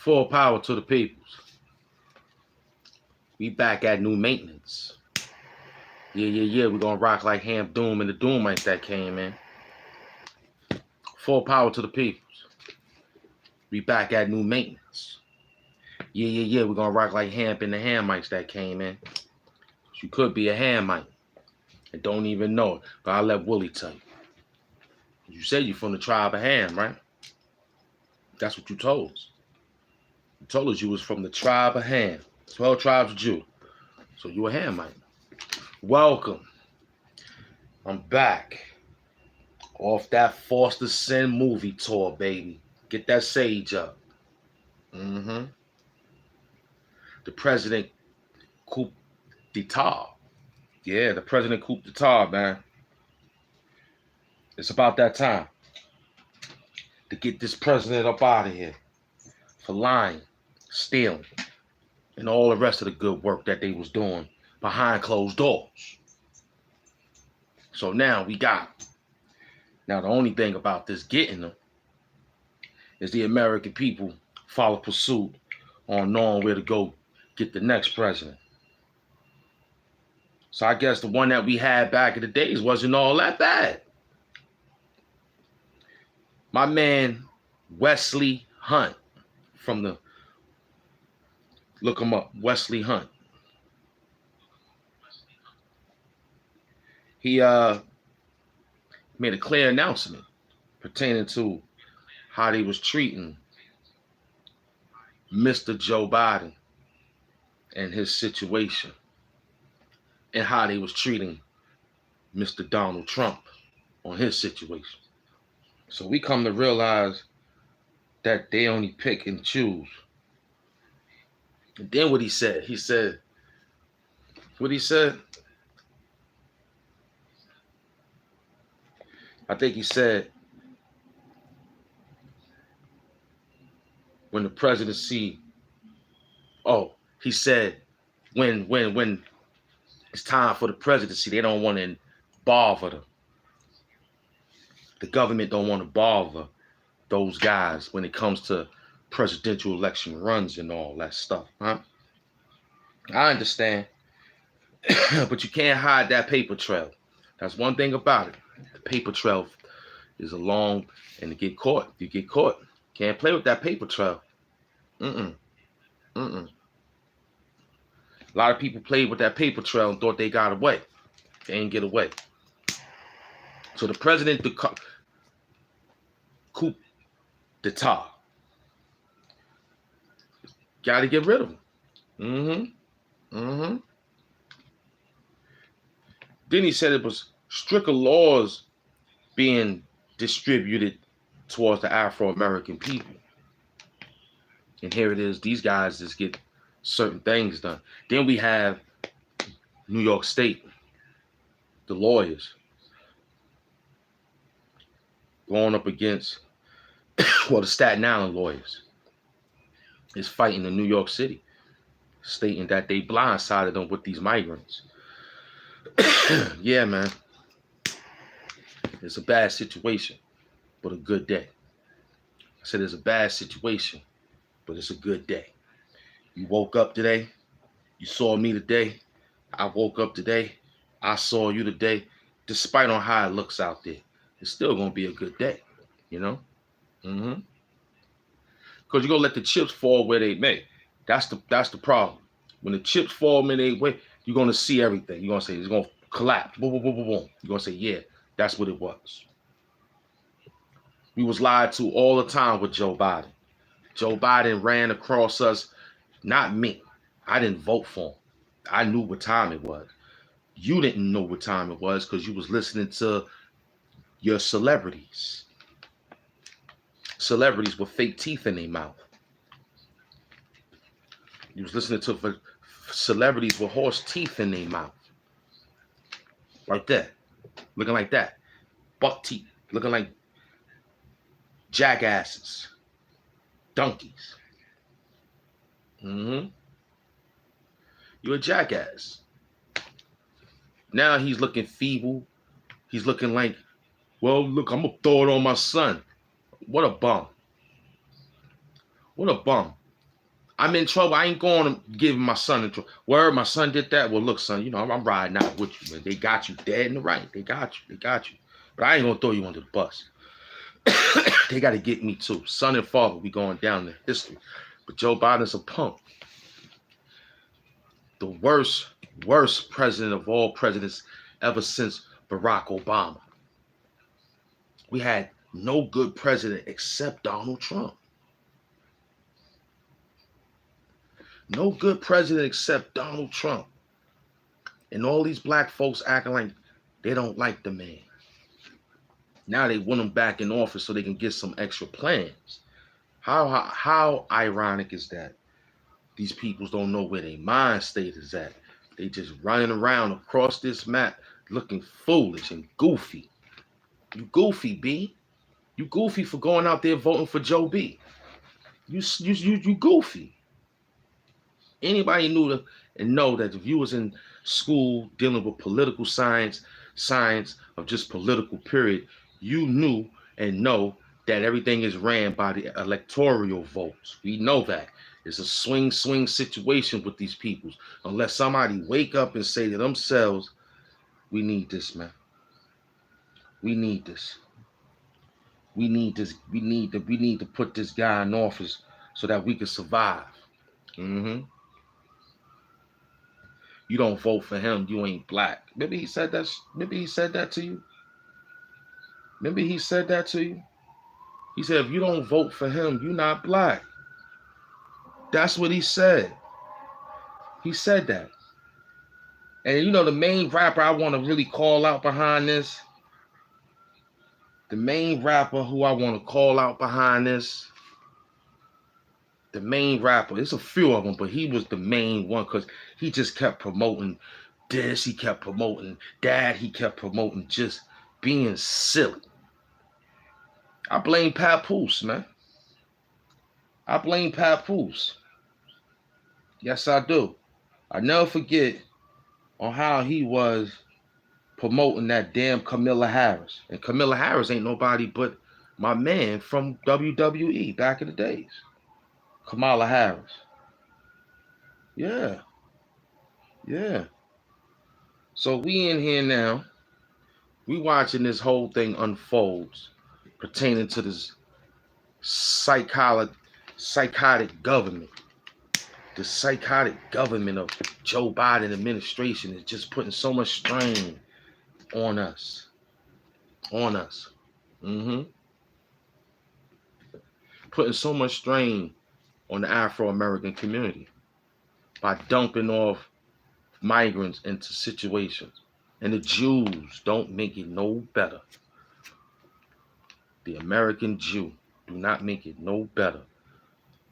Full power to the peoples. We back at new maintenance. Yeah. We're gonna rock like HAMP Doom and the Doomites that came in. Full power to the peoples. We back at new maintenance. Yeah. We're gonna rock like HAMP and the Hamites that came in. You could be a Hamite and don't even know it, but I'll let Willie tell you. You said you're from the tribe of Ham, right? That's what you told us. You told us you was from the tribe of Ham. 12 tribes of Jew. So you a Hamite. Welcome. I'm back. Off that Foster Sin movie tour, baby. Get that sage up. The president COUP d'etat. Yeah, the president COUP d'etat, man. It's about that time to get this president up out of here for lying, stealing, and all the rest of the good work that they was doing behind closed doors. So now we got him. Now the only thing about this getting them is the American people follow pursuit on knowing where to go get the next president. So I guess the one that we had back in the days wasn't all that bad. My man Wesley Hunt from the, look him up, Wesley Hunt. He made a clear announcement pertaining to how they was treating Mr. Joe Biden and his situation, and how they was treating Mr. Donald Trump on his situation. So we come to realize that they only pick and choose. And then what he said, I think he said, when the presidency, he said, when it's time for the presidency, they don't want to bother them. The government don't want to bother those guys when it comes to presidential election runs and all that stuff, huh? I understand, but you can't hide that paper trail. That's one thing about it. The paper trail is a long, and to get caught, if you get caught, can't play with that paper trail. A lot of people played with that paper trail and thought they got away. They ain't get away. So the president, the COUP d'etat, got to get rid of him. Then he said it was stricter laws being distributed towards the Afro-American people. And here it is, these guys just get certain things done. Then we have New York State, the lawyers, going up against, the Staten Island lawyers is fighting in New York City, stating that they blindsided them with these migrants. Yeah, man. It's a bad situation, but a good day. I said it's a bad situation, but it's a good day. You woke up today. You saw me today. I woke up today. I saw you today. Despite on how it looks out there, it's still going to be a good day, you know? Because you're going to let the chips fall where they may. That's the problem. When the chips fall where they way, you're going to see everything. You're going to say it's going to collapse. Boom, boom, boom, boom, boom. You're going to say, yeah, that's what it was. We was lied to all the time with Joe Biden. Joe Biden ran across us, not me. I didn't vote for him. I knew what time it was. You didn't know what time it was because you was listening to your celebrities. Celebrities with fake teeth in their mouth. You was listening to celebrities with horse teeth in their mouth. Like that. Looking like that. Buck teeth. Looking like jackasses. Donkeys. You're a jackass. Now he's looking feeble. He's looking like, well, look, I'm going to throw it on my son. What a bum. What a bum. I'm in trouble. I ain't going to give my son in trouble. Word, my son did that. Well, look, son, you know, I'm riding out with you, man. They got you dead in the right. They got you. They got you. But I ain't going to throw you under the bus. They got to get me too. Son and father, we going down in history. But Joe Biden's a punk. The worst president of all presidents ever since Barack Obama. We had no good president except Donald Trump. No good president except Donald Trump. And all these black folks acting like they don't like the man. Now they want him back in office so they can get some extra plans. How ironic is that? These peoples don't know where their mind state is at. They just running around across this map looking foolish and goofy. You goofy, B. You goofy for going out there voting for Joe B. You goofy. Anybody knew and know that if you was in school dealing with political science of just political period, you knew and know that everything is ran by the electoral votes. We know that. It's a swing situation with these peoples. Unless somebody wake up and say to themselves, we need this, man. We need this. We need this. We need to put this guy in office so that we can survive. You don't vote for him, you ain't black. Maybe he said that. Maybe he said that to you. Maybe he said that to you. He said, if you don't vote for him, you're not black. That's what he said. He said that. And you know, the main rapper I want to really call out behind this, the main rapper who I want to call out behind this, the main rapper, there's a few of them, but he was the main one because he just kept promoting this, he kept promoting that, he kept promoting just being silly. I blame Papoose, man. I blame Papoose. Yes, I do. I never forget on how he was promoting that damn Camilla Harris. And Camilla Harris ain't nobody but my man from WWE back in the days. Kamala Harris. Yeah. Yeah. So we in here now. We watching this whole thing unfolds pertaining to this psychotic government. The psychotic government of Joe Biden administration is just putting so much strain on us. Putting so much strain on the Afro-American community by dumping off migrants into situations. And the Jews don't make it no better. The American Jew do not make it no better.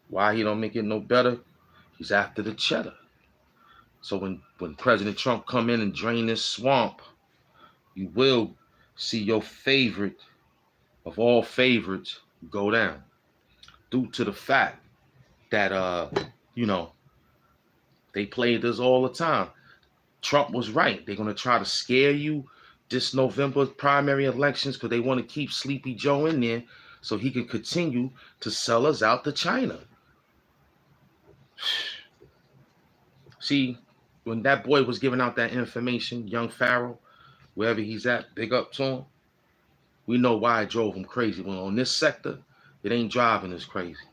Why he don't make it no better? He's after the cheddar. So when President Trump come in and drain this swamp, you will see your favorite of all favorites go down. Due to the fact that, they play this all the time. Trump was right. They're going to try to scare you this November primary elections because they want to keep Sleepy Joe in there so he can continue to sell us out to China. See, when that boy was giving out that information, young Pharaoh, wherever he's at, big up to him, we know why it drove him crazy. When on this sector, it ain't driving us crazy.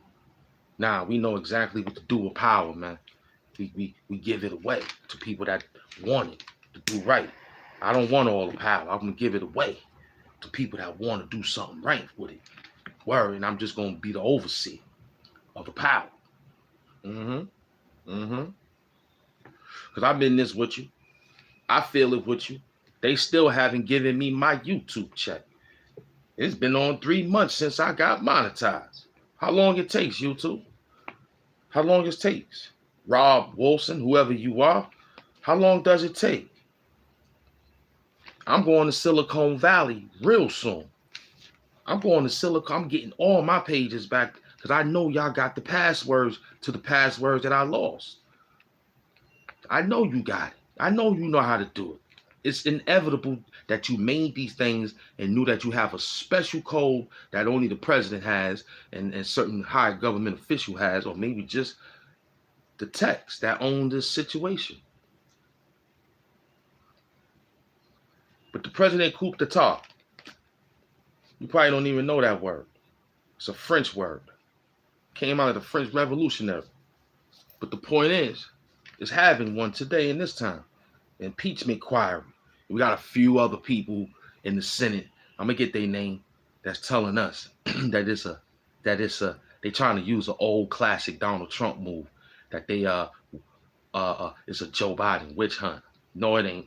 Nah, we know exactly what to do with power, man. We give it away to people that want it to do right. I don't want all the power. I'm going to give it away to people that want to do something right with it. Word, and I'm just going to be the overseer of the power. Because I've been this with you. I feel it with you. They still haven't given me my YouTube check. It's been on 3 months since I got monetized. How long it takes, YouTube? How long it takes? Rob Wilson, whoever you are, how long does it take? I'm going to Silicon Valley real soon. I'm going to Silicon. I'm getting all my pages back because I know y'all got the passwords to the passwords that I lost. I know you got it. I know you know how to do it. It's inevitable that you made these things and knew that you have a special code that only the president has and certain high government official has, or maybe just the techs that own this situation. But the president coup d'etat, you probably don't even know that word. It's a French word. Came out of the French Revolutionary. But the point is, it's having one today in this time. Impeachment inquiry. We got a few other people in the Senate. I'm gonna get their name. That's telling us that they trying to use an old classic Donald Trump move. That it's a Joe Biden witch hunt. No, it ain't.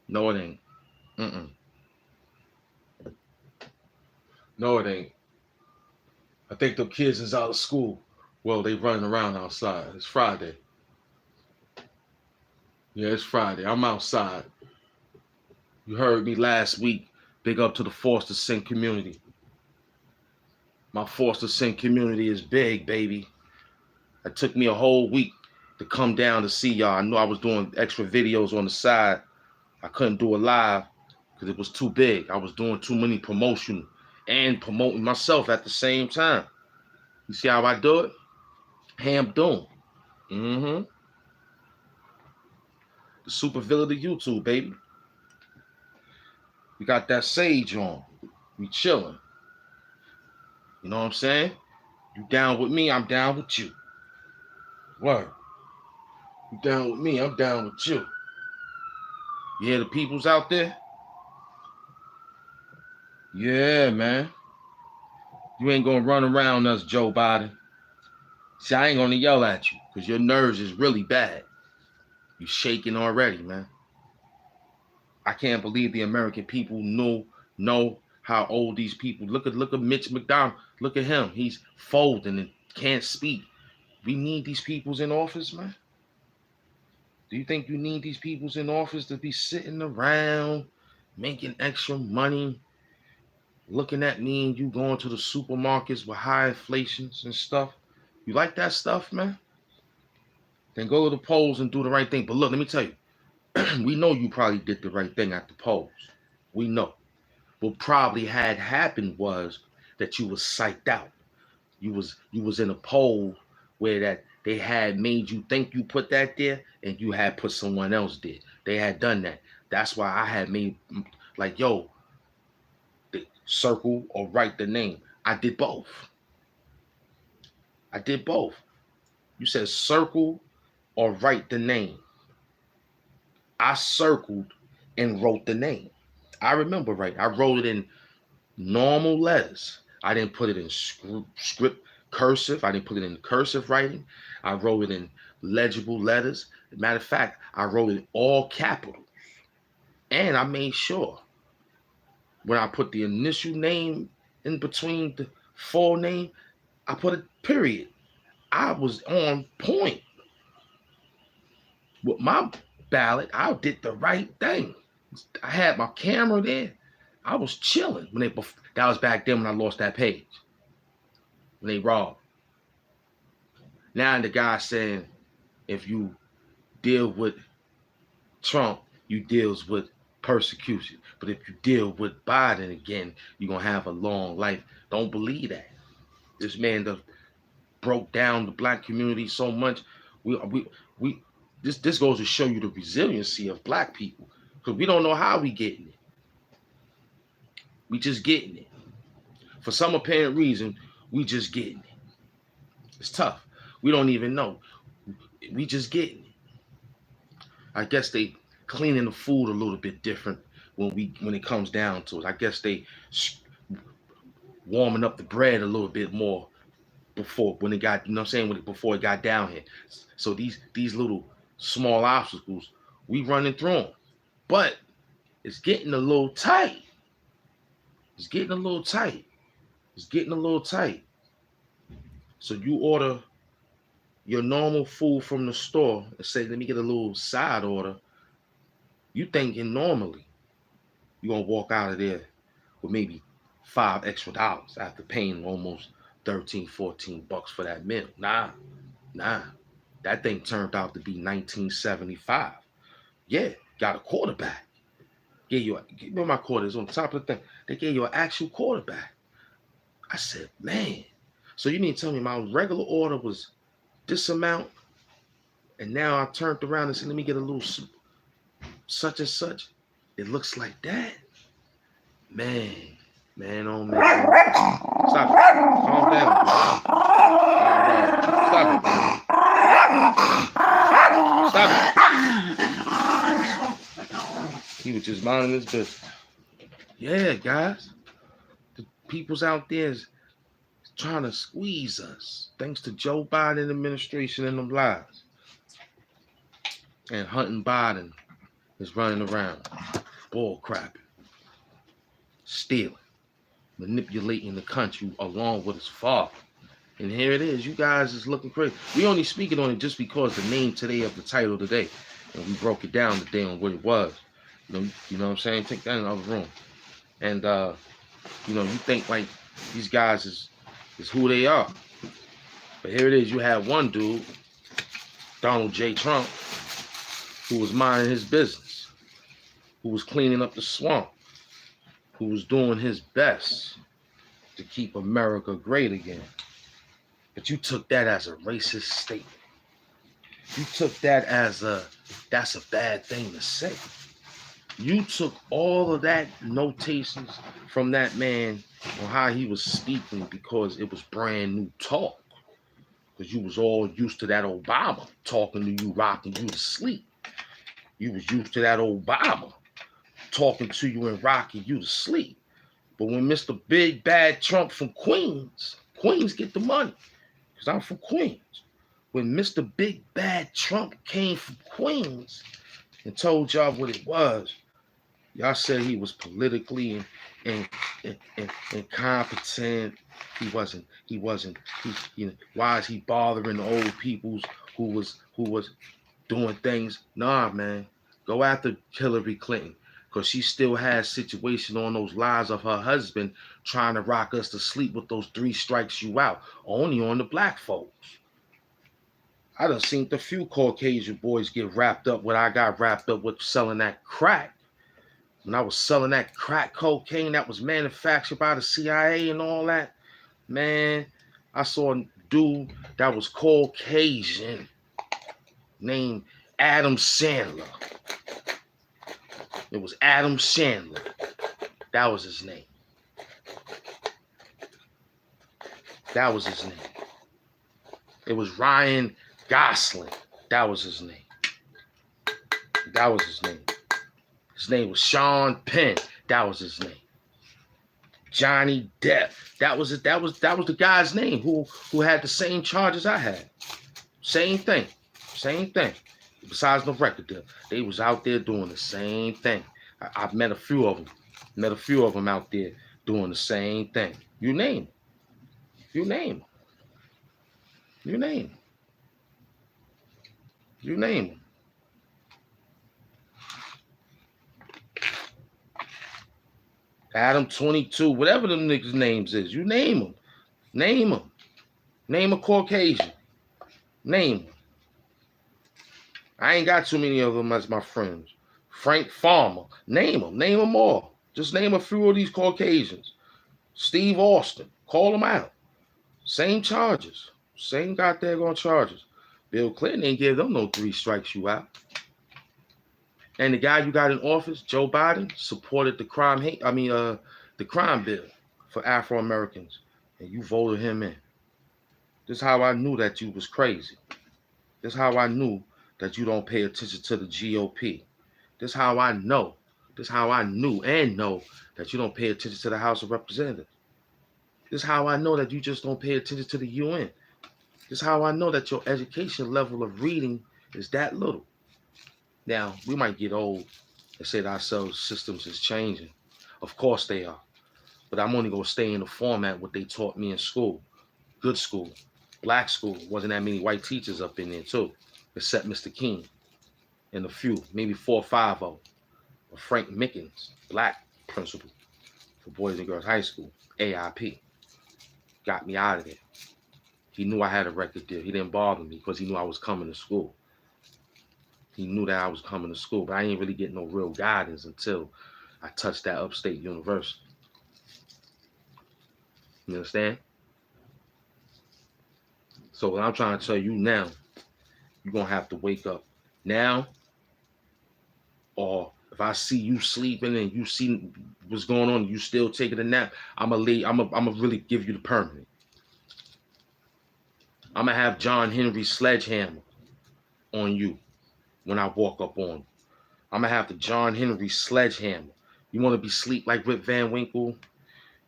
No, it ain't. Mm-mm. No, it ain't. I think the kids is out of school. Well, they running around outside. It's Friday. Yeah, it's Friday. I'm outside. You heard me last week. Big up to the Forced Descent community. My Forced Descent community is big, baby. It took me a whole week to come down to see y'all. I knew I was doing extra videos on the side. I couldn't do it live because it was too big. I was doing too many promotion and promoting myself at the same time. You see how I do it? HAMP doing. Mm-hmm. The super villain of YouTube, baby. We got that sage on. We chilling. You know what I'm saying? You down with me, I'm down with you. Word. You down with me, I'm down with you. You hear the peoples out there? Yeah, man. You ain't gonna run around us, Joe Biden. See, I ain't gonna yell at you because your nerves is really bad. You shaking already, man. I can't believe the American people know how old these people. Look at Mitch McDonald. Look at him. He's folding and can't speak. We need these peoples in office, man. Do you think you need these peoples in office to be sitting around making extra money, looking at me and you going to the supermarkets with high inflations and stuff? You like that stuff, man? Then go to the polls and do the right thing. But look, let me tell you, we know you probably did the right thing at the polls. We know. What probably had happened was that you was psyched out. You was in a poll where that they had made you think you put that there and you had put someone else there. They had done that. That's why I had made like, yo, circle or write the name. I did both. I did both. You said circle or write the name. I circled and wrote the name. I remember right. I wrote it in normal letters. I didn't put it in script cursive. I didn't put it in cursive writing. I wrote it in legible letters. Matter of fact, I wrote it all capitals. And I made sure when I put the initial name in between the full name, I put a period. I was on point. With my ballot, I did the right thing. I had my camera there. I was chilling when that was back then when I lost that page. When they robbed. Now the guy saying if you deal with Trump, you deals with persecution. But if you deal with Biden again, you're gonna have a long life. Don't believe that. This man done broke down the black community so much. This goes to show you the resiliency of black people. Because we don't know how we getting it. We just getting it. For some apparent reason, we just getting it. It's tough. We don't even know. We just getting it. I guess they cleaning the food a little bit different when it comes down to it. I guess they warming up the bread a little bit more before when it got, you know what I'm saying, before it got down here. So these little small obstacles, we running through them. But it's getting a little tight. It's getting a little tight. It's getting a little tight. So you order your normal food from the store and say, let me get a little side order. You thinking normally you're going to walk out of there with maybe $5 extra after paying almost 13, 14 bucks for that meal. Nah. That thing turned out to be $19.75. Yeah, got a quarterback. Give me my quarters on top of the thing. They gave you an actual quarterback. I said, man. So you mean to tell me my regular order was this amount And now I turned around and said, let me get a little such and such. It looks like that. Man, oh man. Stop it. Calm down. All right. Stop it. He was just minding his business. Yeah, guys. The people's out there is trying to squeeze us. Thanks to Joe Biden administration and them lies. And Hunting Biden is running around, bull crapping, stealing, manipulating the country along with his father. And here it is. You guys is looking crazy. We only speaking on it just because the name today of the title today. And we broke it down today on what it was. You know what I'm saying? Take that in the other room. And you think like these guys is who they are. But here it is. You had one dude, Donald J. Trump, who was minding his business, who was cleaning up the swamp, who was doing his best to keep America great again. But you took that as a racist statement. You took that as that's a bad thing to say. You took all of that notations from that man on how he was speaking because it was brand new talk. Because you was all used to that Obama talking to you, rocking you to sleep. You was used to that Obama talking to you and rocking you to sleep. But when Mr. Big Bad Trump from Queens get the money. Because I'm from Queens. When Mr. Big Bad Trump came from Queens and told y'all what it was, y'all said he was politically incompetent. He wasn't. Why is he bothering the old peoples who was doing things? Nah, man. Go after Hillary Clinton. Because she still has situation on those lies of her husband trying to rock us to sleep with those 3 strikes you out. Only on the black folks. I done seen a few Caucasian boys get wrapped up what I got wrapped up with selling that crack. When I was selling that crack cocaine that was manufactured by the CIA and all that, man, I saw a dude that was Caucasian named Adam Sandler. It was Adam Sandler. That was his name. That was his name. It was Ryan Gosling. That was his name. That was his name. His name was Sean Penn. That was his name. Johnny Depp. That was the guy's name who had the same charges I had. Same thing. Besides no record deal. They was out there doing the same thing. I've met a few of them. Met a few of them out there doing the same thing. You name it. You name it. You name it. You name it. Adam 22, whatever them niggas' names is. You name them. Name them. Name a Caucasian. Name them. I ain't got too many of them as my friends. Frank Farmer. Name them. Name them all. Just name a few of these Caucasians. Steve Austin. Call them out. Same charges. Same goddamn charges. Bill Clinton ain't give them no 3 strikes you out. And the guy you got in office, Joe Biden, supported the crime bill for Afro-Americans. And you voted him in. This is how I knew that you was crazy. This is how I knew that you don't pay attention to the GOP. This is how I know. This is how I knew and know that you don't pay attention to the House of Representatives. This is how I know that you just don't pay attention to the UN. This is how I know that your education level of reading is that little. Now, we might get old and say that our systems is changing. Of course they are. But I'm only going to stay in the format what they taught me in school. Good school. Black school. Wasn't that many white teachers up in there too. Except Mr. King and a few, maybe 4 or 5 of them. Frank Mickens, black principal for Boys and Girls High School, AIP. Got me out of there. He knew I had a record deal. He didn't bother me because he knew I was coming to school. He knew that I was coming to school, but I ain't really getting no real guidance until I touched that upstate university. You understand? So what I'm trying to tell you now, you're going to have to wake up now, or if I see you sleeping and you see what's going on, you still taking a nap, I'm gonna really give you the permanent. I'm gonna have John Henry sledgehammer on you when I walk up on you. I'm gonna have the John Henry sledgehammer. You want to be sleep like Rip Van Winkle?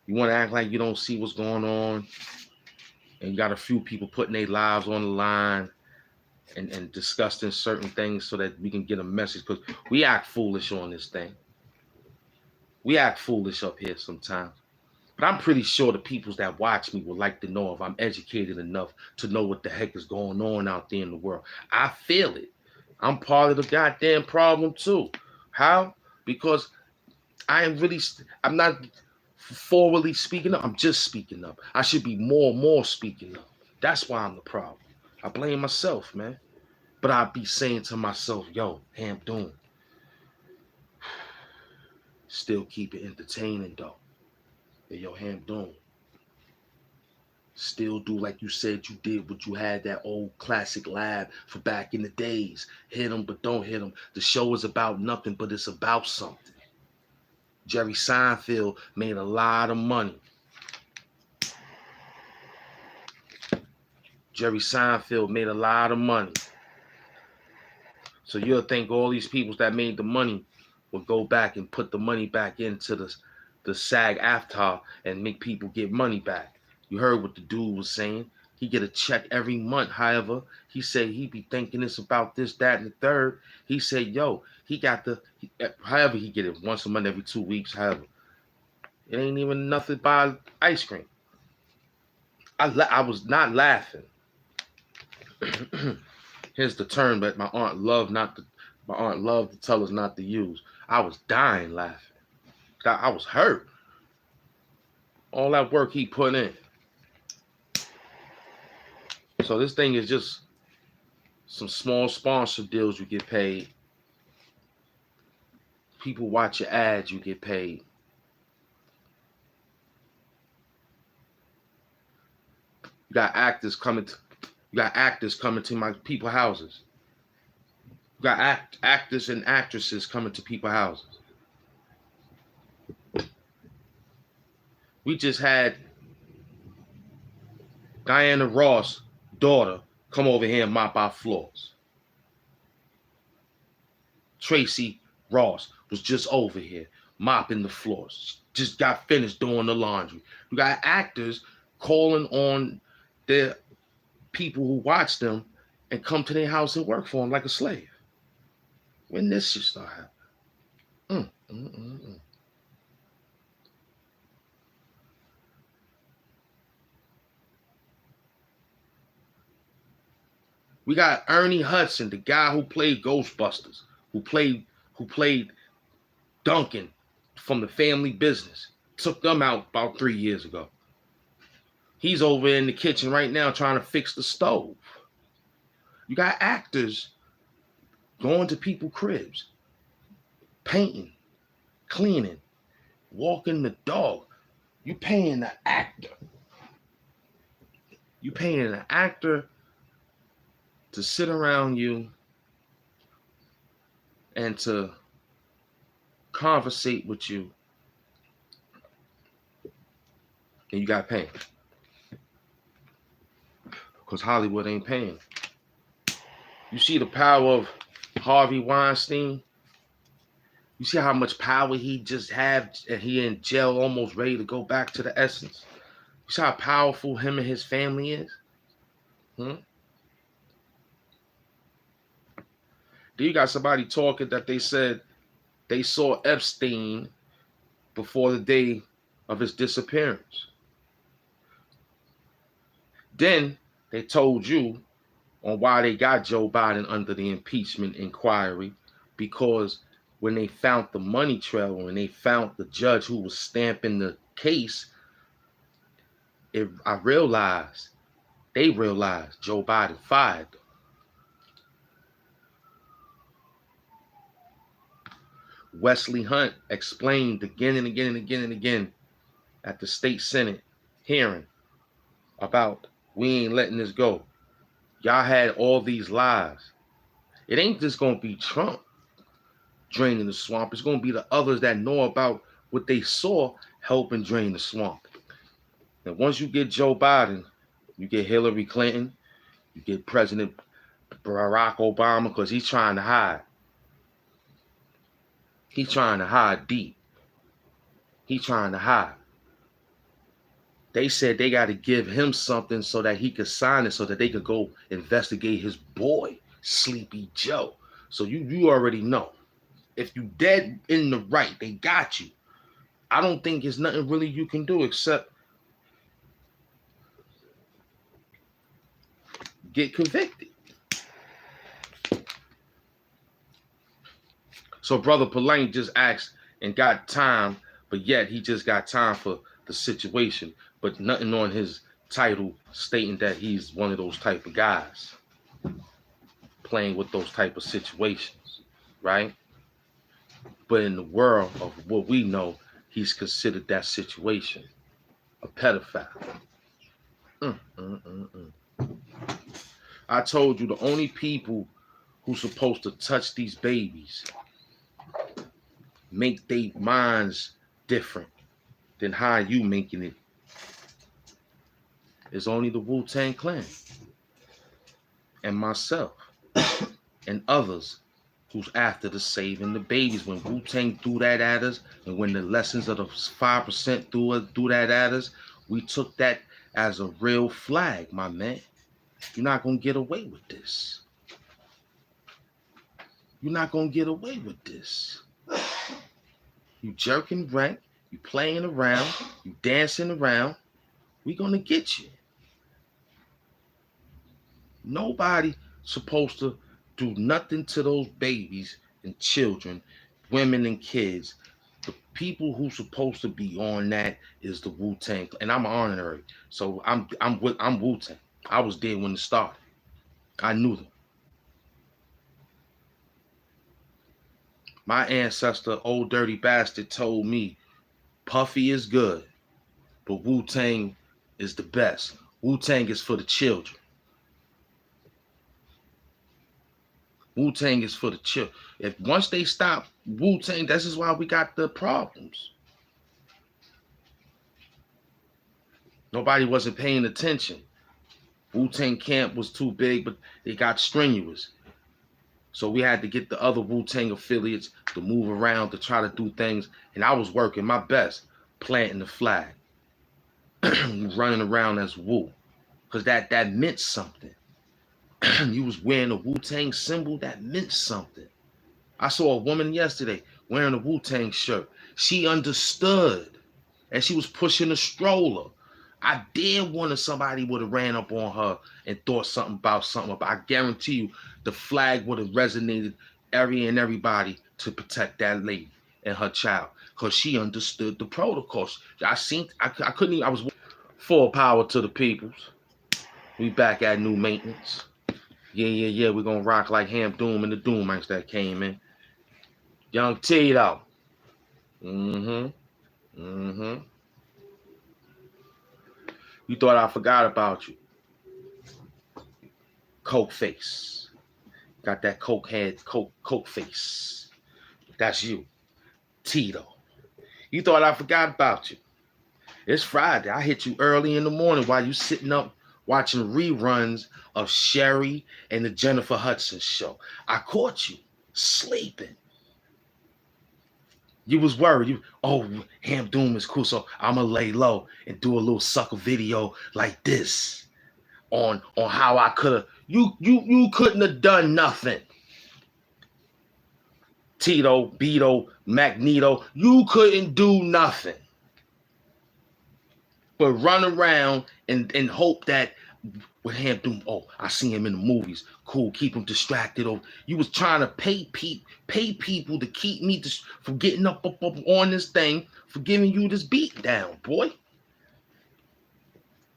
You want to act like you don't see what's going on? And you got a few people putting their lives on the line and discussing certain things so that we can get a message, because we act foolish on this thing. We act foolish up here sometimes. But I'm pretty sure the peoples that watch me would like to know if I'm educated enough to know what the heck is going on out there in the world. I feel it. I'm part of the goddamn problem too. How? Because I'm not forwardly speaking up. I'm just speaking up. I should be more speaking up. That's why I'm the problem. I blame myself, man. But I be saying to myself, yo, Hamp Doom, still keep it entertaining though. Yo, Hamp Doom, still do like you said you did what you had that old classic lab for back in the days. Hit them, but don't hit them. The show is about nothing, but it's about something. Jerry Seinfeld made a lot of money. Jerry Seinfeld made a lot of money. So you'll think all these people that made the money will go back and put the money back into the SAG-AFTRA and make people get money back. You heard what the dude was saying. He get a check every month. However, he said he be thinking it's about this, that, and the third. He said, yo, however he get it once a month, every 2 weeks. However, it ain't even nothing but ice cream. I was not laughing. Here's the term that my aunt loved to tell us not to use. I was dying laughing. I was hurt. All that work he put in. So this thing is just some small sponsor deals, you get paid. People watch your ads, you get paid. You got actors coming to my people's houses. You got actors and actresses coming to people's houses. We just had Diana Ross' daughter come over here and mop our floors. Tracy Ross was just over here mopping the floors. Just got finished doing the laundry. We got actors calling on their people who watch them and come to their house and work for them like a slave. When this shit start happening? We got Ernie Hudson, the guy who played Ghostbusters, who played Duncan from The Family Business. Took them out about 3 years ago. He's over in the kitchen right now trying to fix the stove. You got actors going to people's cribs, painting, cleaning, walking the dog. You paying the actor. You paying an actor to sit around you and to conversate with you, and you got paid. Because Hollywood ain't paying. You see the power of Harvey Weinstein? You see how much power he just had, and he in jail almost ready to go back to the essence? You see how powerful him and his family is? Then you got somebody talking that they said they saw Epstein before the day of his disappearance. Then they told you on why they got Joe Biden under the impeachment inquiry, because when they found the money trail, when they found the judge who was stamping the case, they realized Joe Biden fired them. Wesley Hunt explained again and again at the state Senate hearing about we ain't letting this go. Y'all had all these lies. It ain't just gonna be Trump draining the swamp. It's gonna be the others that know about what they saw helping drain the swamp. And once you get Joe Biden, you get Hillary Clinton, you get President Barack Obama, because he's trying to hide. He's trying to hide deep. He's trying to hide. They said they got to give him something so that he could sign it so that they could go investigate his boy, Sleepy Joe. So you already know. If you dead in the right, they got you. I don't think there's nothing really you can do except get convicted. So Brother Pulane just asked and got time, but yet he just got time for the situation, but nothing on his title stating that he's one of those type of guys playing with those type of situations, right? But in the world of what we know, he's considered that situation a pedophile. I told you the only people who's supposed to touch these babies, make their minds different than how you making it, is only the Wu-Tang Clan and myself and others who's after the saving the babies. When Wu-Tang threw that at us, and when the lessons of the 5% threw that at us, we took that as a real flag, my man. You're not gonna get away with this. You're not gonna get away with this. You jerking rank, you playing around, you dancing around, we gonna get you. Nobody supposed to do nothing to those babies and children, women and kids. The people who supposed to be on that is the Wu-Tang, and I'm an honorary, so I'm Wu-Tang. I was there when it started. I knew them. My ancestor, Old Dirty Bastard, told me Puffy is good, but Wu-Tang is the best. Wu-Tang is for the children. Wu-Tang is for the children. If once they stop Wu-Tang, this is why we got the problems. Nobody wasn't paying attention. Wu-Tang camp was too big, but it got strenuous. So we had to get the other Wu-Tang affiliates to move around to try to do things. And I was working my best, planting the flag, running around as Wu, because that meant something. You was wearing a Wu-Tang symbol, that meant something. I saw a woman yesterday wearing a Wu-Tang shirt. She understood, and she was pushing a stroller. I did want somebody would have ran up on her and thought something about something, but I guarantee you the flag would have resonated everybody to protect that lady and her child, because she understood the protocols. I couldn't even, I was full power to the peoples. We back at new maintenance. Yeah, we're gonna rock like HAMP Doom and the Doomites that came in. Young TITO. You thought I forgot about you. Coke face. Got that coke head, coke face. That's you. TITO. You thought I forgot about you. It's Friday. I hit you early in the morning while you sitting up watching reruns of Sherry and the Jennifer Hudson show. I caught you sleeping. You was worried. HAMP Doom is cool, so I'ma lay low and do a little sucker video like this on how I could have. You couldn't have done nothing. Tito, Beto, Magneto, you couldn't do nothing but run around and hope that with HAMP Doom, I see him in the movies. Cool, keep him distracted. You was trying to pay people to keep me from getting up on this thing, for giving you this beat down, boy.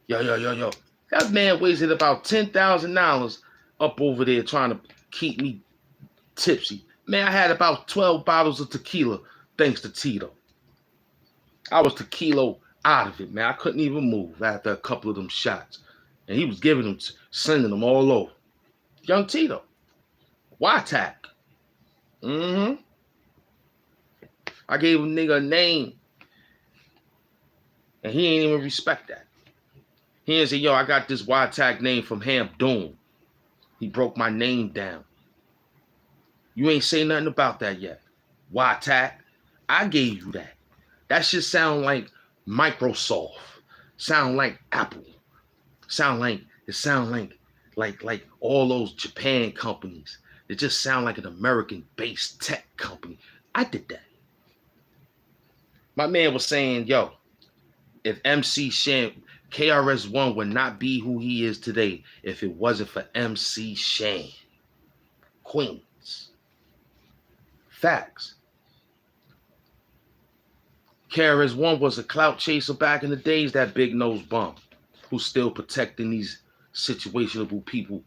Yo. That man wasted about $10,000 up over there trying to keep me tipsy. Man, I had about 12 bottles of tequila thanks to Tito. I was tequila out of it, man. I couldn't even move after a couple of them shots. And he was sending them all over. Young Tito. YTAC. I gave a nigga a name, and he ain't even respect that. He didn't say, yo, I got this YTAC name from HAMP Doom. He broke my name down. You ain't say nothing about that yet. YTAC, I gave you that. That shit sound like Microsoft. Sound like Apple. It sound like all those Japan companies. It just sound like an American-based tech company. I did that. My man was saying, yo, if MC Shan, KRS-One would not be who he is today if it wasn't for MC Shan. Queens. Facts. KRS-One was a clout chaser back in the days, that big nose bum, who's still protecting these situationable people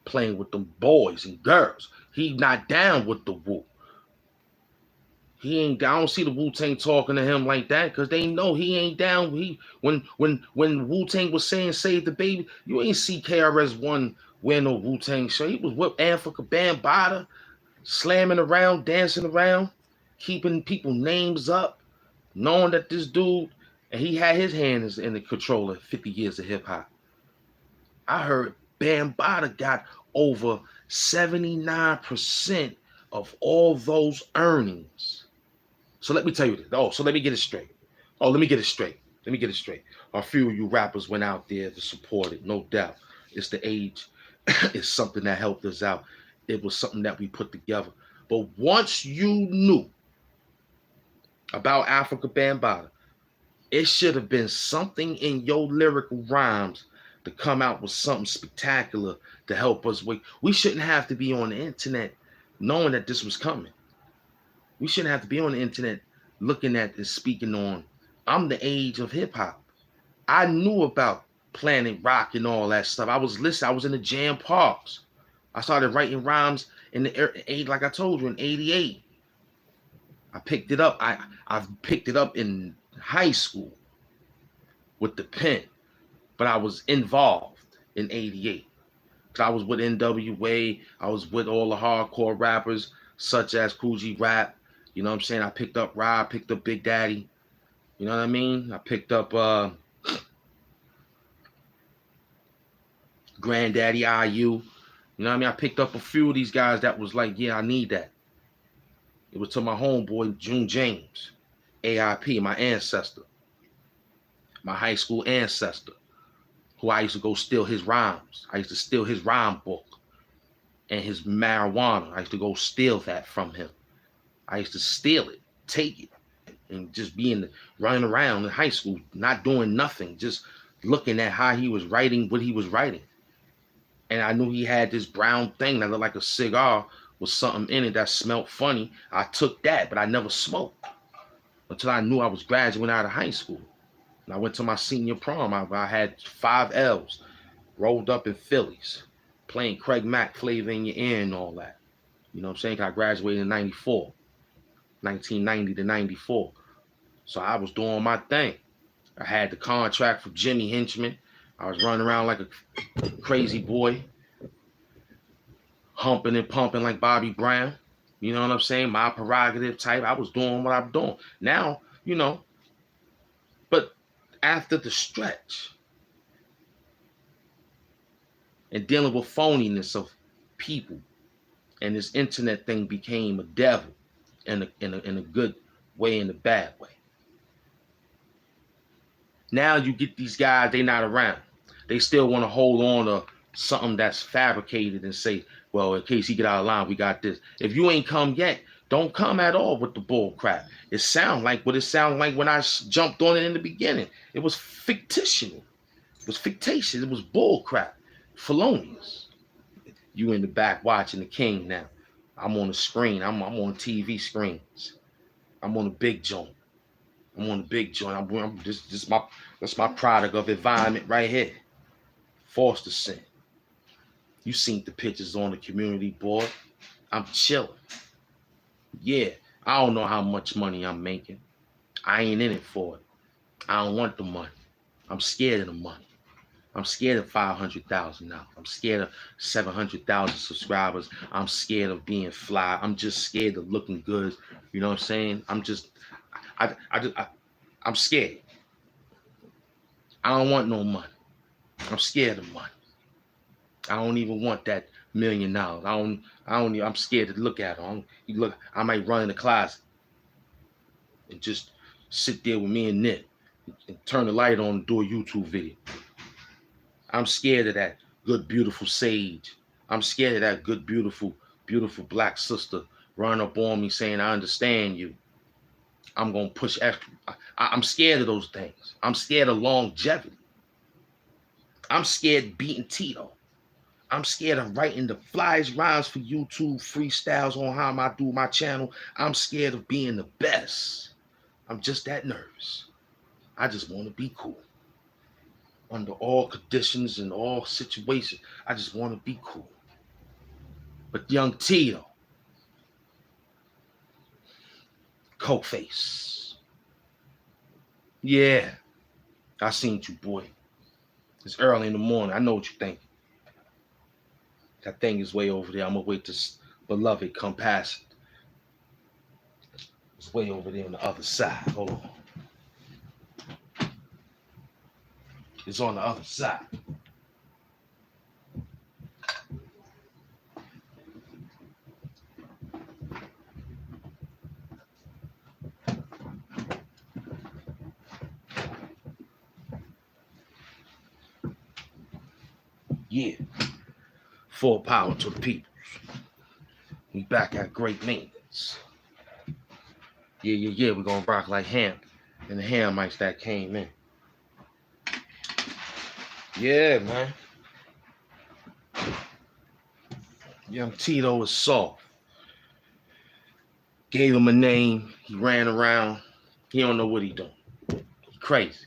playing with them boys and girls. He not down with the Wu. He ain't down. I don't see the Wu-Tang talking to him like that because they know he ain't down. When Wu-Tang was saying save the baby, you ain't see KRS-One wear no Wu-Tang shirt. He was with Africa Bambaataa, slamming around, dancing around, keeping people names up, knowing that this dude, and he had his hands in the control of 50 years of hip hop. I heard Bambaataa got over 79% of all those earnings. So let me tell you this. Let me get it straight. Let me get it straight. A few of you rappers went out there to support it, no doubt. It's the age. It's something that helped us out. It was something that we put together. But once you knew about Africa Bambaataa, it should have been something in your lyrical rhymes to come out with something spectacular to help us. We shouldn't have to be on the internet knowing that this was coming. We shouldn't have to be on the internet looking at and speaking on. I'm the age of hip hop. I knew about Planet Rock and all that stuff. I was listening. I was in the jam parks. I started writing rhymes in the like I told you, in '88. I picked it up. I've picked it up in high school with the pen, but I was involved in '88. I was with NWA. I was with all the hardcore rappers such as Cool G Rap. You know what I'm saying? I picked up Rob, picked up Big Daddy. You know what I mean? I picked up Granddaddy IU. You know what I mean? I picked up a few of these guys that was like, yeah, I need that. It was to my homeboy, June James, AIP, my ancestor, my high school ancestor, who I used to go steal his rhymes. I used to steal his rhyme book and his marijuana. I used to go steal that from him. I used to steal it, take it, and just running around in high school, not doing nothing, just looking at how he was writing, what he was writing. And I knew he had this brown thing that looked like a cigar with something in it that smelled funny. I took that, but I never smoked until I knew I was graduating out of high school. And I went to my senior prom. I had 5 L's, rolled up in Phillies, playing Craig Mack, Flavor in Your Ear and all that. You know what I'm saying? I graduated in 94. 1990 to 94. So I was doing my thing. I had the contract from Jimmy Henchman. I was running around like a crazy boy, humping and pumping like Bobby Brown. You know what I'm saying? My prerogative type. I was doing what I'm doing. Now, you know, but after the stretch and dealing with phoniness of people, and this internet thing became a devil. In a good way, in a bad way. Now you get these guys, they not around. They still want to hold on to something that's fabricated and say, well, in case he get out of line, we got this. If you ain't come yet, don't come at all with the bull crap. It sound like what it sounded like when I jumped on it in the beginning. It was fictitious. It was fictitious. It was bull crap. Felonious. You in the back watching the king now. I'm on the screen. I'm on TV screens. I'm on a big joint. That's my product of environment right here. Forced to sin. You seen the pictures on the community board. I'm chilling. Yeah, I don't know how much money I'm making. I ain't in it for it. I don't want the money. I'm scared of the money. I'm scared of 500,000 now. I'm scared of 700,000 subscribers. I'm scared of being fly. I'm just scared of looking good. You know what I'm saying? I'm scared. I don't want no money. I'm scared of money. I don't even want that $1 million. I'm scared to look at it. I might run in the closet and just sit there with me and Nick and turn the light on and do a YouTube video. I'm scared of that good, beautiful Sage. I'm scared of that good, beautiful, beautiful black sister running up on me saying, I understand you. I'm going to push extra. I'm scared of those things. I'm scared of longevity. I'm scared of beating Tito. I'm scared of writing the flyest rhymes for YouTube freestyles on how I do my channel. I'm scared of being the best. I'm just that nervous. I just want to be cool. Under all conditions and all situations, I just want to be cool. But young Tito, coke face. Yeah, I seen you, boy. It's early in the morning. I know what you think. That thing is way over there. I'm gonna wait till beloved come past it. It's way over there on the other side. Hold on. It's on the other side. Yeah. Full power to the people. We back at great maintenance. Yeah. We're gonna rock like HAMP and the ham mics that came in. Yeah, man. Young Tito is soft. Gave him a name. He ran around. He don't know what he doing. He's crazy.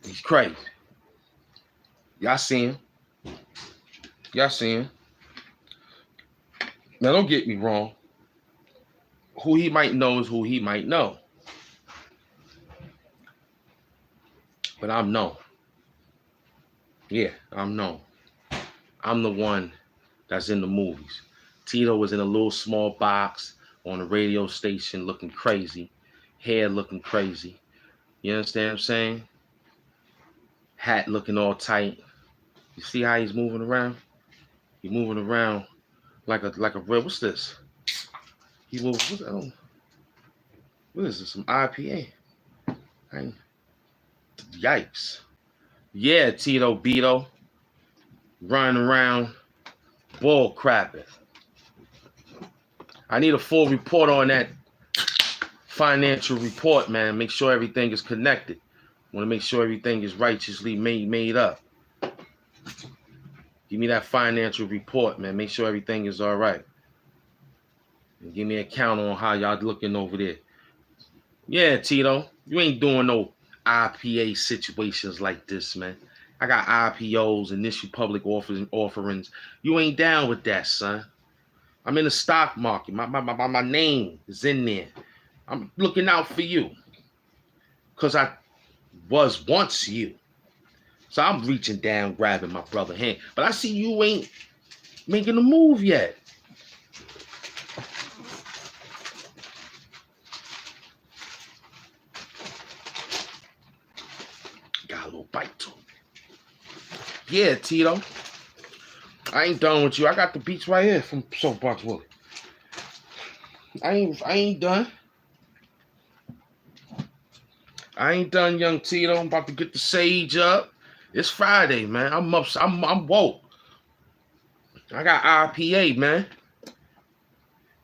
He's crazy. Y'all see him. Y'all see him. Now, don't get me wrong. Who he might know is who he might know. But I'm known. Yeah, I'm known. I'm the one that's in the movies. Tito was in a little small box on a radio station looking crazy. Hair looking crazy. You understand what I'm saying? Hat looking all tight. You see how he's moving around? He's moving around like a red. What's this? He will. What is this? Some IPA? Yikes! Yeah, Tito Beto running around, bull crapping. I need a full report on that financial report, man. Make sure everything is connected. Want to make sure everything is righteously made up. Give me that financial report, man. Make sure everything is all right. And give me a count on how y'all looking over there. Yeah, Tito, you ain't doing no IPA situations like this, man. I got IPOs, initial public offerings. You ain't down with that, son. I'm in the stock market. My name is in there. I'm looking out for you. Because I was once you. So I'm reaching down, grabbing my brother's hand. But I see you ain't making a move yet. Got a little bite to him. Yeah, Tito. I ain't done with you. I got the beats right here from Soapbox Willie. I ain't done. I ain't done, young Tito. I'm about to get the sage up. It's Friday, man. I'm up. I'm woke. I got IPA, man.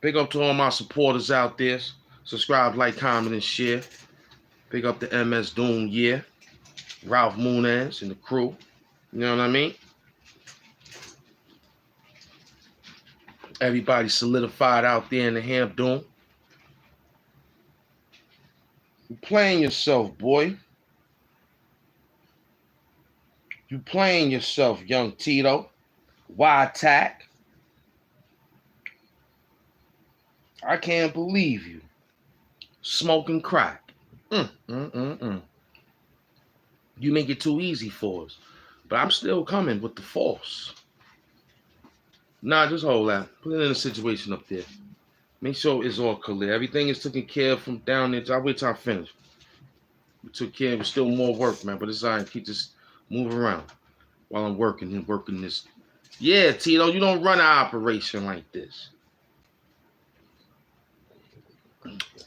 Big up to all my supporters out there. Subscribe, like, comment, and share. Big up to MS Doom, yeah. Ralph Munez and the crew. You know what I mean? Everybody solidified out there in the HAMP Doom. You playing yourself, boy. You playing yourself, young Tito. YTAC. I can't believe you. Smoking crack. You make it too easy for us. But I'm still coming with the force. Nah, just hold that. Put it in a situation up there. Make sure it's all clear. Everything is taken care of from down there. I'll wait till I finish. We took care of it. Still more work, man. But it's all right. Keep this moving around while I'm working and working this. Yeah, Tito, you don't run an operation like this.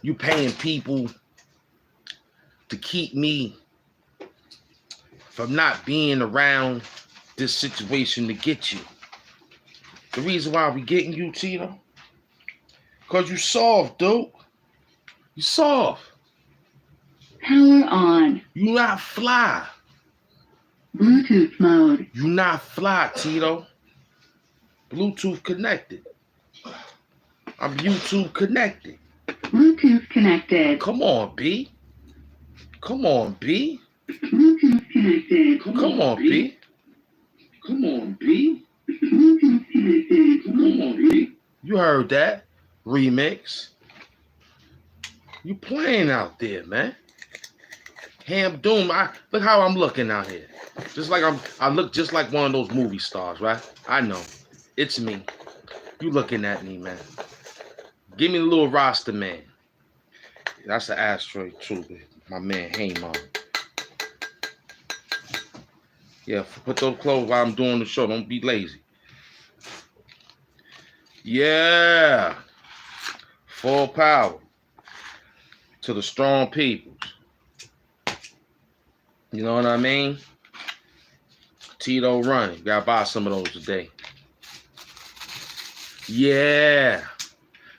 You paying people to keep me from not being around this situation to get you. The reason why we getting you, Tito, because you soft, dude. You soft. Power on. You not fly. Bluetooth mode. You not fly, Tito. Bluetooth connected. I'm YouTube connected. Bluetooth connected. Come on, B. Come on, B. Bluetooth connected. Come on, B. Come on, B. Bluetooth connected. Come on, B. You heard that remix. You playing out there, man. Ham Doom. Look how I'm looking out here. Just like I look just like one of those movie stars, right? I know. It's me. You looking at me, man. Give me the little roster, man. That's the ashtray, too. My man, hey, mom. Yeah, put those clothes while I'm doing the show. Don't be lazy. Yeah. Full power to the strong people. You know what I mean? Tito running. Gotta buy some of those today. Yeah.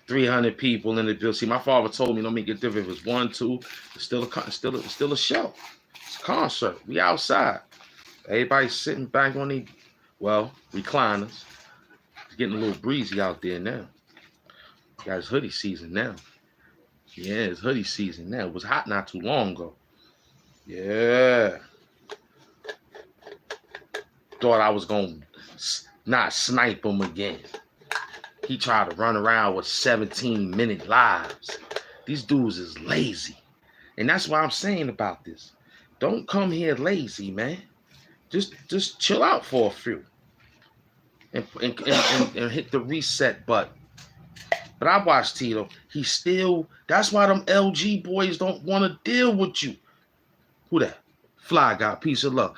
300 people in the building. See, my father told me don't make a difference if it's 1, 2. It's still a show. It's a concert. We outside. Everybody's sitting back on the recliners. It's getting a little breezy out there now. Guys, hoodie season now. Yeah, it's hoodie season now. It was hot not too long ago. Yeah. Thought I was gonna not snipe him again. He tried to run around with 17-minute lives. These dudes is lazy. And that's what I'm saying about this. Don't come here lazy, man. Just chill out for a few. And hit the reset button. But I watched Tito. That's why them LG boys don't want to deal with you. Who that? Fly Guy, peace of love.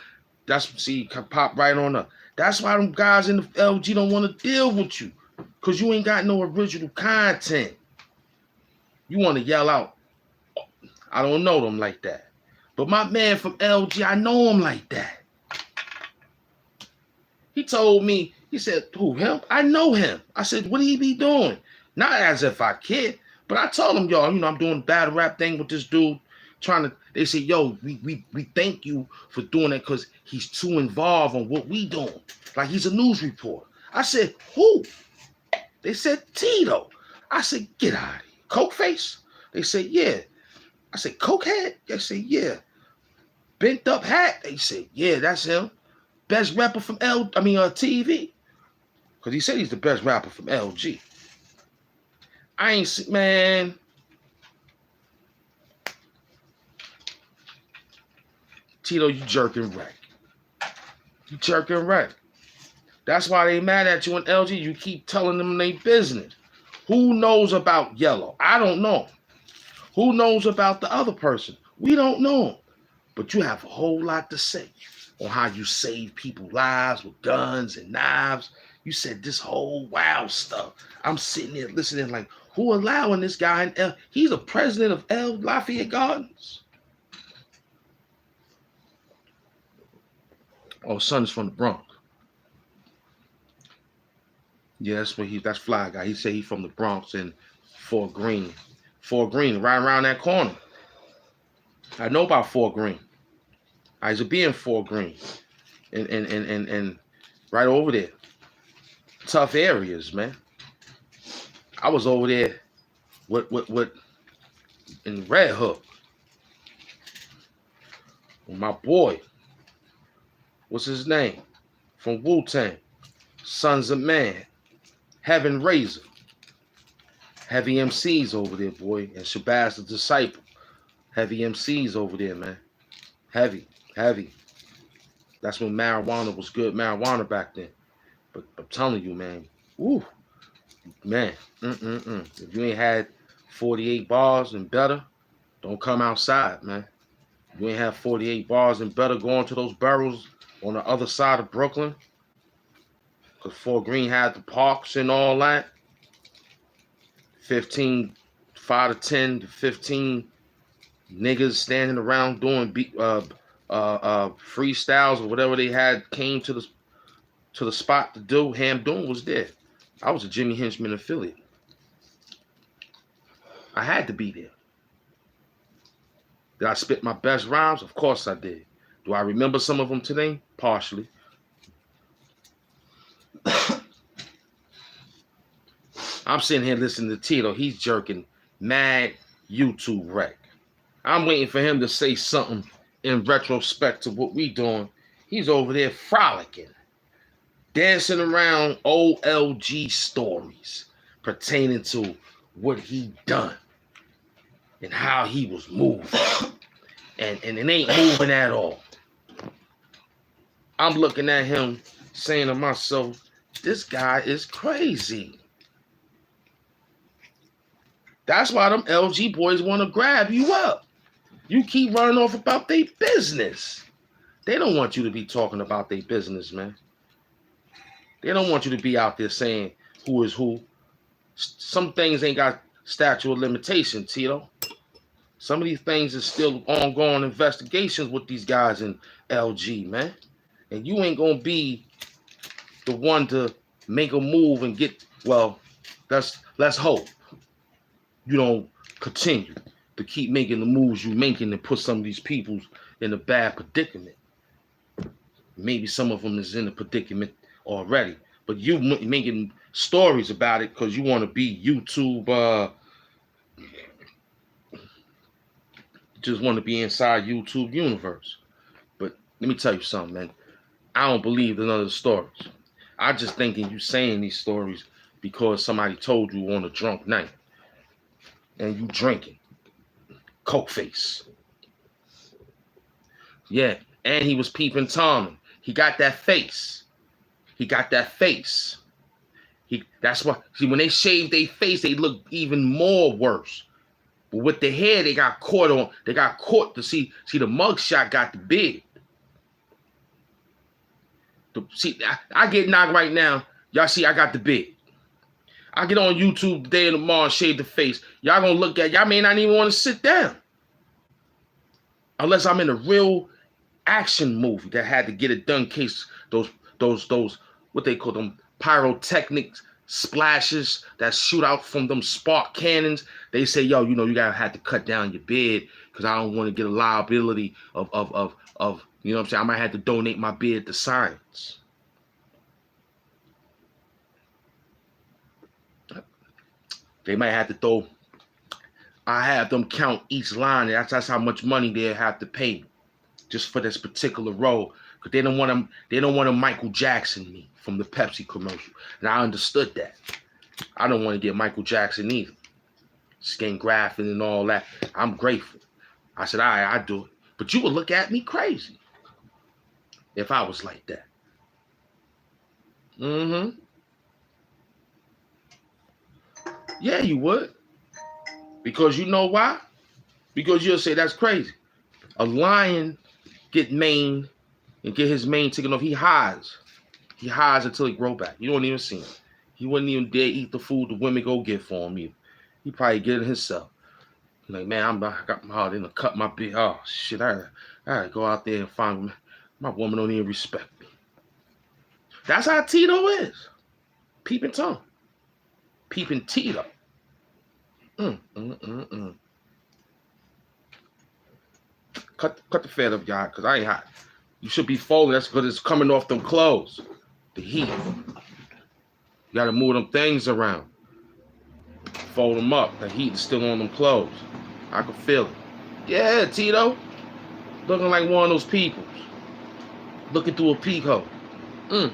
Pop right on up. That's why them guys in the LG don't want to deal with you. Because you ain't got no original content. You want to yell out. I don't know them like that. But my man from LG, I know him like that. He told me, he said, who, him? I know him. I said, what he be doing? Not as if I kid, but I told him, y'all, I'm doing a battle rap thing with this dude. They said, yo, we thank you for doing that because he's too involved on what we doing. Like he's a news reporter. I said, who? They said, Tito. I said, get out of here. Coke face? They said, yeah. I said, Coke head? They said, yeah. Bent up hat? They said, yeah, that's him. Best rapper from TV. Because he said he's the best rapper from LG. I ain't, man. Tito, you jerking wreck. You jerking wreck. That's why they mad at you in LG. You keep telling them their business. Who knows about Yellow? I don't know. Who knows about the other person? We don't know. But you have a whole lot to say on how you save people's lives with guns and knives. You said this whole wild stuff. I'm sitting there listening like, who allowing this guy in L? He's a president of L Lafayette Gardens. Oh, son is from the Bronx. Yeah, that's Fly Guy. He said he's from the Bronx and Fort Greene. Fort Greene, right around that corner. I know about Fort Greene. I used to be in Fort Greene. And right over there. Tough areas, man. I was over there with in Red Hook. With my boy. What's his name? From Wu-Tang. Sons of Man. Heaven Razor. Heavy MCs over there, boy. And Shabazz the Disciple. Heavy MCs over there, man. Heavy Heavy. That's when marijuana was good marijuana back then. But I'm telling you, man, woo, man, if you ain't had 48 bars and better, don't come outside, man. If you ain't have 48 bars and better going to those barrels on the other side of Brooklyn, because Fort Greene had the parks and all that. 15, 5 to 10 to 15 niggas standing around doing freestyles or whatever they had came to the spot to do. Ham Doom was there. I was a Jimmy Henchman affiliate. I had to be there. Did I spit my best rhymes? Of course I did. Do I remember some of them today? Partially. I'm sitting here listening to Tito. He's jerking mad YouTube wreck. I'm waiting for him to say something in retrospect to what we doing. He's over there frolicking, dancing around old LG stories pertaining to what he done and how he was moving. And it ain't moving at all. I'm looking at him saying to myself, this guy is crazy. That's why them LG boys want to grab you up. You keep running off about their business. They don't want you to be talking about their business, man. They don't want you to be out there saying who is who. Some things ain't got statute of limitation, Tito. Some of these things is still ongoing investigations with these guys in LG, man. And you ain't gonna be the one to make a move and get, well, let's hope you don't continue to keep making the moves you making and put some of these people in a bad predicament. Maybe some of them is in a predicament already, but you making stories about it because you want to be YouTube, just want to be inside YouTube universe. But let me tell you something, man. I don't believe in none of the stories. I just thinking you saying these stories because somebody told you on a drunk night and you drinking. Coke face. Yeah, and he was peeping Tom. He got that face. He got that face. That's why, see, when they shaved their face, they look even more worse. But with the hair, they got caught to see the mugshot got the beard. See, I get knocked right now. Y'all see, I got the beard. I get on YouTube today and tomorrow and shave the face. Y'all gonna look at, y'all may not even want to sit down. Unless I'm in a real action movie that had to get it done in case those what they call them pyrotechnic splashes that shoot out from them spark cannons. They say, yo, you know, you gotta have to cut down your beard because I don't want to get a liability of you know what I'm saying? I might have to donate my beard to science. They might have to throw. I have them count each line. That's how much money they have to pay just for this particular role. Because they don't want to Michael Jackson me from the Pepsi commercial. And I understood that. I don't want to get Michael Jackson either. Skin grafting and all that. I'm grateful. I said, all right, I do it. But you would look at me crazy if I was like that. Yeah, you would. Because you know why? Because you'll say that's crazy. A lion get maned and get his mane taken off. He hides. He hides until he grow back. You don't even see him. He wouldn't even dare eat the food the women go get for him either. He probably get it himself. Like, man, I got my heart in to cut my beard. Oh shit, I gotta go out there and find my woman don't even respect me. That's how Tito is. Peeping Tom. Peeping Tito. Cut the fat up, y'all, because I ain't hot. You should be folding. That's because it's coming off them clothes. The heat. You gotta move them things around. Fold them up. The heat is still on them clothes. I can feel it. Yeah, Tito. Looking like one of those people. Looking through a peephole. And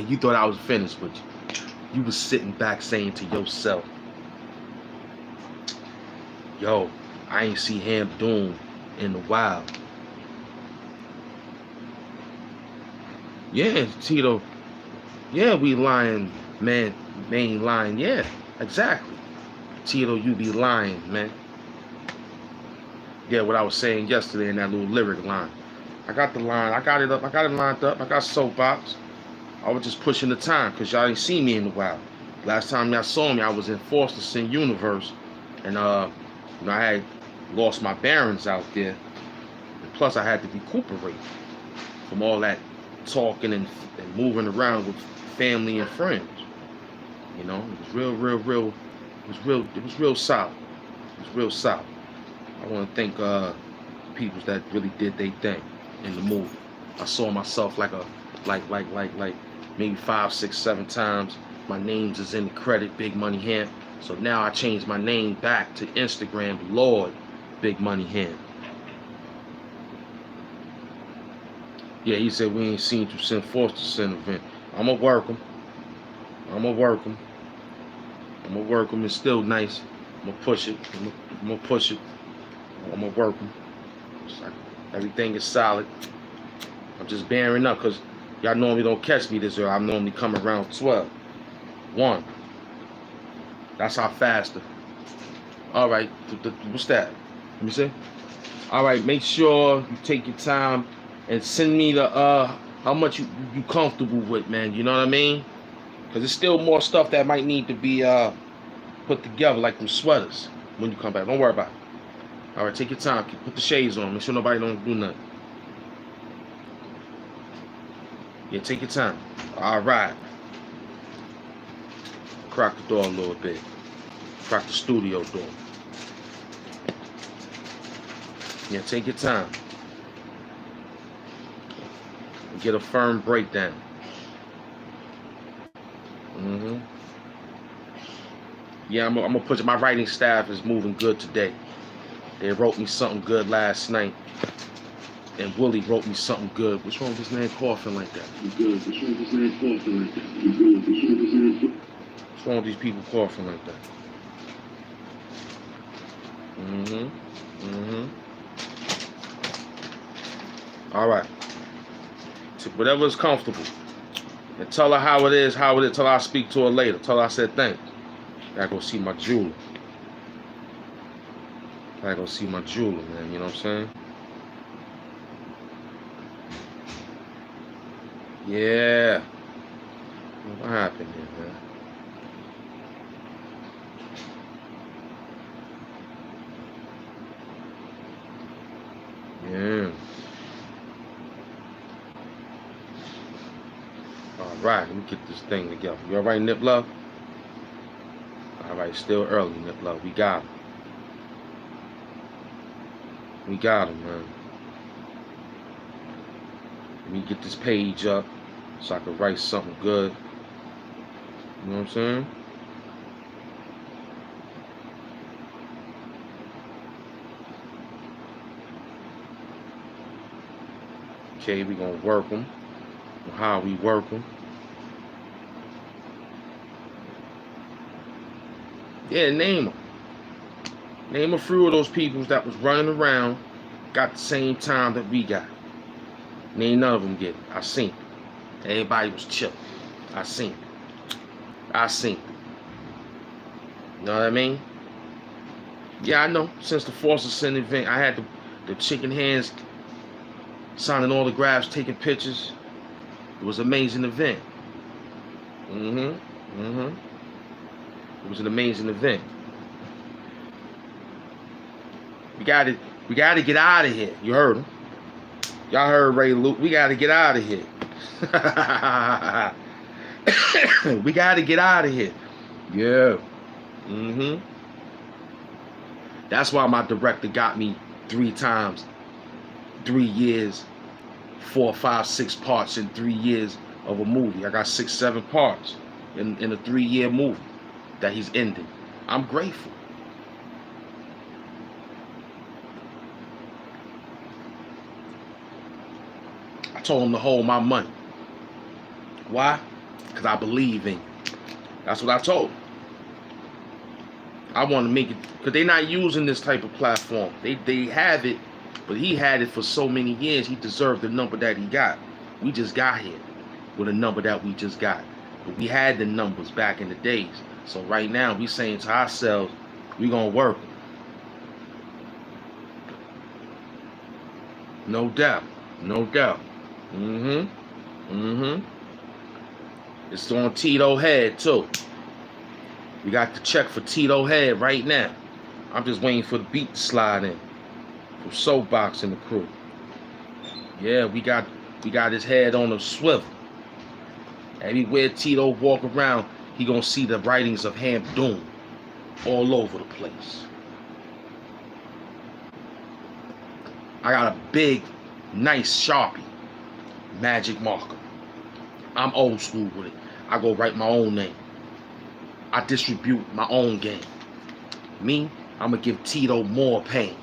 you thought I was finished with you. You was sitting back saying to yourself, Yo, I ain't see HAMP Doom in the wild. Yeah, Tito. Yeah, we lying, man. Main lying. Yeah, exactly. Tito, you be lying, man. Yeah, what I was saying yesterday in that little lyric line. I got the line. I got it up. I got it lined up. I got soapbox. I was just pushing the time because y'all didn't see me in a while. Last time y'all saw me, I was in Foster Sin Universe, and you know, I had lost my bearings out there. And plus, I had to recuperate from all that talking and moving around with family and friends. You know, it was real. It was real solid. It was real solid. I want to thank people that really did their thing in the movie. I saw myself like maybe 5, 6, 7 times. My names is in the credit, Big Money HAMP. So now I changed my name back to Instagram, Lord Big Money HAMP. Yeah, he said we ain't seen you since Foster Sin event. I'ma work him. I'ma work him. I'ma work him. It's still nice. I'ma push it. I'ma push it. I'ma work him. Like everything is solid. I'm just bearing up because y'all normally don't catch me this early. I'm normally coming around 12. 1. That's how faster. All right. What's that? Let me see. All right. Make sure you take your time and send me the how much you comfortable with, man. You know what I mean? Because there's still more stuff that might need to be put together, like them sweaters when you come back. Don't worry about it. All right. Take your time. Put the shades on. Make sure nobody don't do nothing. Yeah, take your time. All right. Crack the door a little bit. Crack the studio door. Yeah, take your time. Get a firm breakdown. Yeah, I'm gonna put my writing staff is moving good today. They wrote me something good last night. And Willie wrote me something good. What's wrong with this man coughing like that? What's wrong with these people coughing like that? All right. So whatever is comfortable. And tell her how it is. Tell her I speak to her later. Tell her I said thanks. Gotta go see my jeweler. Gotta go see my jeweler, man. You know what I'm saying? Yeah. What happened here, man? Yeah. All right, let me get this thing together. You all right, Nip Love? All right, still early, Nip Love. We got him. We got him, man. Let me get this page up so I can write something good. You know what I'm saying? Okay, we're going to work them. How we work them. Yeah, name them. Name a few of those people that was running around, got the same time that we got. Name none of them get it. I seen it. Everybody was chill. I seen it. I seen it. You know what I mean? Yeah, I know. Since the Foster Sin event, I had the chicken hands signing autographs, taking pictures. It was an amazing event. It was an amazing event. We gotta get out of here. You heard him. Y'all heard Ray Luke. We gotta get out of here. We gotta get out of here. Yeah. That's why my director got me 3 times, 3 years, 4, 5, 6 parts in 3 years of a movie. I got 6, 7 parts in a 3-year movie that he's ending. I'm grateful. I told him to hold my money. Why? Because I believe in you. That's what I told him. I want to make it, because they're not using this type of platform. They have it, but he had it for so many years. He deserved the number that he got. We just got here with a number that we just got. But we had the numbers back in the days. So right now, we saying to ourselves, we going to work. No doubt. No doubt. It's on Tito head, too. We got the check for Tito head right now. I'm just waiting for the beat to slide in. From Soapbox and the crew. Yeah, we got his head on a swivel. Everywhere Tito walk around, he gonna see the writings of HAMP Doom all over the place. I got a big, nice Sharpie magic marker. I'm old school with it. I go write my own name. I distribute my own game. Me, I'm gonna give Tito more pain.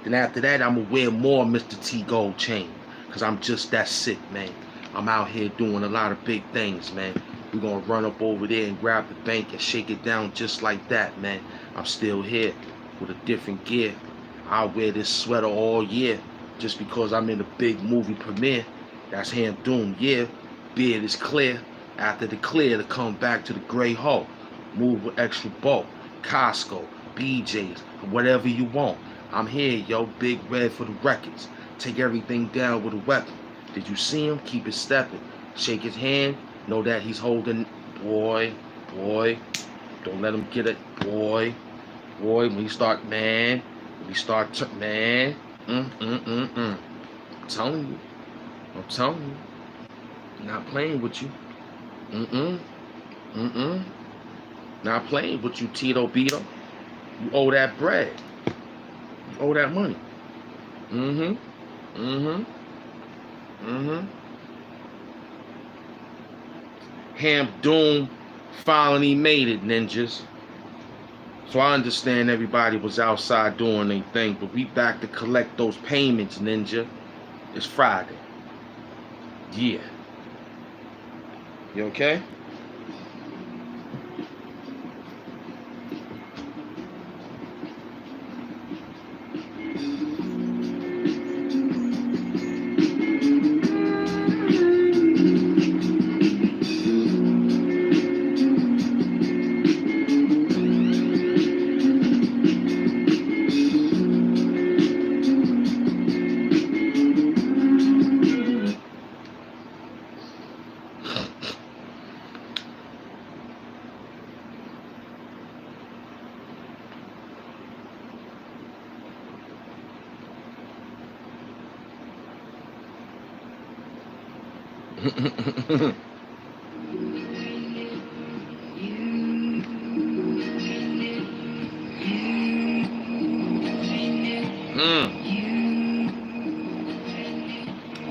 Then after that, I'm gonna wear more Mr. T Gold chain. Cause I'm just that sick, man. I'm out here doing a lot of big things, man. We're gonna run up over there and grab the bank and shake it down just like that, man. I'm still here with a different gear. I'll wear this sweater all year just because I'm in a big movie premiere. That's HAMP Doom, yeah. Beard is clear. After the clear, to come back to the gray hole. Move with extra bulk, Costco, BJ's, whatever you want. I'm here, yo. Big Red for the records. Take everything down with a weapon. Did you see him? Keep it stepping. Shake his hand. Know that he's holding. Boy. Don't let him get it. Boy. When you start, man. Man. I'm telling you. Not playing with you. Not playing with you, Tito Beto. You owe that bread. You owe that money. HAMP Doom finally made it, ninjas. So I understand everybody was outside doing their thing, but we back to collect those payments, ninja. It's Friday. Yeah. You okay?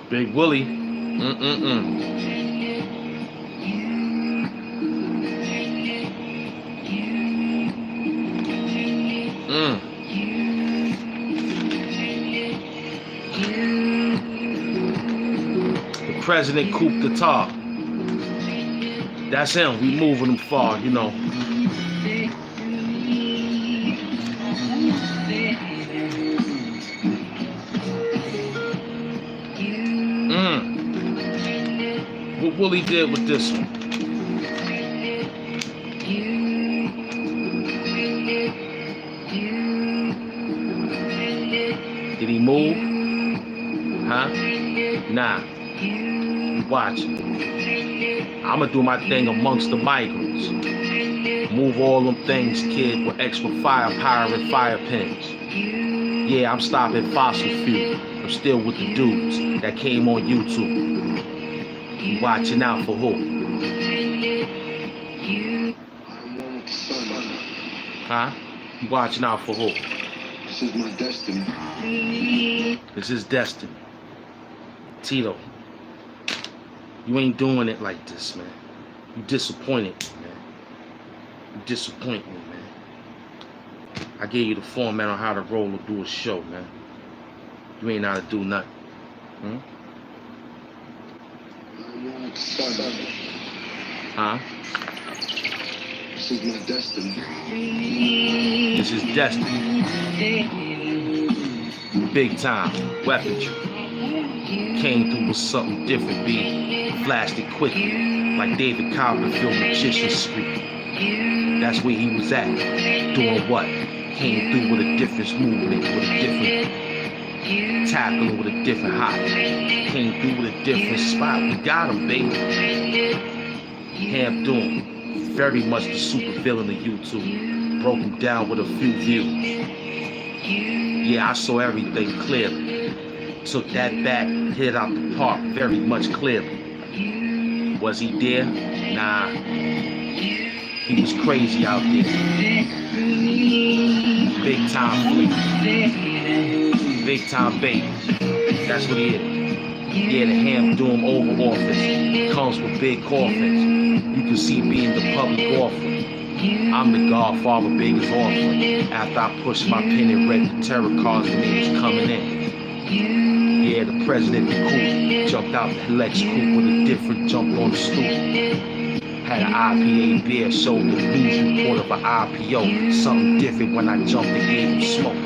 Big Willie. The President COUP guitar. That's him. We moving him far, you know. What Willie did with this one? Did he move? Huh? Nah. Watch. I'ma do my thing amongst the migrants. Move all them things, kid, with extra firepower and fire pins. Yeah, I'm stopping fossil fuel. I'm still with the dudes that came on YouTube. You watching out for who? Huh? You watching out for who? This is my destiny. This is destiny. Tito, you ain't doing it like this, man. You disappointed me, man. You disappoint me, man. I gave you the format on how to roll or do a show, man. You ain't know how to do nothing. Huh? This is my destiny. This is destiny. Big time weaponry. Came through with something different, B. Flashed it quick, like David Copperfield Magician Street. That's where he was at. Doing what? Came through with a different movement, with a different tackling, with a different hop. Came through with a different spot. We got him, baby. Hamp Doom. Very much the super villain of YouTube. Broke him down with a few views. Yeah, I saw everything clearly. Took that back, hit out the park very much clearly. Was he there? Nah. He was crazy out there. Big time fleet. Big time baby. That's what he is. Yeah, the Hamp Doom Oval Office comes with big coffins. You can see me in the public offering. I'm the Godfather, biggest offering. After I pushed my pen and read the terror cards when they was coming in. Yeah, the president of the COUP jumped out the Lex coupe with a different jump on the stoop. Had an IPA beer, showed the news report of an IPO. Something different when I jumped and gave him smoke.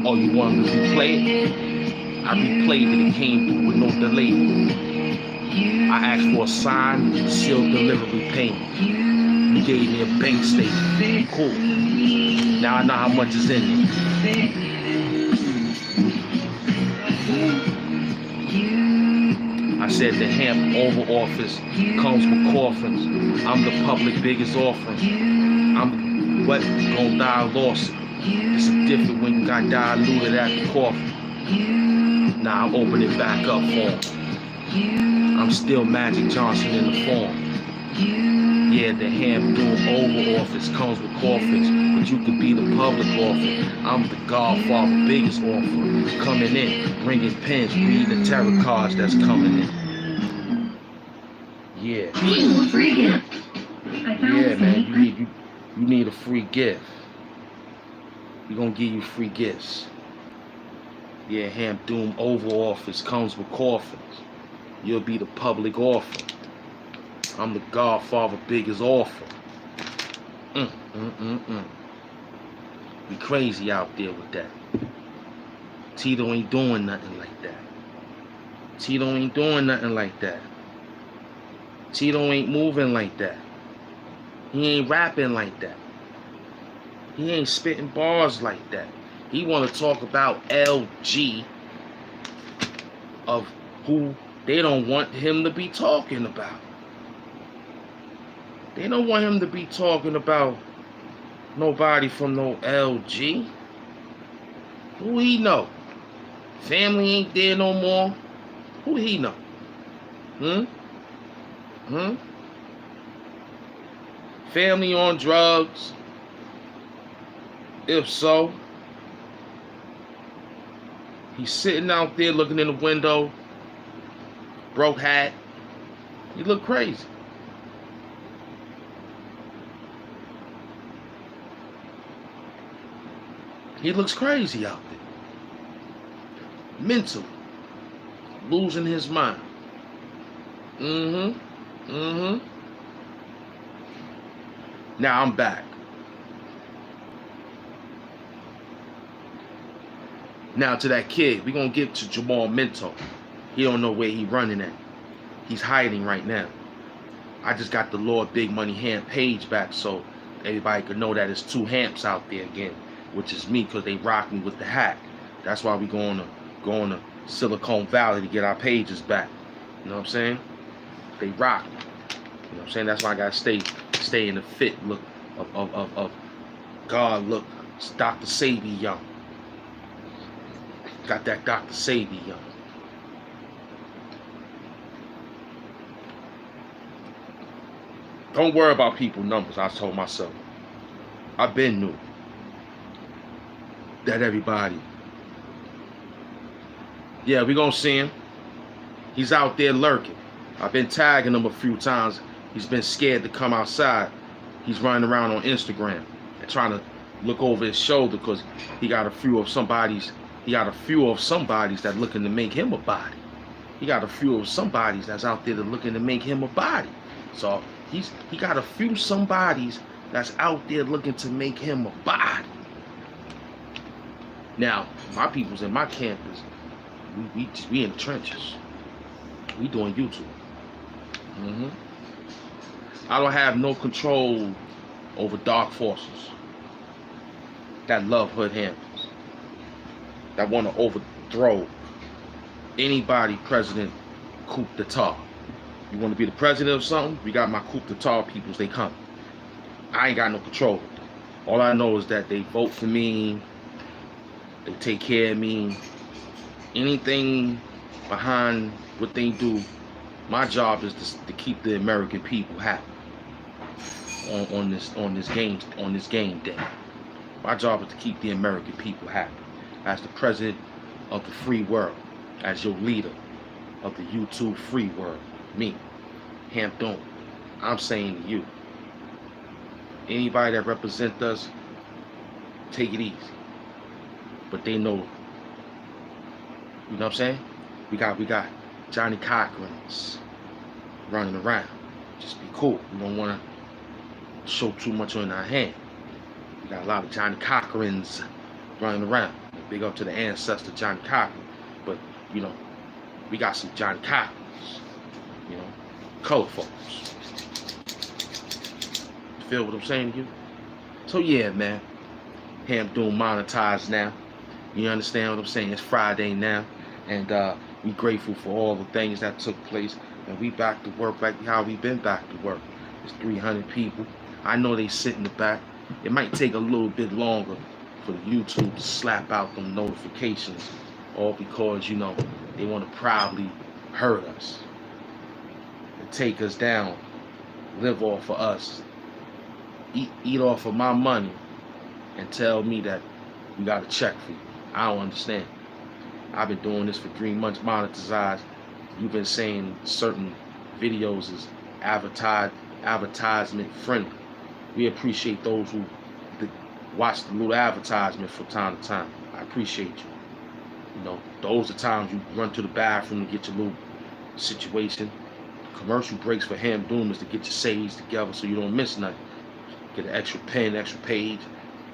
Oh, you want me to replay it? I replayed it, it came through with no delay. I asked for a signed, sealed delivery payment. You gave me a bank statement. Cool. Now I know how much is in it. I said the Hamp Oval Office comes with coffins. I'm the public biggest offering. I'm what? Gonna die lost. It's different when you got diluted at the coffin. Now I'm opening it back up for him. I'm still Magic Johnson in the form. Yeah, the Hamp Doom Oval Office comes with coffins, but you could be the public offering. I'm the Godfather, biggest offering. Coming in, bringing pens, reading the tarot cards that's coming in. Yeah. Free gift. Yeah, man, you need a free gift. We're gonna give you free gifts. Yeah, Hamp Doom Oval Office comes with coffins. You'll be the public offering. I'm the Godfather, biggest offering. We crazy out there with that. TITO ain't doing nothing like that. TITO ain't doing nothing like that. TITO ain't moving like that. He ain't rapping like that. He ain't spitting bars like that. He want to talk about LG of who they don't want him to be talking about. They don't want him to be talking about nobody from no LG. Who he know? Family ain't there no more. Who he know? Family on drugs? If so, he's sitting out there looking in the window, broke hat. He look crazy. He looks crazy out there. Mentally. Losing his mind. Now I'm back. Now to that kid, we gonna get to Jamal Minto. He don't know where he running at. He's hiding right now. I just got the Lord Big Money Hamp page back so everybody could know that there's two Hamps out there again, which is me because they rock me with the hack. That's why we going to Silicon Valley to get our pages back. You know what I'm saying? They rock me. You know what I'm saying? That's why I gotta stay in the fit look of God look. It's Dr. Sabi young. Got that Dr. Sabi young. Don't worry about people numbers, I told myself. I've been knew that everybody. Yeah, we gonna see him. He's out there lurking. I've been tagging him a few times. He's been scared to come outside. He's running around on Instagram and trying to look over his shoulder because he got a few of somebody's that looking to make him a body. He got a few of somebody's that's out there that looking to make him a body. So He got a few somebodies that's out there looking to make him a body. Now, my people's in my campus, we in the trenches. We doing YouTube. I don't have no control over dark forces that love hood hampers, that want to overthrow anybody president coup d'etat. You want to be the president of something? We got my coup d'etat peoples, they come. I ain't got no control. All I know is that they vote for me, they take care of me. Anything behind what they do, my job is to keep the American people happy on this game day. My job is to keep the American people happy. As the president of the free world, as your leader of the YouTube free world, me, Hamp Doom, I'm saying to you, anybody that represents us, take it easy. But they know, you know what I'm saying? We got Johnny Cochrans running around. Just be cool. We don't want to show too much on our hand. We got a lot of Johnny Cochrans running around. Big up to the ancestor Johnny Cochran. But, you know, we got some Johnny Cochrans, you know, color folks. Feel what I'm saying to you? So yeah, man, Hamp Doom monetized now. You understand what I'm saying? It's Friday now, and we grateful for all the things that took place, and we back to work like how we been back to work. It's 300 people. I know they sit in the back. It might take a little bit longer for the YouTube to slap out them notifications, all because, you know, they want to probably hurt us and take us down, live off of us, eat off of my money, and tell me that we got a check for you. I don't understand. I've been doing this for 3 months, monetized. You've been saying certain videos is advertisement friendly. We appreciate those who watch the little advertisement from time to time. I appreciate you. You know, those are times you run to the bathroom to get your little situation. Commercial breaks for Hamp Doom is to get your saves together so you don't miss nothing. Get an extra pen, extra page.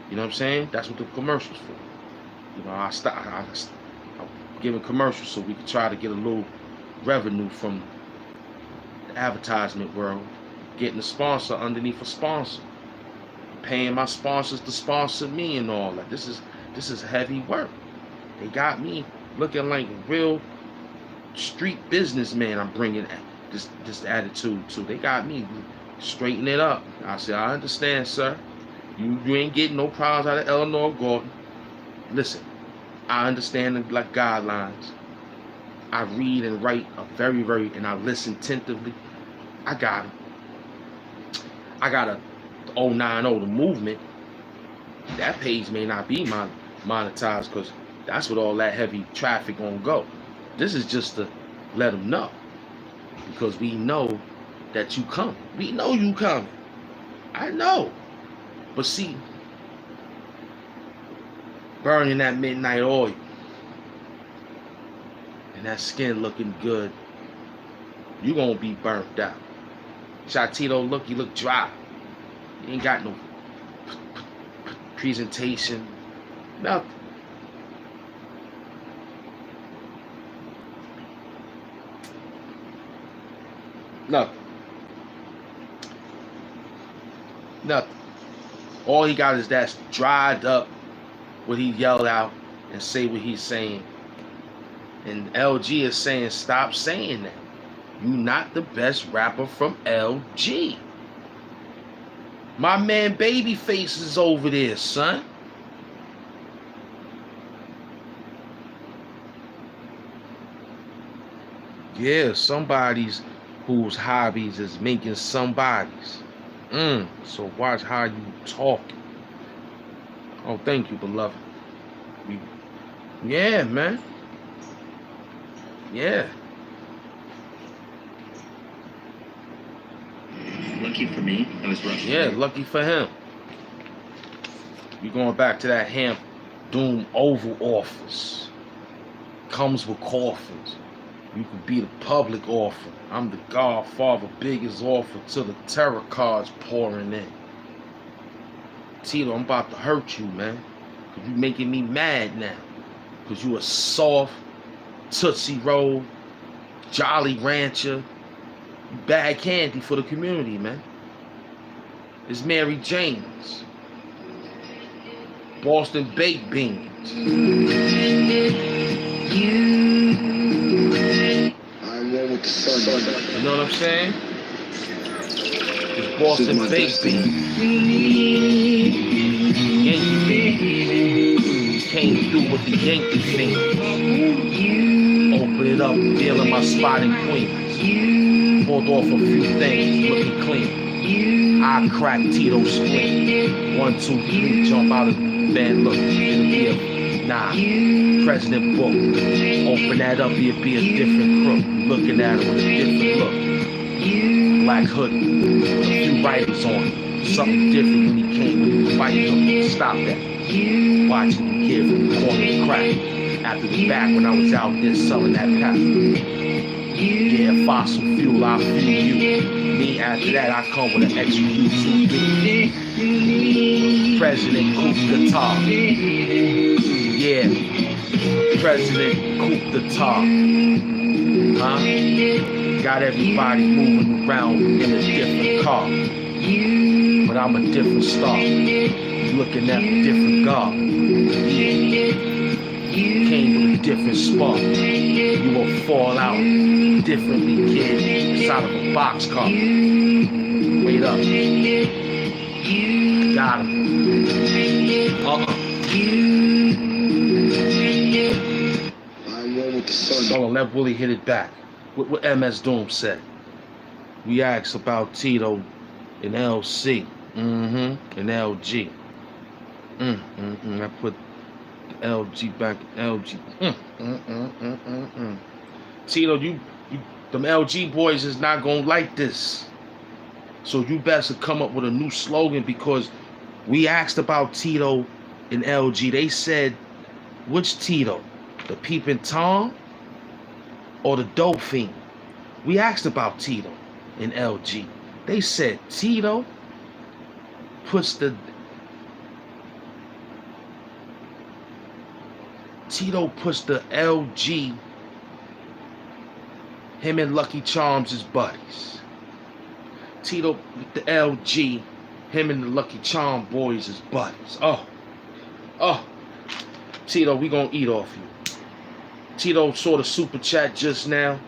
You know what I'm saying? That's what the commercial's for. You know, I'm giving commercials so we can try to get a little revenue from the advertisement world. Getting a sponsor underneath a sponsor. Paying my sponsors to sponsor me and all that. This is heavy work. They got me looking like a real street businessman. I'm bringing this attitude to. They got me straightening it up. I said, I understand, sir. You ain't getting no problems out of Eleanor Gordon. Listen, I understand the guidelines. I read and write and I listen attentively. I got a 090, the movement. That page may not be monetized because that's what all that heavy traffic gonna go. This is just to let them know, because we know that you come. We know you coming. I know. But see, burning that midnight oil and that skin looking good, you gonna be burnt out. TITO you look dry. You ain't got no presentation, nothing. Nothing. All he got is that dried up, what he yelled out and say what he's saying. And LG is saying, stop saying that. You not the best rapper from LG. My man Babyface is over there, son. Yeah, somebody's whose hobbies is making somebody's. So watch how you talk. Oh, thank you, beloved. Yeah, man. Yeah. Lucky for me, I was rough. Yeah, lucky for him. We going back to that Hamp Doom Oval Office. Comes with coffins. You could be the public offer. I'm the Godfather, biggest offer till the terror cards pouring in. Tito, I'm about to hurt you, man. Cause you making me mad now. Cause you a soft, Tootsie Roll, Jolly Rancher, bad candy for the community, man. It's Mary Jane's. Boston baked beans. I'm one with the sun. You know what I'm saying? It's Boston baked beans. Yankee beans. Came through with the Yankee thing. Open it up, feeling my spot in Queens. Pulled off a few things, looking clean. I crack Tito's spleen. 1, 2, 3, jump out of bed, look, it'll be a 9. President book. Open that up, it'll be a different crook. Looking at it with a different look. Black hoodie, a few writers on it. Something different when he came, when he was fighting them. Stop that. Watching the kid from the corner of crack. After the back when I was out there selling that pack. Yeah, fossil fuel, I'll fuel you. Me, after that, I come with an extra YouTube video. President COUP guitar. Yeah, President COUP guitar. Huh? Got everybody moving around in a different car. But I'm a different star. Looking at a different God. Yeah. Came with a different spark. You will fall out differently, kid. Inside of a boxcar. Wait up. Got him. I'm one with the sun. So let Willie hit it back. What MS Doom said. We asked about Tito and LC. And LG. I put the LG back in LG. Tito, you them LG boys is not gonna like this. So you best come up with a new slogan, because we asked about Tito and LG. They said, which Tito? The peeping Tom or the dope fiend? We asked about Tito and LG. They said Tito puts the LG, him and Lucky Charms is buddies. Tito with the LG, him and the Lucky Charm boys is buddies. Oh, Tito, we gonna eat off you. Tito saw the super chat just now.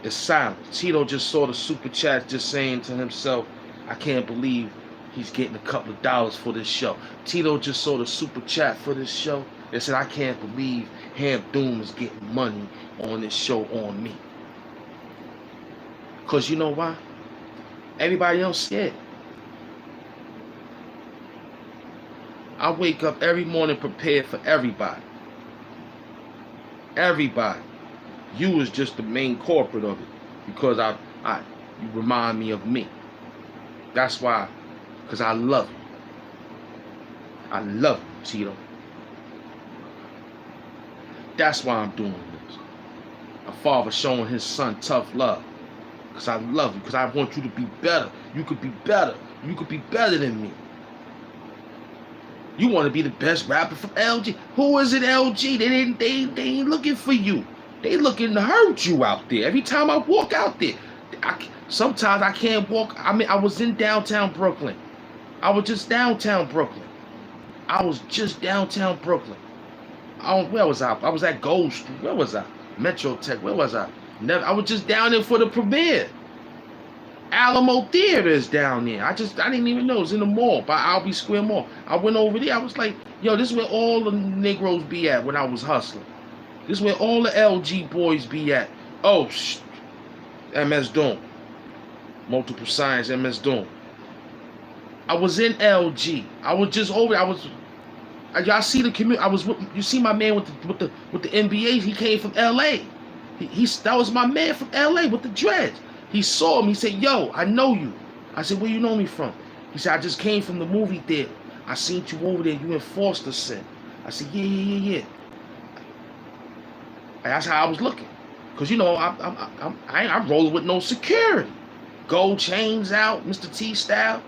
It's silent. Tito just saw the super chat, just saying to himself, I can't believe he's getting a couple of dollars for this show. Tito just saw the super chat for this show. They said, I can't believe HAMP Doom is getting money on this show on me. Because you know why? Everybody else scared. I wake up every morning prepared for everybody. Everybody. You is just the main corporate of it. Because you remind me of me. That's why. Because I love you. I love you, Tito. That's why I'm doing this. A father showing his son tough love. Because I love you. Because I want you to be better. You could be better. You could be better than me. You want to be the best rapper from LG. Who is it, LG? They ain't looking for you. They looking to hurt you out there. Every time I walk out there. Sometimes I can't walk. I mean, I was in downtown Brooklyn. I was just downtown Brooklyn. Where was I? I was at Gold Street. Where was I? Metro Tech. Where was I? I was just down there for the premiere. Alamo Theater is down there. I didn't even know. It was in the mall, by Albee Square Mall. I went over there. I was like, yo, this is where all the Negroes be at when I was hustling. This is where all the LG boys be at. Oh, MS Doom. Multiple Science, MS Doom. I was in LG. I was just over there. Y'all see the community. You see my man with the NBA. He came from LA. That was my man from LA with the dreads. He saw me. He said, yo, I know you. I said, where you know me from? He said, I just came from the movie theater. I seen you over there. You in Foster Center. I said, yeah. And that's how I was looking. Cause you know I'm rolling with no security. Gold chains out, Mr. T style.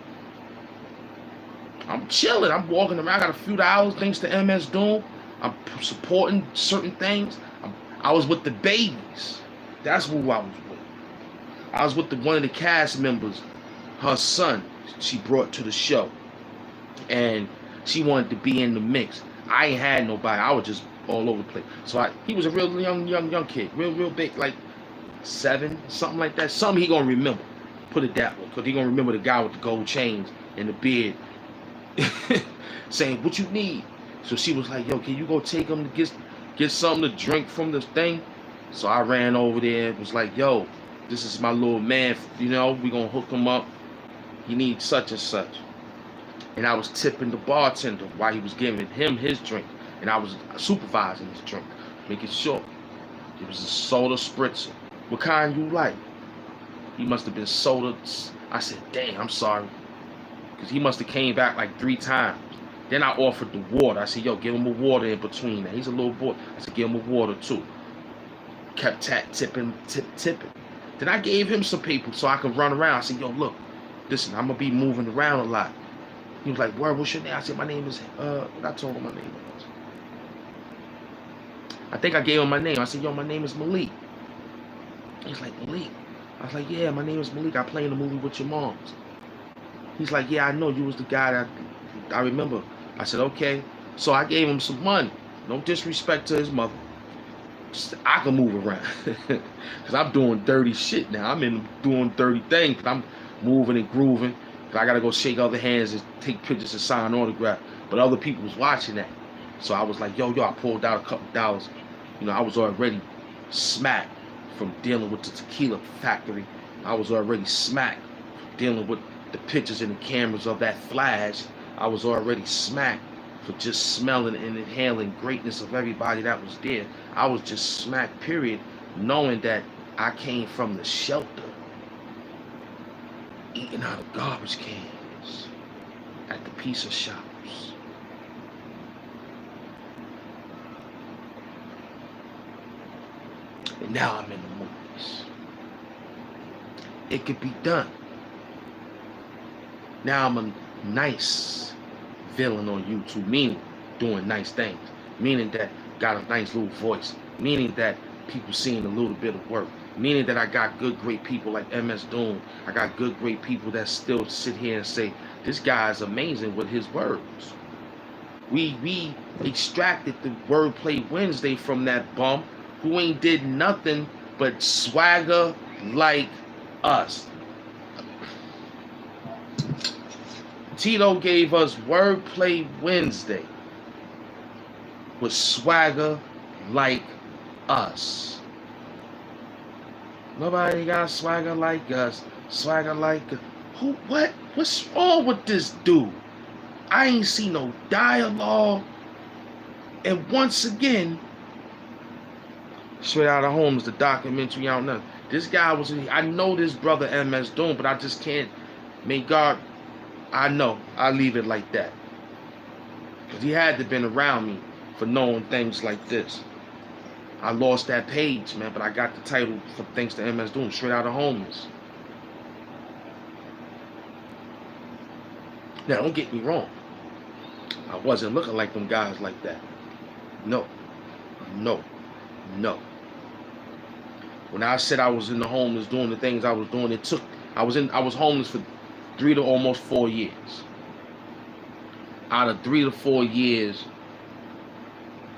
I'm chilling. I'm walking around. I got a few dollars thanks to MS Doom. I'm supporting certain things. I was with the babies. That's who I was with. I was with one of the cast members. Her son, she brought to the show, and she wanted to be in the mix. I ain't had nobody. I was just all over the place. So he was a real young kid, real big, like 7, something like that. Something he gonna remember. Put it that way, because he gonna remember the guy with the gold chains and the beard, saying, "What you need?" So she was like, "Yo, can you go take him to get something to drink from this thing?" So I ran over there and was like, "Yo, this is my little man. You know, we gonna hook him up. He needs such and such." And I was tipping the bartender while he was giving him his drink, and I was supervising his drink, making sure it was a soda spritzer. What kind you like? He must have been soda. I said, "Damn, I'm sorry," because he must have came back like 3 times. Then I offered the water. I said, "Yo, give him a water in between that. He's a little boy." I said, "Give him a water too." Kept tipping. Then I gave him some people so I could run around. I said, "Yo, look, listen, I'm gonna be moving around a lot." He was like, "Word, what's your name?" I said, "My name is I told him my name was. I think I gave him my name. I said, "Yo, my name is Malik." He's like, "Malik?" I was like, "Yeah, my name is Malik. I play in the movie with your moms." He's like, "Yeah, I know you was the guy that I remember." I said, "Okay." So I gave him some money. No disrespect to his mother. Just, I can move around. Because I'm doing dirty shit now. I'm doing dirty things. I'm moving and grooving. I got to go shake other hands and take pictures and sign autographs. But other people was watching that. So I was like, yo, I pulled out a couple dollars. You know, I was already smacked from dealing with the tequila factory. I was already smacked dealing with the pictures and the cameras of that flash. I was already smacked for just smelling and inhaling greatness of everybody that was there. I was just smacked, period, knowing that I came from the shelter, eating out of garbage cans at the pizza shops. And now I'm in the movies. It could be done. Now I'm a nice villain on YouTube, meaning doing nice things, meaning that got a nice little voice, meaning that people seeing a little bit of work, meaning that I got good, great people like MS Doom. I got good, great people that still sit here and say, this guy is amazing with his words. We extracted the Wordplay Wednesday from that bum who ain't did nothing but swagger like us. TITO gave us Wordplay Wednesday with swagger like us. Nobody got swagger like us. Swagger like who? What? What's wrong with this dude? I ain't see no dialogue. And once again, Straight Outta Home is the documentary. I don't know. This guy was. I know this brother MS Doom, but I just can't. May God. I know. I leave it like that. Because he had to been around me for knowing things like this. I lost that page, man, but I got the title for thanks to MS Doom, Straight Outta Homeless. Now, don't get me wrong. I wasn't looking like them guys like that. No. When I said I was in the homeless doing the things I was doing, I was homeless for 3 to almost 4 years. Out of 3 to 4 years,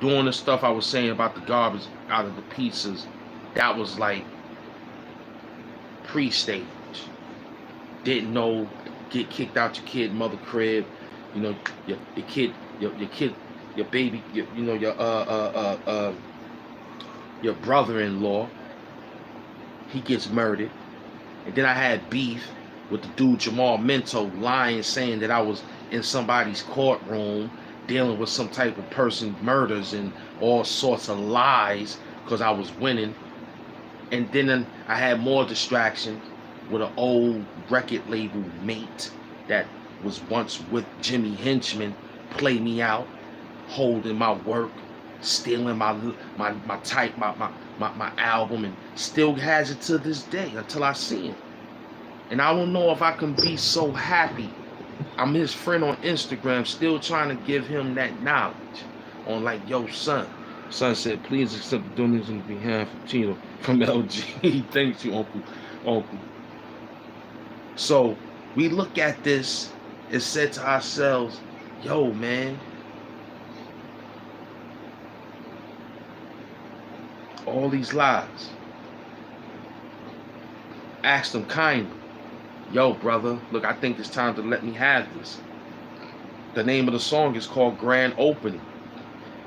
doing the stuff I was saying about the garbage out of the pizzas, that was like pre-stage. Didn't know, get kicked out your kid mother crib, you know, your kid, your baby, your brother-in-law, he gets murdered. And then I had beef with the dude Jamal Minto lying, saying that I was in somebody's courtroom dealing with some type of person murders and all sorts of lies because I was winning. And then I had more distraction with an old record label mate that was once with Jimmy Henchman, play me out, holding my work, stealing my album, and still has it to this day until I see him. And I don't know if I can be so happy. I'm his friend on Instagram, still trying to give him that knowledge on like, yo, son. Son said, please accept the donation on behalf of Tito from LG. Thank you, Uncle. So we look at this and said to ourselves, yo, man, all these lies. Asked him kindly, yo, brother, look, I think it's time to let me have this. The name of the song is called Grand Opening.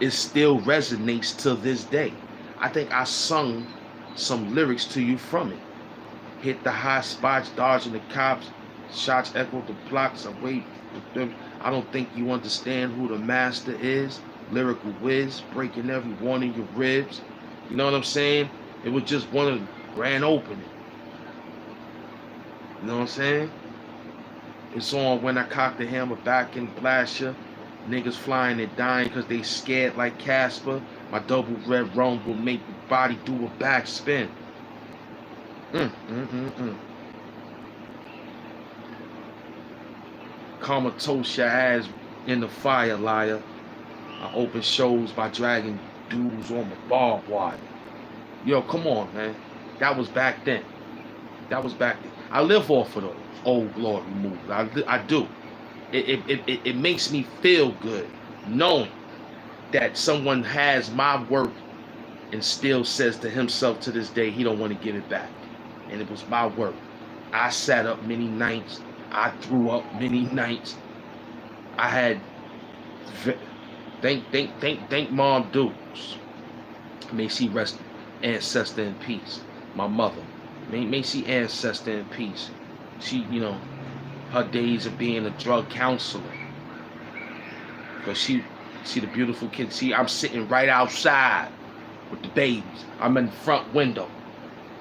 It still resonates to this day. I think I sung some lyrics to you from it. Hit the high spots, dodging the cops, shots echoed the blocks. I wait with them. I don't think you understand who the master is. Lyrical whiz, breaking every one of your ribs. You know what I'm saying? It was just one of the grand opening. You know what I'm saying? It's on When I Cock the Hammer Back and Blast Ya. Niggas flying and dying because they scared like Casper. My double red rum will make your body do a backspin. Comatose your ass in the fire, liar. I open shows by dragging dudes on the barbed wire. Yo, come on, man. That was back then. I live off of those old glory movies. I do. It makes me feel good knowing that someone has my work and still says to himself to this day he don't want to give it back. And it was my work. I sat up many nights. I threw up many nights. I had thank Mom Dukes. May she rest ancestor in peace. My mother. May she ancestor in peace. She, you know, her days of being a drug counselor. Because she the beautiful kid. See, I'm sitting right outside with the babies. I'm in the front window.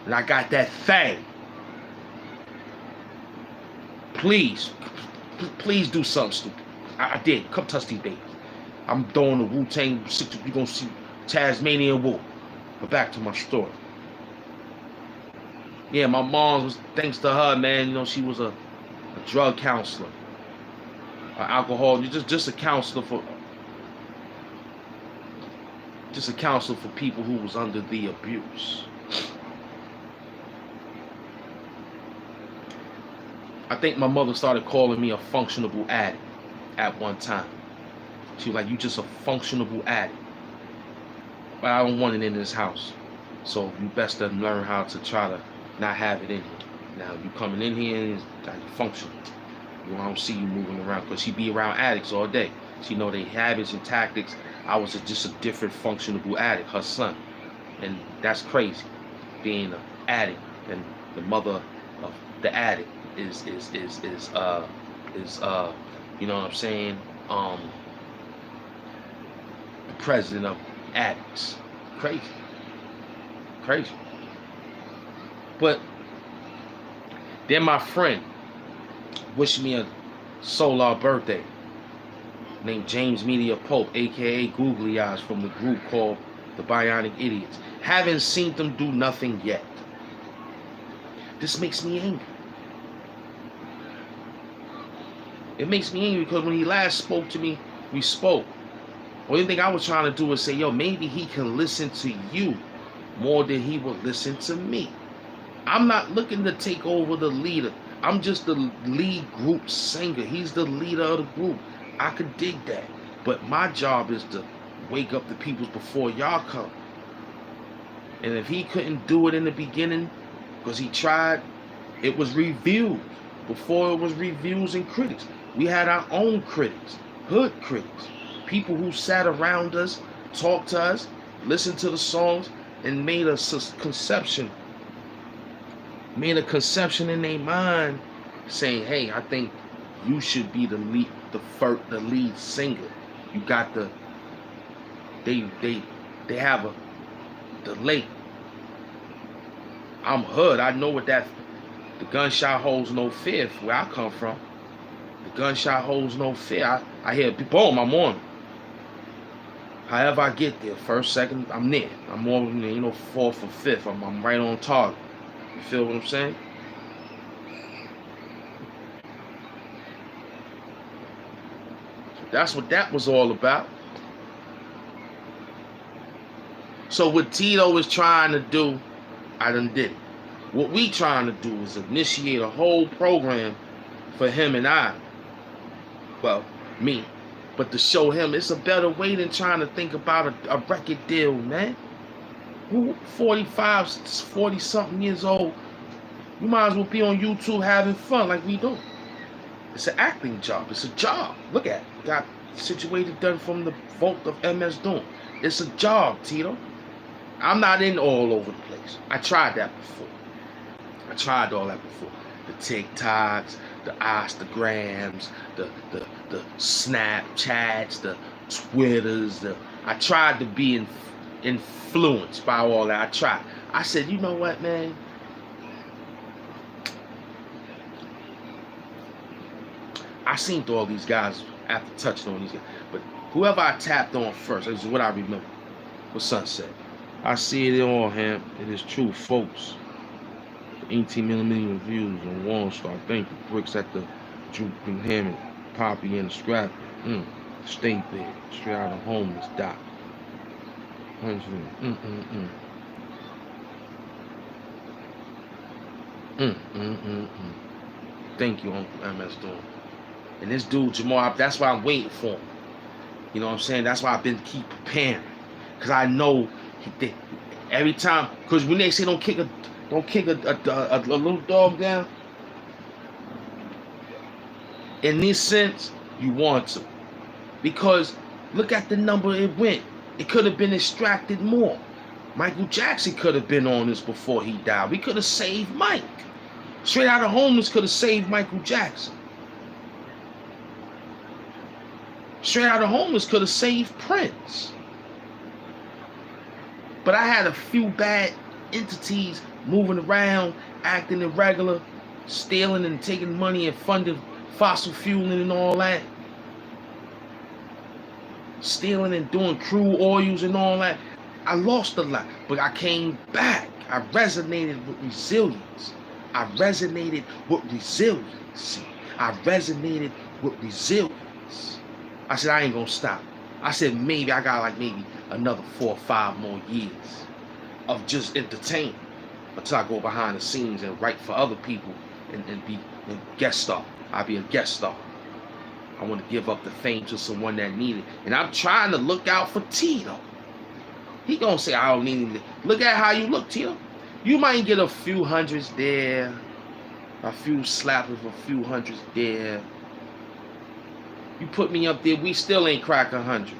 And I got that thing. Please do something stupid. I did. Come touch these babies. I'm throwing the Wu-Tang. You're going to see Tasmanian Wu. But back to my story. Yeah, my mom was, thanks to her, man, you know, she was a drug counselor. Alcohol, just a counselor for people who was under the abuse. I think my mother started calling me a functionable addict at one time. She was like, you just a functionable addict. But I don't want it in this house. So you best to learn how to try to not have it in here. Now you coming in here and it's like functional. You know, I don't see you moving around because she be around addicts all day. She know their habits and tactics. I was just a different functionable addict, her son. And that's crazy. Being an addict and the mother of the addict is you know what I'm saying? The president of addicts. Crazy. But then my friend wished me a solar birthday named James Media Pope, aka Googly Eyes, from the group called the Bionic Idiots. Haven't seen them do nothing yet. This makes me angry. It makes me angry because when he last spoke to me, we spoke. Only thing I was trying to do was say, yo, maybe he can listen to you more than he would listen to me. I'm not looking to take over the leader. I'm just the lead group singer. He's the leader of the group. I could dig that. But my job is to wake up the people before y'all come. And if he couldn't do it in the beginning, because he tried, it was reviews. Before it was reviews and critics. We had our own critics, hood critics, people who sat around us, talked to us, listened to the songs, and made a conception in their mind saying, hey, I think you should be the lead singer. You got they have the late. I'm hood. I know what that, the gunshot holds no fear where I come from. The gunshot holds no fear. I hear, boom, I'm on. However I get there, first, second, I'm there. I'm more, fourth or fifth. I'm right on target. You feel what I'm saying? That's what that was all about. So what Tito is trying to do, I done did it. What we trying to do is initiate a whole program for him and I. Well, me. But to show him it's a better way than trying to think about a record deal, man. Who 45, 40-something years old, you might as well be on YouTube having fun like we do. It's an acting job. It's a job. Look at it. Got situated done from the vault of MS Doom. It's a job, Tito. I'm not in all over the place. I tried that before. I tried all that before. The TikToks, the Instagrams, the Snapchats, the Twitters. I tried to be influenced by all that. I tried. I said, you know what, man? I seen through all these guys after touching on these guys. But whoever I tapped on first, this is what I remember. What Son said. I see it all, HAMP. It is true, folks. 18mm views on Wall Star. Thank you. Bricks at the Drooping Hammond. Poppy and the Scrap. Stay there. Straight out of homeless. Doc. 100. Thank you, Uncle MS Doom. And this dude, Jamal, that's why I'm waiting for him. You know what I'm saying? That's why I've been keep preparing. Because I know every time, because when they say don't kick a little dog down, in this sense, you want to. Because look at the number it went. It could have been extracted more. Michael Jackson could have been on this before he died. We could have saved Mike. Straight Out of Homeless could have saved Michael Jackson. Straight Out of Homeless could have saved Prince. But I had a few bad entities moving around, acting irregular, stealing and taking money and funding fossil fueling and all that. Stealing and doing crude oils and all that. I lost a lot, but I came back. I resonated with resilience. I resonated with resilience. I said, I ain't gonna stop. I said, maybe I got maybe another 4 or 5 more years of just entertainment until I go behind the scenes and write for other people and be a guest star. I'll be a guest star. I want to give up the fame to someone that need it. And I'm trying to look out for Tito. He gonna say, I don't need it. Look at how you look, Tito. You might get a few hundreds there, a few slaps of a few hundreds there. You put me up there, we still ain't crack 100.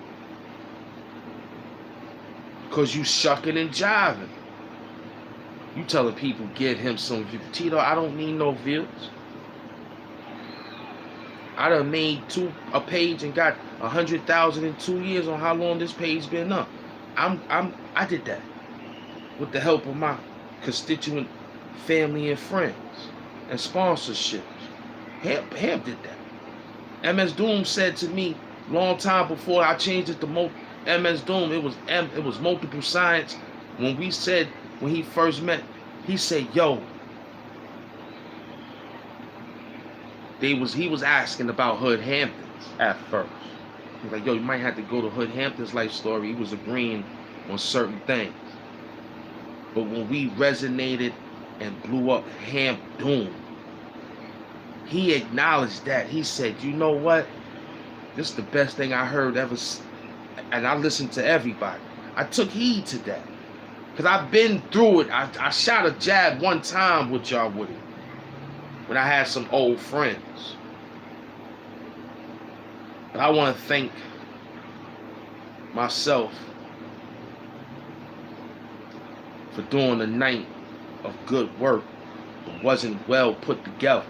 Because you shucking and jiving. You telling people, give him some views. Tito, I don't need no views. I done made a page and got 100,000 in 2 years on how long this page been up. I did that with the help of my constituent family and friends and sponsorships. HAMP did that. MS Doom said to me long time before I changed it to MS Doom, it was multiple science. When he first met, he said, yo, he was asking about Hood Hamptons at first. He was like, yo, you might have to go to Hood Hamptons life story. He was agreeing on certain things. But when we resonated and blew up HAMP Doom, he acknowledged that. He said, you know what? This is the best thing I heard ever. And I listened to everybody. I took heed to that. Because I've been through it. I shot a jab one time with y'all with it. When I had some old friends. But I want to thank myself for doing a night of good work that wasn't well put together.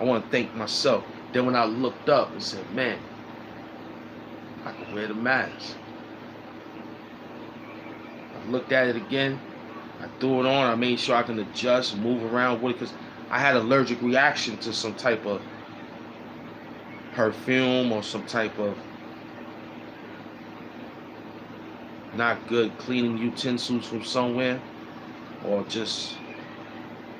I want to thank myself. Then when I looked up and said, man, I can wear the mask. I looked at it again. I threw it on. I made sure I can adjust, move around with it, because I had an allergic reaction to some type of perfume or some type of not good cleaning utensils from somewhere, or just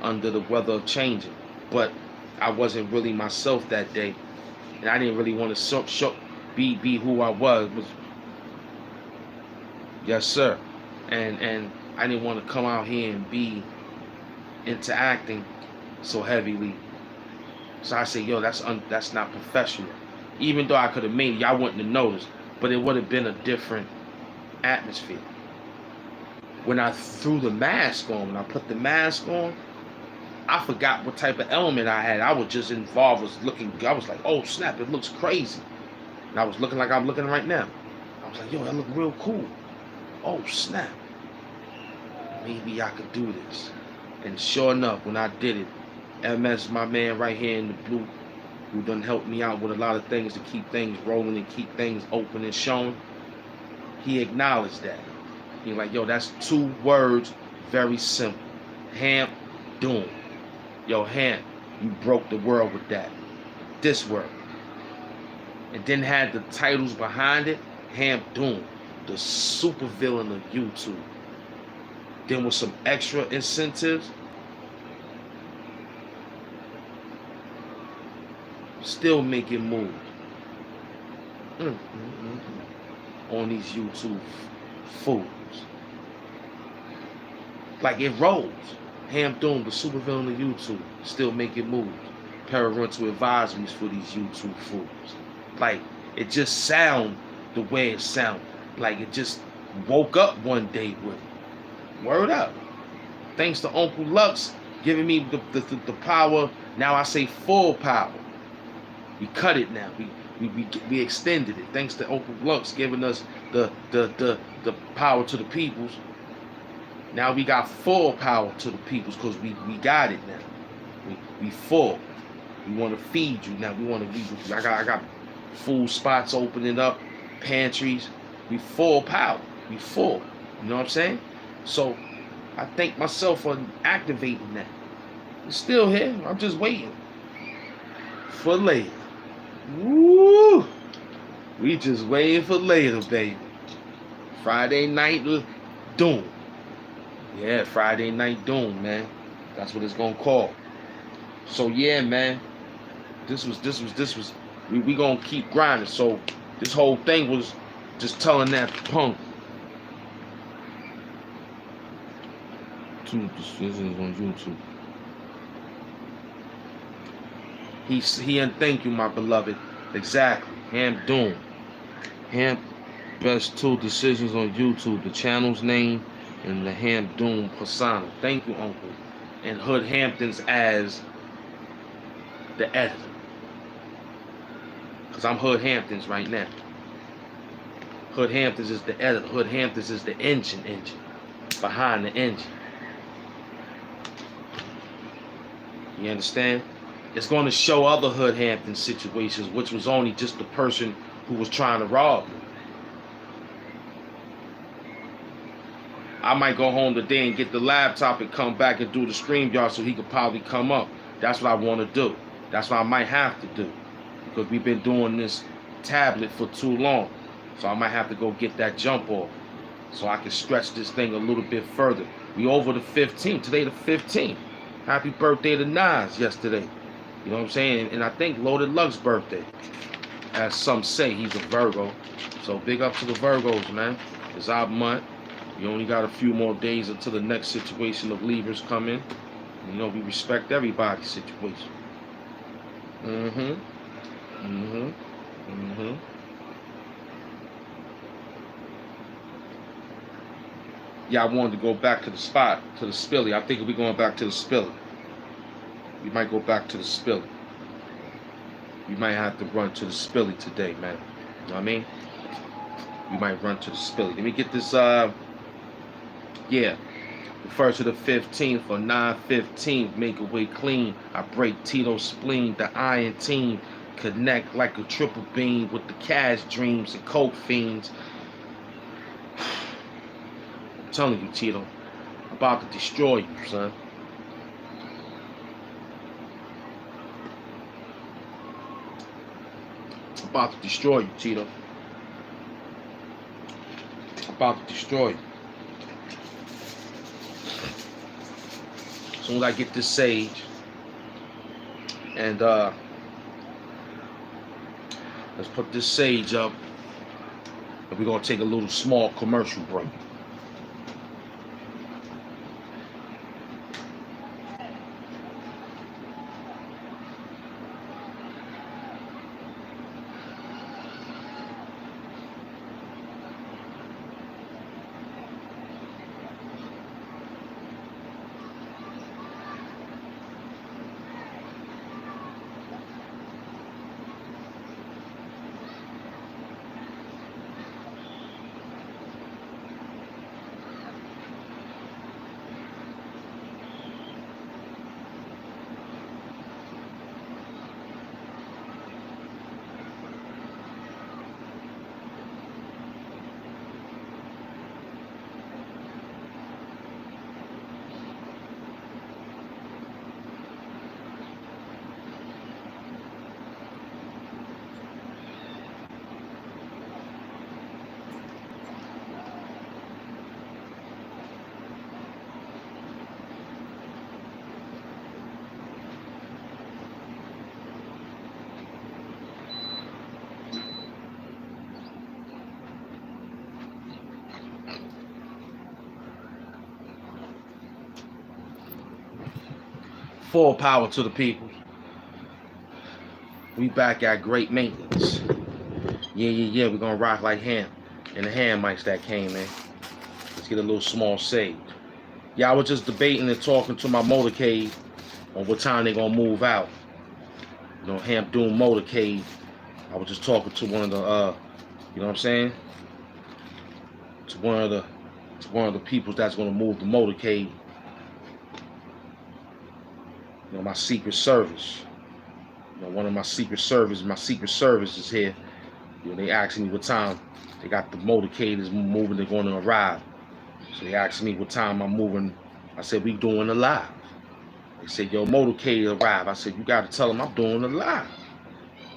under the weather of changing. But I wasn't really myself that day, and I didn't really want to be who I was. Yes, sir. And I didn't want to come out here and be interacting so heavily. So I said, yo, that's not professional. Even though I could have made it, y'all wouldn't have noticed, but it would have been a different atmosphere. When I threw the mask on, when I put the mask on, I forgot what type of element I had. I was just involved, I was like, oh snap, it looks crazy. And I was looking like I'm looking right now. I was like, yo, that look real cool. Oh snap, maybe I could do this. And sure enough, when I did it, MS, my man right here in the blue, who done helped me out with a lot of things to keep things rolling and keep things open and shown, he acknowledged that. He like, yo, that's 2 words, very simple. HAMP, doom. Yo, HAMP, you broke the world with that. This word. And then had the titles behind it, HAMP, doom, the super villain of YouTube. Then with some extra incentives, still making moves on these YouTube fools. Like it rolls. HAMP, doom, the super villain of YouTube, still making moves. Parental advisories for these YouTube fools. Like it just sound the way it sounded. Like it just woke up one day with it. Word up. Thanks to Uncle Lux giving me the power. Now I say full power. We cut it now. We extended it. Thanks to Uncle Lux giving us the power to the peoples. Now we got full power to the peoples because we got it now. We full. We want to feed you now. We want to. I got food spots opening up, pantries. We full power. We full. You know what I'm saying? So I thank myself for activating that. It's still here. I'm just waiting for later. Woo! We just waiting for later, baby. Friday night doom. Yeah, Friday night doom, man. That's what it's gonna call. So yeah, man. This was. We gonna keep grinding. So this whole thing was just telling that punk. 2 decisions on YouTube. He and thank you, my beloved. Exactly. HAMP doom. HAMP best 2 decisions on YouTube. The channel's name and the HAMP doom persona. Thank you, Uncle. And Hood Hamptons as the editor. Because I'm Hood Hamptons right now. Hood Hamptons is the editor. Hood Hamptons is the engine behind the engine. You understand? It's going to show other Hood Hampton situations, which was only just the person who was trying to rob me. I might go home today and get the laptop and come back and do the StreamYard so he could probably come up. That's what I want to do. That's what I might have to do. Because we've been doing this tablet for too long. So I might have to go get that jump off so I can stretch this thing a little bit further. We over the 15th. Today the 15th. Happy birthday to Nas yesterday. You know what I'm saying? And I think Loaded Luck's birthday. As some say, he's a Virgo. So big up to the Virgos, man. It's our month. We only got a few more days until the next situation of Libras come in. You know, we respect everybody's situation. Yeah, I wanted to go back to the spot, to the Spilly. I think we're going back to the Spilly. We might go back to the Spilly. We might have to run to the Spilly today, man. You know what I mean? We might run to the Spilly. Let me get this, yeah. The 1st to the 15th for 9/15, make away clean. I break Tito's spleen, the iron team. Connect like a triple beam with the cash dreams and coke fiends. I'm telling you, Tito, I'm about to destroy you, son. I'm about to destroy you, Tito. I'm about to destroy you. As soon as I get this sage, and let's put this sage up, and we're gonna take a little small commercial break. Full power to the people. We back at great maintenance. Yeah. We're gonna rock like HAMP and the hand mics that came in. Let's get a little small sage. Yeah, I was just debating and talking to my motorcade on what time they gonna move out. You know, HAMP doing motorcade. I was just talking to one of the you know what I'm saying? To one of the people that's gonna move the motorcade. You know, my secret service. You know, one of my secret service is here. You know, they asking me what time they got the motorcade is moving, they're going to arrive. So they asked me what time I'm moving. I said, we doing a live. They said, yo, motorcade arrived. I said, you got to tell them I'm doing a live.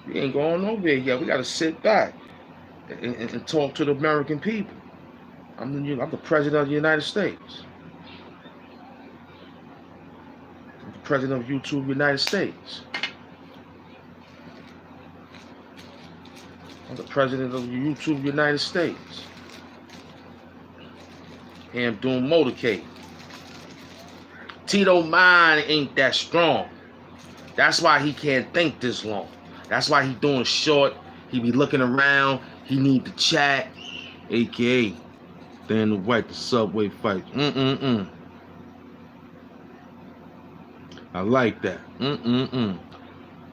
We ain't going nowhere yet. We got to sit back and talk to the American people. I'm the president of the United States. President of YouTube United States. I'm the president of YouTube United States. And I'm doing motorcade. TITO mind ain't that strong. That's why he can't think this long. That's why he doing short. He be looking around. He need to chat. AKA Dana White, the subway fight. I like that. Those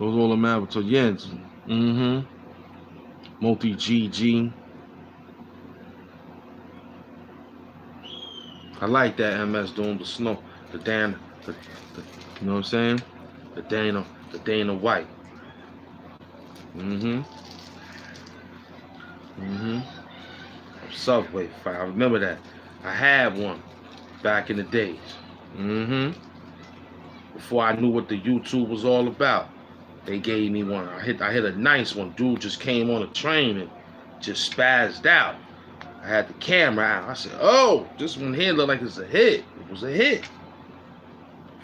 all the avatar. Yes. Multi GG. I like that MS doing the snow. The you know what I'm saying? The Dana White. Subway fight. I remember that. I had one back in the days. Before I knew what the YouTube was all about, they gave me one. I hit a nice one. Dude just came on a train and just spazzed out. I had the camera out. I said, oh, this one here looked like it's a hit. It was a hit.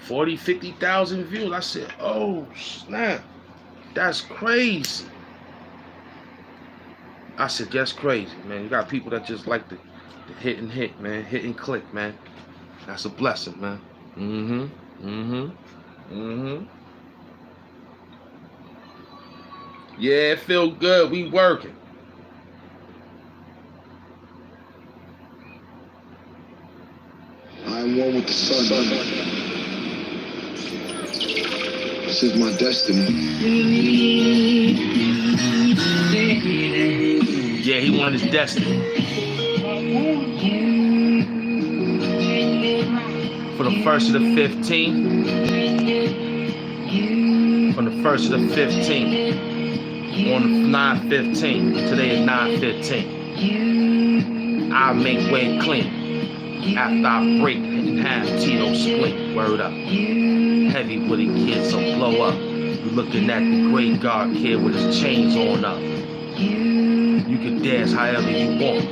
40, 50,000 views. I said, oh, snap. That's crazy. I said, that's crazy, man. You got people that just like to hit and hit, man. Hit and click, man. That's a blessing, man. Yeah, it feel good. We working. I'm one with the sun. This is my destiny. Yeah, he won his destiny. For the 1st to the 15th. From the 1st to the 15th. On 9/15. Today is 9/15. I'll make way clean. After I break in half TITO split. Word up. Heavy with it, kid, so blow up. You looking at the great God kid with his chains on up. You can dance however you want.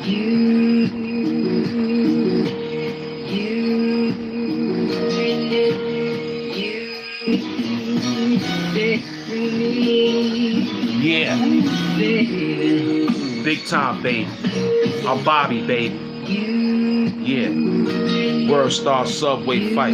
Yeah. Big time, baby. I'm Bobby, baby. Yeah. World Star Subway fight.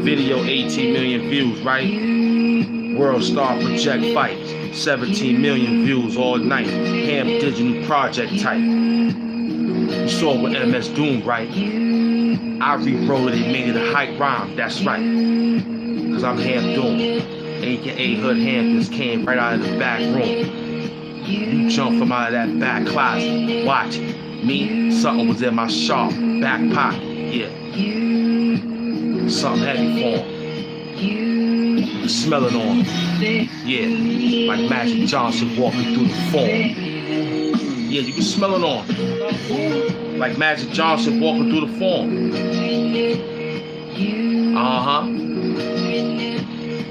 Video 18 million views, right? World Star Project fights. 17 million views all night. HAMP digital project type. You saw with MS Doom, right? I rewrote it and made it a hype rhyme. That's right. Cause I'm HAMP Doom. AKA Hood Hamptons came right out of the back room. You jump from out of that back closet. Watch it. Me, something was in my sharp back pocket. Yeah. Something heavy for him. You smell it on him. Yeah. Like Magic Johnson walking through the form. Yeah, you can smell it on him. Like Magic Johnson walking through the form. Uh-huh.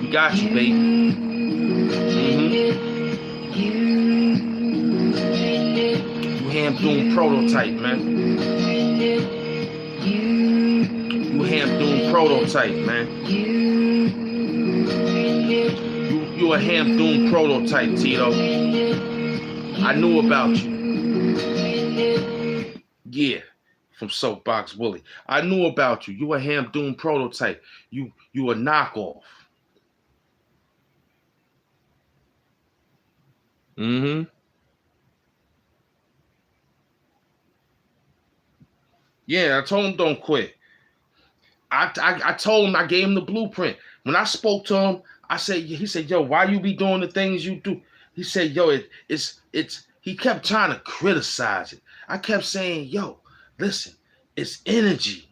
We got you, baby. You HAMP Doom prototype, man. You HAMP Doom prototype, man. You a HAMP Doom prototype, Tito. I knew about you. Yeah, from Soapbox Willie. I knew about you. You a HAMP Doom prototype. You a knockoff. Yeah, I told him don't quit. I told him, I gave him the blueprint. When I spoke to him, he said, yo, why you be doing the things you do? He said, yo, he kept trying to criticize it. I kept saying, yo, listen, it's energy.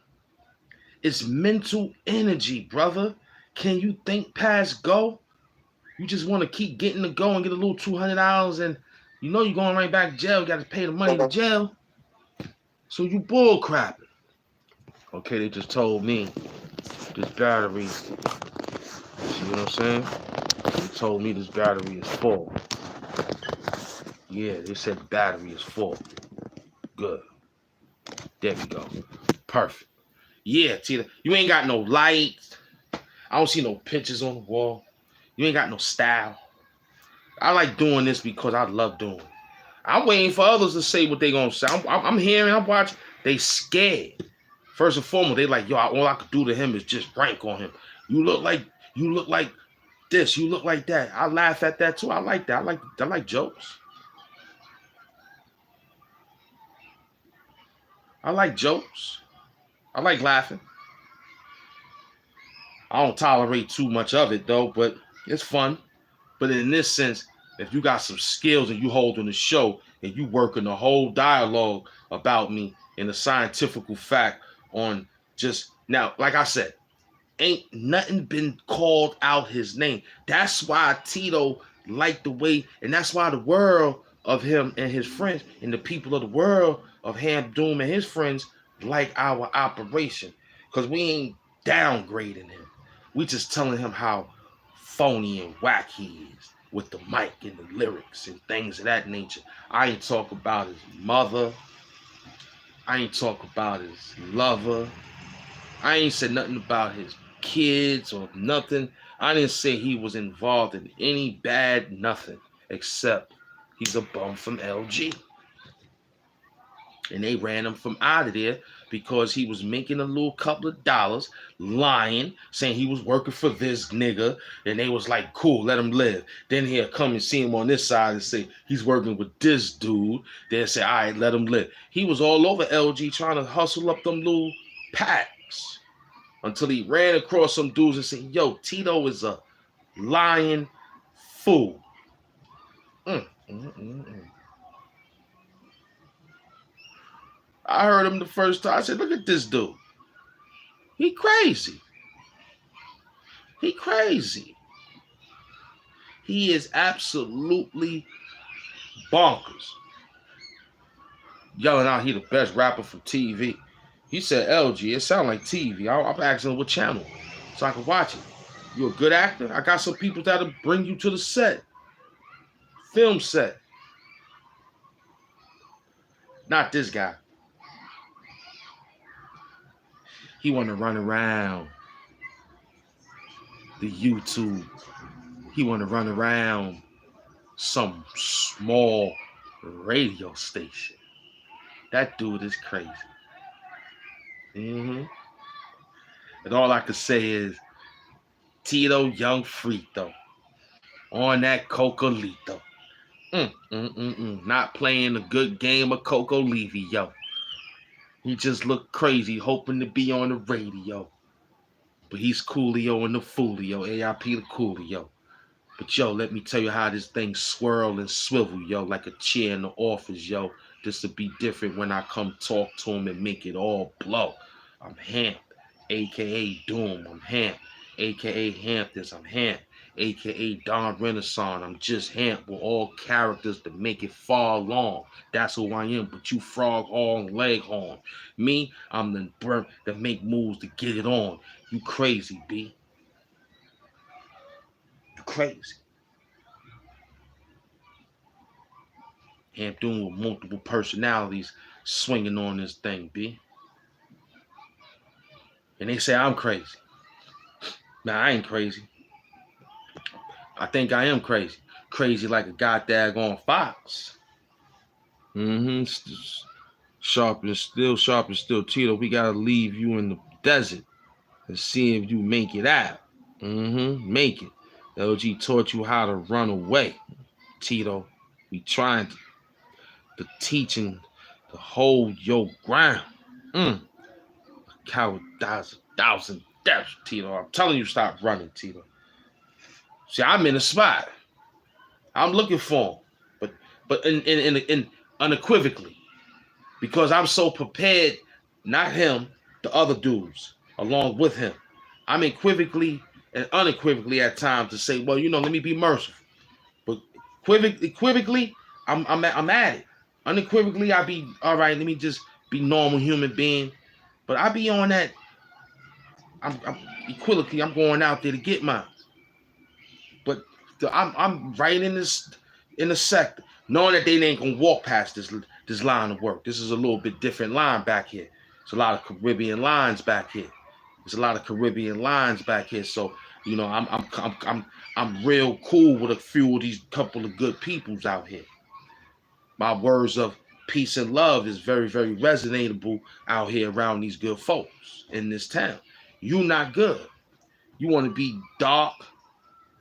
It's mental energy, brother. Can you think past go? You just want to keep getting to go and get a little $200 and you know you're going right back to jail. You got to pay the money to jail. So you bull crapping. Okay, they just told me this battery, see what I'm saying? They told me this battery is full. Yeah, they said the battery is full. Good. There we go. Perfect. Yeah, Tina, you ain't got no lights. I don't see no pictures on the wall. You ain't got no style. I like doing this because I love doing it. I'm waiting for others to say what they gonna say. I'm hearing, I'm watching. They scared. First and foremost, they like, yo, all I could do to him is just rank on him. You look like this. You look like that. I laugh at that too. I like that. I like jokes. I like jokes. I like laughing. I don't tolerate too much of it though, but it's fun. But in this sense, if you got some skills and you holding the show and you working the whole dialogue about me in a scientific fact on just now, like I said, ain't nothing been called out his name. That's why Tito liked the way, and that's why the world of him and his friends and the people of the world of HAMP Doom and his friends like our operation. Because we ain't downgrading him. We just telling him how phony and whack he is with the mic and the lyrics and things of that nature. I ain't talk about his mother. I ain't talk about his lover. I ain't said nothing about his kids or nothing. I didn't say he was involved in any bad nothing except he's a bum from LG. And they ran him from out of there because he was making a little couple of dollars, lying, saying he was working for this nigga. And they was like, cool, let him live. Then he'll come and see him on this side and say he's working with this dude. They'll say, all right, let him live. He was all over LG trying to hustle up them little packs until he ran across some dudes and said, yo, Tito is a lying fool. I heard him the first time. I said, look at this dude. He crazy. He crazy. He is absolutely bonkers. Yelling out he the best rapper from TV. He said LG. It sound like TV. I'm asking him what channel so I can watch it. You a good actor? I got some people that'll bring you to the set. Film set. Not this guy. He want to run around the YouTube. He want to run around some small radio station. That dude is crazy. And all I could say is, Tito Young Frito on that Cocolito. Not playing a good game of Coco Levy, yo. He just looked crazy, hoping to be on the radio. But he's Coolio and the Foolio, AIP the Coolio. But yo, let me tell you how this thing swirl and swivel, yo, like a chair in the office, yo. This will be different when I come talk to him and make it all blow. I'm HAMP, aka Doom. I'm HAMP, aka Hamptons. I'm HAMP, aka Don Renaissance. I'm just HAMP with all characters to make it far along. That's who I am. But you frog horn, leghorn. Me, I'm the burnt that make moves to get it on. You crazy, B. You crazy. HAMP doing with multiple personalities swinging on this thing, B. And they say I'm crazy. Nah, I ain't crazy. I think I am crazy. Crazy like a goddamn fox. Sharp and still, Tito. We gotta leave you in the desert and see if you make it out. Make it. LG taught you how to run away. Tito, we trying to teaching to hold your ground. A coward dies 1,000 deaths, Tito. I'm telling you, stop running, Tito. See, I'm in a spot. I'm looking for him, but in unequivocally, because I'm so prepared. Not him, the other dudes along with him. I'm equivocally and unequivocally at times to say, well, let me be merciful. But equivocally, I'm at it. Unequivocally, I be all right. Let me just be normal human being. But I be on that. I'm equivocally. I'm going out there to get mine. But I'm right in the sector, knowing that they ain't gonna walk past this line of work. This is a little bit different line back here. There's a lot of Caribbean lines back here. So I'm real cool with a few of these couple of good peoples out here. My words of peace and love is very, very resonatable out here around these good folks in this town. You not good. You want to be dark,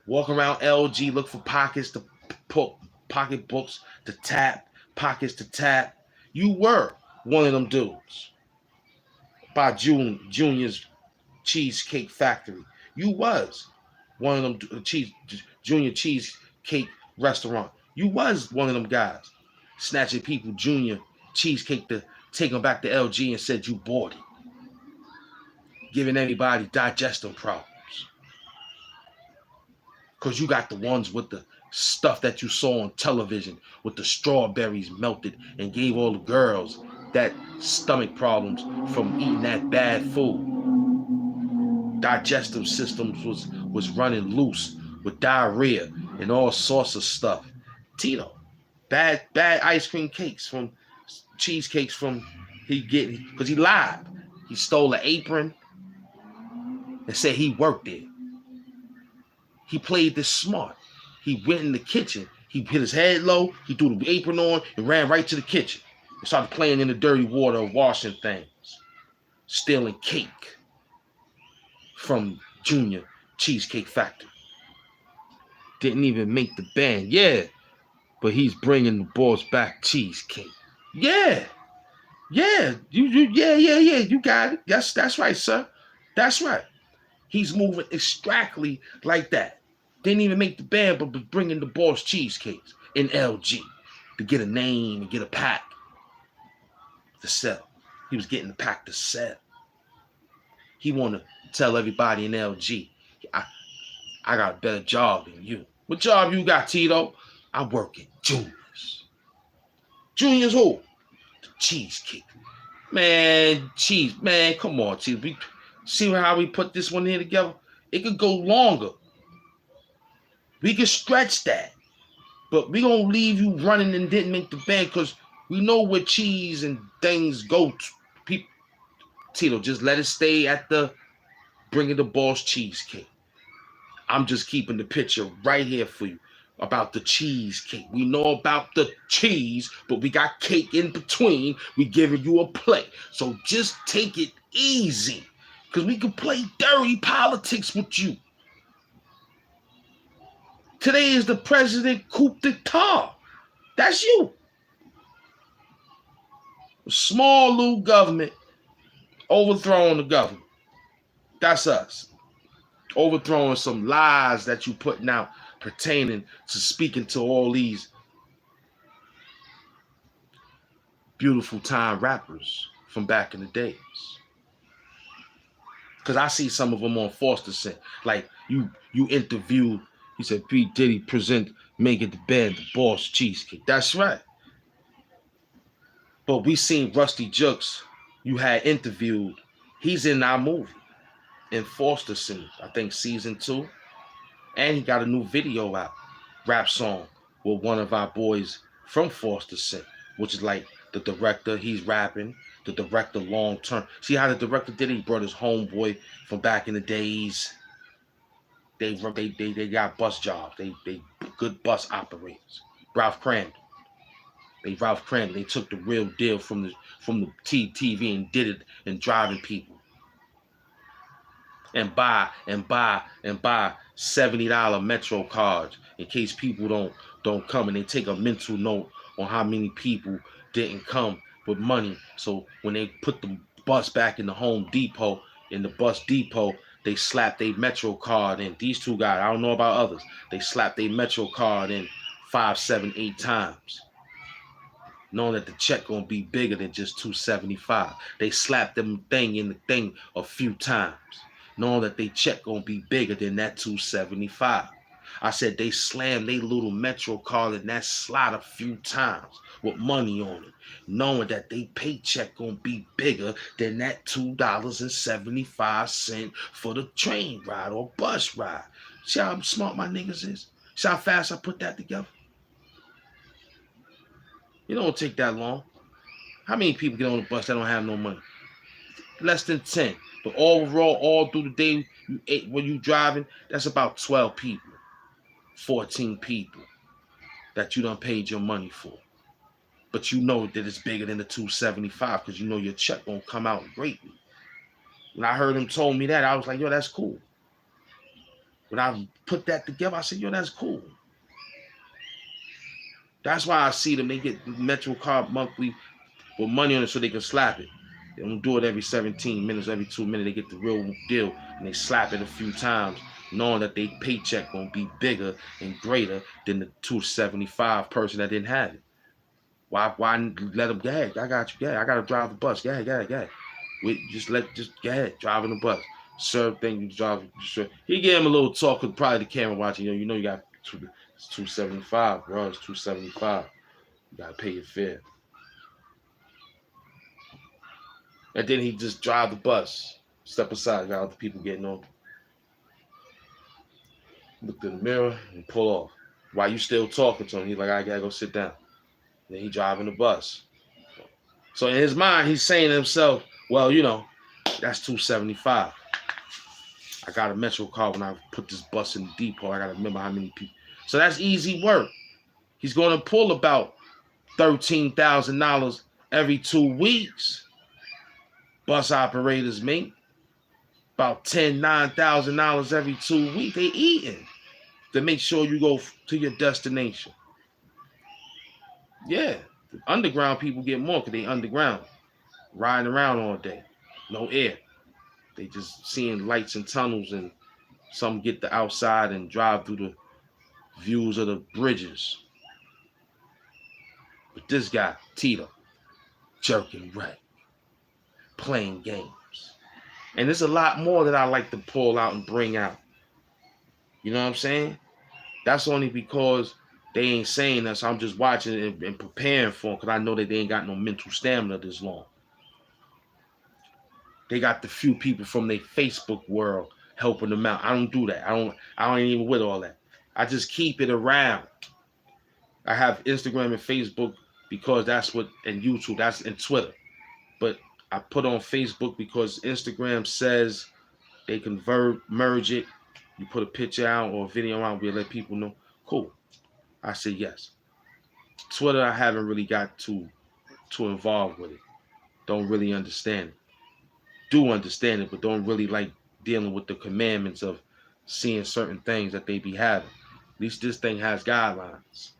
walk around LG, look for pockets to put pocketbooks to tap, pockets to tap. You were one of them dudes by Junior's Cheesecake Factory. You was one of them Junior Cheesecake Restaurant. You was one of them guys snatching people Junior Cheesecake to take them back to LG and said you bought it. Giving anybody digestive problems. Because you got the ones with the stuff that you saw on television with the strawberries melted and gave all the girls that stomach problems from eating that bad food. Digestive systems was running loose with diarrhea and all sorts of stuff. Tito, bad ice cream cakes from cheesecakes from because he lied. He stole an apron and said he worked there. He played this smart. He went in the kitchen. He hit his head low. He threw the apron on and ran right to the kitchen and started playing in the dirty water of washing things, stealing cake from Junior Cheesecake Factory. Didn't even make the band. Yeah, but he's bringing the boys back cheesecake. Yeah. You You got it. That's right, sir. That's right. He's moving exactly like that. Didn't even make the band, but was bringing the boss cheesecakes in LG to get a name and get a pack to sell. He was getting the pack to sell. He want to tell everybody in LG, I got a better job than you. What job you got, Tito? I work at Junior's. Junior's who? The cheesecake. Man, come on, cheese. We see how we put this one here together? It could go longer. We could stretch that. But we gonna leave you running and didn't make the band because We know where cheese and things go to. People, Tito, just let it stay at the bringing the boss cheesecake. I'm just keeping the picture right here for you about the cheesecake. We know about the cheese, but we got cake in between. We giving you a plate. So just take it easy, because we can play dirty politics with you. Today is the president coup d'etat. That's you. A small little government overthrowing the government. That's us. Overthrowing some lies that you putting out pertaining to speaking to all these beautiful time rappers from back in the days. Because I see some of them on Foster Cent. Like you interviewed, he said, P. Diddy present Make It the Band, the boss cheesecake. That's right. But we seen Rusty Jux, you had interviewed. He's in our movie in Foster Cent, I think season 2. And he got a new video out, rap song, with one of our boys from Foster Cent, which is like the director, he's rapping, the director long term. See how the director did it? He brought his homeboy from back in the days. They got bus jobs. They good bus operators. Ralph Crandall. They took the real deal from the TV and did it and driving people. And buy $70 Metro cards in case people don't come, and they take a mental note on how many people didn't come with money. So when they put the bus back in the Home Depot, in the bus depot, they slap their Metro card in. These two guys, I don't know about others, they slap their Metro card in 5, 7, 8 times, knowing that the check gonna be bigger than just $275. They slap them thing in the thing a few times, knowing that they check gonna be bigger than that $275. I said they slammed their little Metro card in that slot a few times with money on it, knowing that they paycheck gonna be bigger than that $2.75 for the train ride or bus ride. See how smart my niggas is? See how fast I put that together? It don't take that long. How many people get on the bus that don't have no money? Less than 10. But overall, all through the day, when you driving, that's about 12 people, 14 people that you done paid your money for. But you know that it's bigger than the $275 because you know your check gonna come out greatly. When I heard him told me that, I was like, yo, that's cool. When I put that together, I said, yo, that's cool. That's why I see them, they get Metro card monthly with money on it so they can slap it. They don't do it every 17 minutes, every 2 minutes. They get the real deal and they slap it a few times, knowing that their paycheck gonna be bigger and greater than the $275 person that didn't have it. Why let them gag? I got you, gag. I gotta drive the bus. Gag. Just go ahead, driving the bus. Sir, thing you drive. Sure. He gave him a little talk because probably the camera watching. You know you got it's $275, bro. It's $275. You gotta pay your fare. And then he just drive the bus. Step aside, got other people getting on. Looked in the mirror and pull off. While you still talking to him, he's like, I gotta go sit down. Then he driving the bus. So in his mind, he's saying to himself, well, you know, that's $275. I got a Metro card when I put this bus in the depot. I gotta remember how many people. So that's easy work. He's gonna pull about $13,000 every 2 weeks. Bus operators make about $9,000 every 2 weeks. They eating to make sure you go to your destination. Yeah, the underground people get more because they underground, riding around all day, no air. They just seeing lights and tunnels, and some get the outside and drive through the views of the bridges. But this guy, TITO, jerking right, playing games. And there's a lot more that I like to pull out and bring out. You know what I'm saying? That's only because they ain't saying that, so I'm just watching it and preparing for them because I know that they ain't got no mental stamina this long. They got the few people from their Facebook world helping them out. I don't do that. I ain't even with all that. I just keep it around. I have Instagram and Facebook because that's what, and YouTube, that's in Twitter. But I put on Facebook because Instagram says they can merge it. You put a picture out or a video out, we'll let people know. Cool. I said yes. Twitter, I haven't really got too involved with it. Don't really understand it. Do understand it, but don't really like dealing with the commandments of seeing certain things that they be having. At least this thing has guidelines.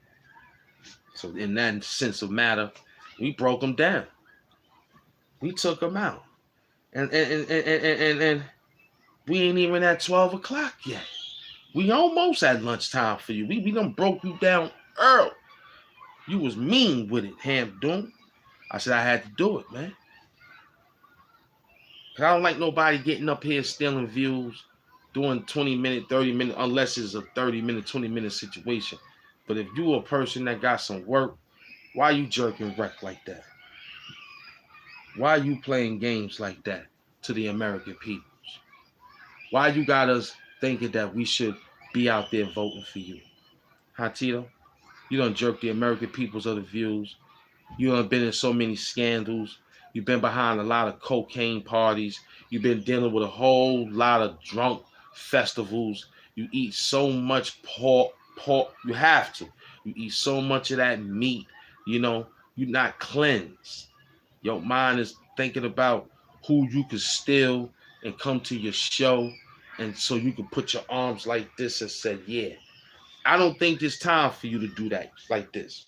So in that sense of matter, we broke them down. We took them out. And we ain't even at 12 o'clock yet. We almost at lunchtime for you. We done broke you down early. You was mean with it, Ham Doom. I said I had to do it, man. Cause I don't like nobody getting up here stealing views, doing 20-minute, 30-minute, unless it's a 30-minute, 20-minute situation. But if you a person that got some work, why you jerking wreck like that? Why you playing games like that to the American peoples? Why you got us thinking that we should be out there voting for you? Huh, Tito? You done jerk the American peoples of the views. You done been in so many scandals. You've been behind a lot of cocaine parties. You've been dealing with a whole lot of drunk festivals. You eat so much pork. You have to. You eat so much of that meat. You know, you're not cleansed. Your mind is thinking about who you could steal and come to your show. And so you can put your arms like this and say, yeah, I don't think it's time for you to do that like this.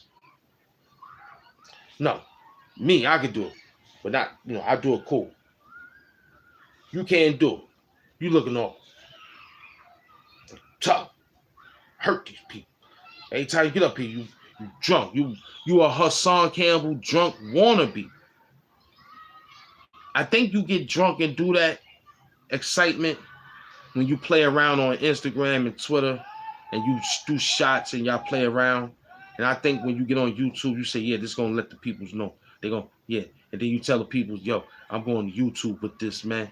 No, me, I could do it, but not, I do it cool. You can't do it. You looking all tough, hurt these people. Every time you get up here, you drunk. You a Hassan Campbell drunk wannabe. I think you get drunk and do that excitement when you play around on Instagram and Twitter and you do shots and y'all play around. And I think when you get on YouTube, you say, yeah, this is going to let the peoples know. They're going to, yeah. And then you tell the people, yo, I'm going to YouTube with this, man.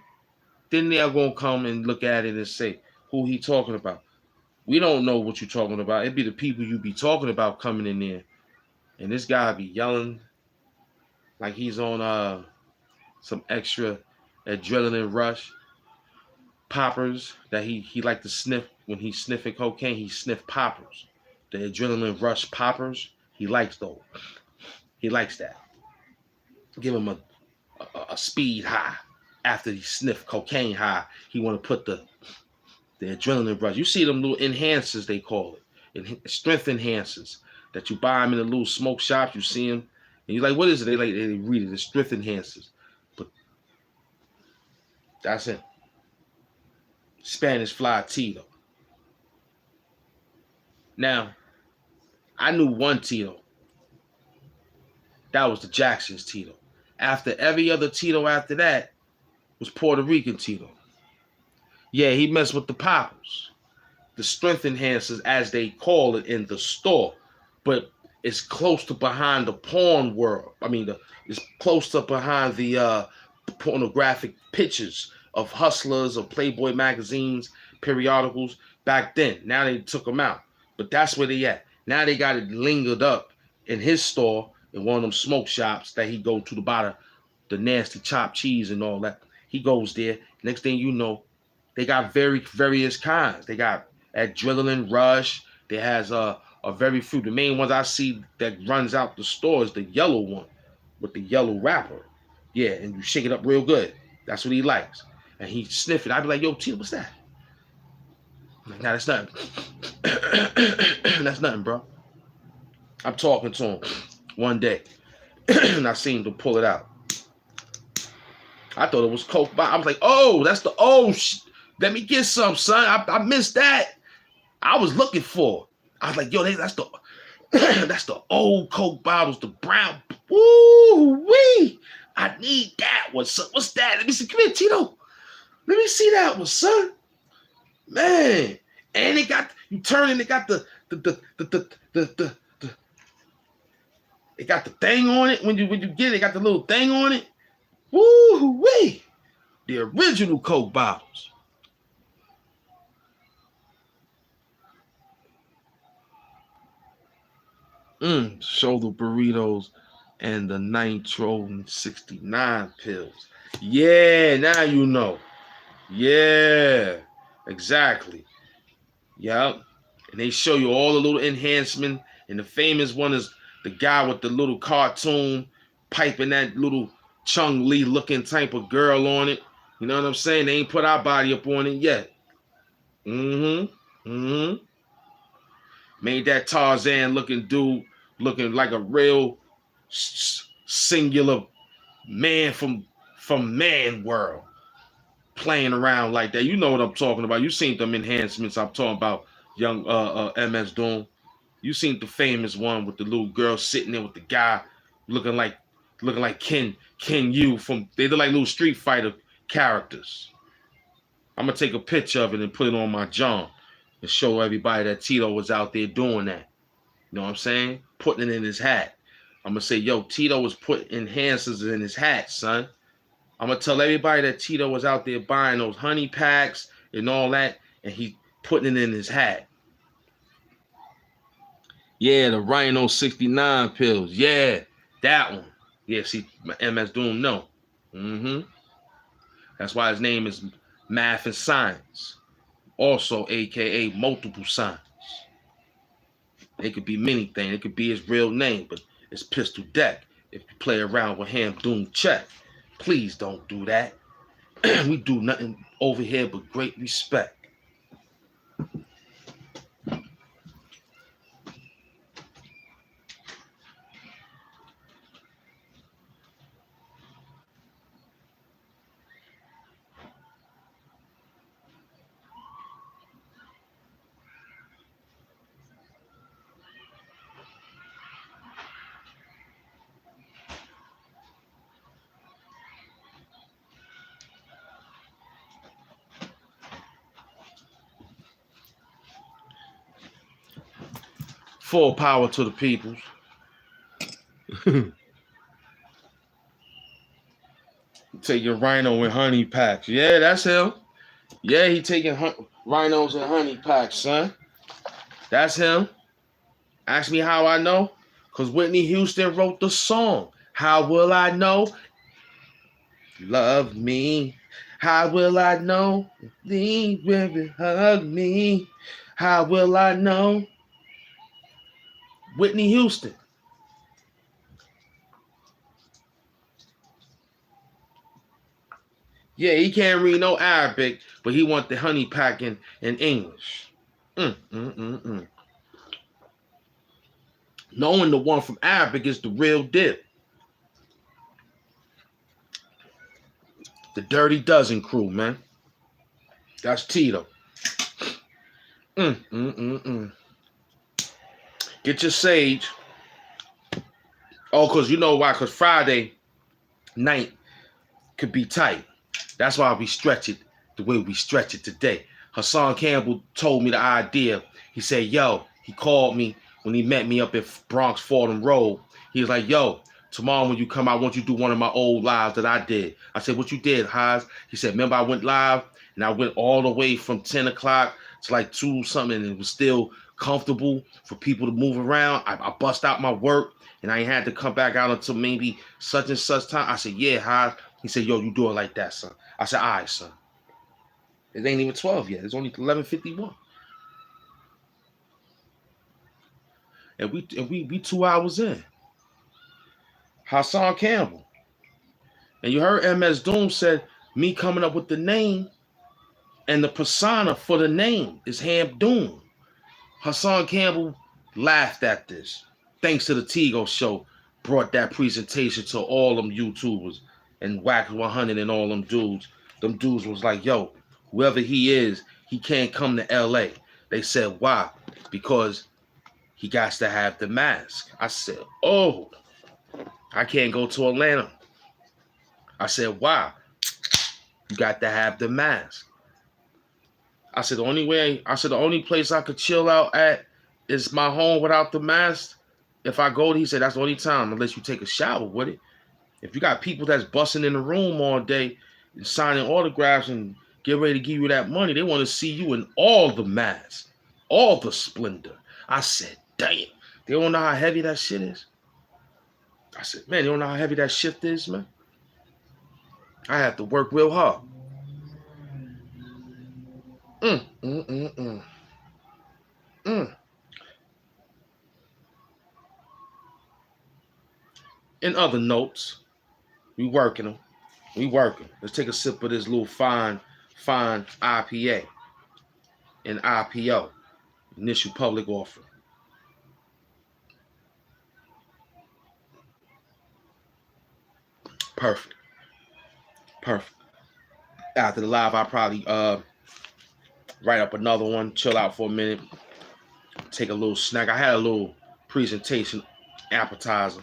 Then they're going to come and look at it and say, who he talking about? We don't know what you're talking about. It'd be the people you be talking about coming in there. And this guy be yelling like he's on some extra adrenaline rush. Poppers that he like to sniff. When he's sniffing cocaine, he sniff poppers. The adrenaline rush poppers, he likes those. He likes that. Give him a speed high. After he sniff cocaine high, he want to put the adrenaline rush. You see them little enhancers, they call it. Strength enhancers that you buy them in the little smoke shops. You see them. And you're like, what is it? They read it. It's strength enhancers. But that's it. Spanish Fly Tito. Now, I knew one Tito. That was the Jackson's Tito. After every other Tito after that was Puerto Rican Tito. Yeah, he messed with the poppers. The strength enhancers, as they call it in the store. But it's close to behind the porn world. I mean, it's close to behind the pornographic pictures of hustlers or Playboy magazines, periodicals back then. Now they took them out. But that's where they at. Now they got it lingered up in his store in one of them smoke shops that he go to buy the nasty chopped cheese and all that. He goes there. Next thing you know, they got various kinds. They got adrenaline rush. There has a very few. The main ones I see that runs out the store is the yellow one with the yellow wrapper. Yeah, and you shake it up real good. That's what he likes. And he sniff it. I'd be like, yo, Tito, what's that? I'm like, nah, that's nothing. That's nothing, bro. I'm talking to him one day, and I seen him pull it out. I thought it was Coke. I was like, oh, that's the let me get some, son. I missed that. I was looking for it. I was like, yo, that's the that's the old Coke bottles, the brown. Woo wee! I need that one, son. What's that? Let me see. Come here, Tito. Let me see that one, son. Man, and it got you turning. It got the it got the thing on it. When you get it, got the little thing on it. Woo wee! The original Coke bottles. Shoulder burritos and the Nitro 69 pills. Yeah, now you know. Yeah, exactly. Yep. And they show you all the little enhancement. And the famous one is the guy with the little cartoon piping that little Chung Lee looking type of girl on it. You know what I'm saying? They ain't put our body up on it yet. Made that Tarzan looking dude looking like a real singular man from man world. Playing around like that. You know what I'm talking about. You seen them enhancements I'm talking about, young MS Doom. You seen the famous one with the little girl sitting there with the guy looking like Ken Yu from, they look like little Street Fighter characters. I'm gonna take a picture of it and put it on my John and show everybody that Tito was out there doing that. You know what I'm saying? Putting it in his hat. I'm gonna say, yo, Tito was putting enhancers in his hat, son. I'm gonna tell everybody that Tito was out there buying those honey packs and all that, and he putting it in his hat. Yeah, the Rhino 69 pills. Yeah, that one. Yeah, see, my MS Doom, no. That's why his name is Math and Science. Also, AKA multiple signs. It could be many things. It could be his real name, but it's Pistol Deck. If you play around with Ham Doom Check, please don't do that. We do nothing over here but great respect. Full power to the peoples. Taking Rhino and honey packs. Yeah, that's him. Yeah, he taking rhinos and honey packs, son. That's him. Ask me how I know? Because Whitney Houston wrote the song. How will I know? Love me. How will I know? Leave baby, hug me. How will I know? Whitney Houston. Yeah, he can't read no Arabic, but he want the honey pack in English. Knowing the one from Arabic is the real deal. The Dirty Dozen crew, man. That's Tito. Get your sage. Oh, because you know why? Because Friday night could be tight. That's why we stretch it the way we stretch it today. Hassan Campbell told me the idea. He said, yo, he called me when he met me up at Bronx Fordham Road. He was like, yo, tomorrow when you come, I want you to do one of my old lives that I did. I said, what you did, Haas? He said, remember I went live and I went all the way from 10 o'clock to like 2 something and it was still comfortable for people to move around. I bust out my work and I ain't had to come back out until maybe such and such time. I said, yeah, Haas. He said, yo, you do it like that, son. I said, all right, son. It ain't even 12 yet. It's only 11:51. And we 2 hours in. Hassan Campbell. And you heard MS Doom said me coming up with the name and the persona for the name is Ham Doom. Hassan Campbell laughed at this. Thanks to the Tigo show, brought that presentation to all them YouTubers and Wax 100 and all them dudes. Them dudes was like, yo, whoever he is, he can't come to LA. They said, why? Because he got to have the mask. I said, oh, I can't go to Atlanta. I said, why? You got to have the mask. I said, the only place I could chill out at is my home without the mask. If I go, he said, that's the only time, unless you take a shower with it. If you got people that's busting in the room all day and signing autographs and get ready to give you that money, they want to see you in all the mass, all the splendor. I said, damn, they don't know how heavy that shit is. I said, man, you don't know how heavy that shift is, man? I have to work real hard. Mm, mm, mm, mm. Mm. In other notes, we working them. We working. Let's take a sip of this little fine IPA and IPO, initial public offering. Perfect. Perfect. After the live, I'll probably write up another one, chill out for a minute, take a little snack. I had a little presentation appetizer.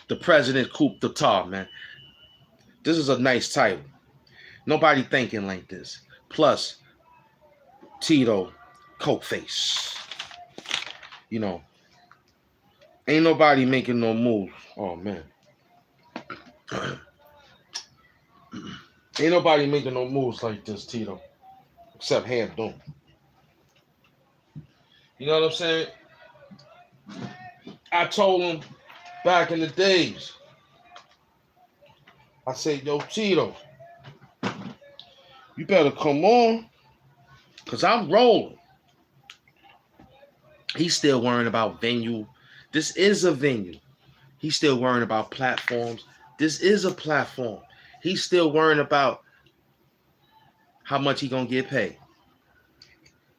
The President COUP the tar, man. This is a nice title. Nobody thinking like this. Plus, TITO, coke face. You know, ain't nobody making no moves. Oh, man. Ain't nobody making no moves like this, TITO. Except HAMP doing. You know what I'm saying? I told him back in the days, I said, yo, TITO, you better come on, because I'm rolling. He's still worrying about venue. This is a venue. He's still worrying about platforms. This is a platform. He's still worrying about how much he gonna get paid.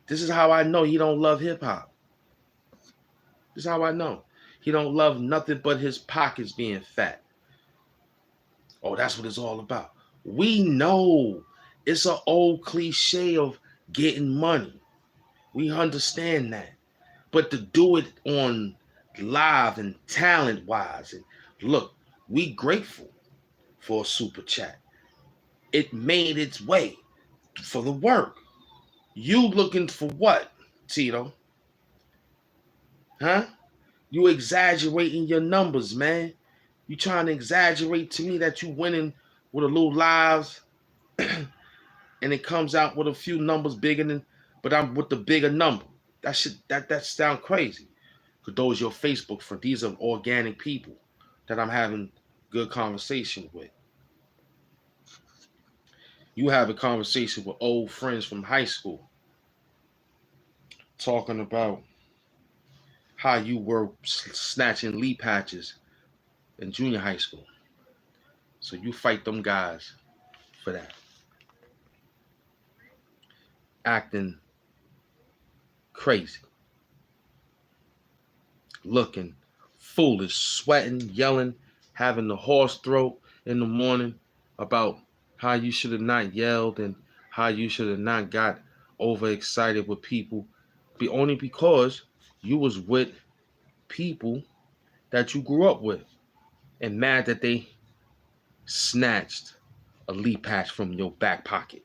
This is how I know he don't love hip-hop. This is how I know. He don't love nothing but his pockets being fat. Oh, that's what it's all about. We know it's an old cliche of getting money. We understand that. But to do it on live and talent-wise, and look, we grateful for a super chat. It made its way for the work. You looking for what, TITO? Huh? You exaggerating your numbers, man. You trying to exaggerate to me that you winning with a little lives and it comes out with a few numbers bigger than, but I'm with the bigger number. That sound crazy. Because those your Facebook friends, these are organic people that I'm having good conversation with. You have a conversation with old friends from high school talking about how you were snatching lead patches in junior high school. So you fight them guys for that. Acting crazy. Looking foolish, sweating, yelling, having the hoarse throat in the morning about how you should have not yelled and how you should have not got overexcited with people, only because you was with people that you grew up with and mad that they snatched a lead patch from your back pocket.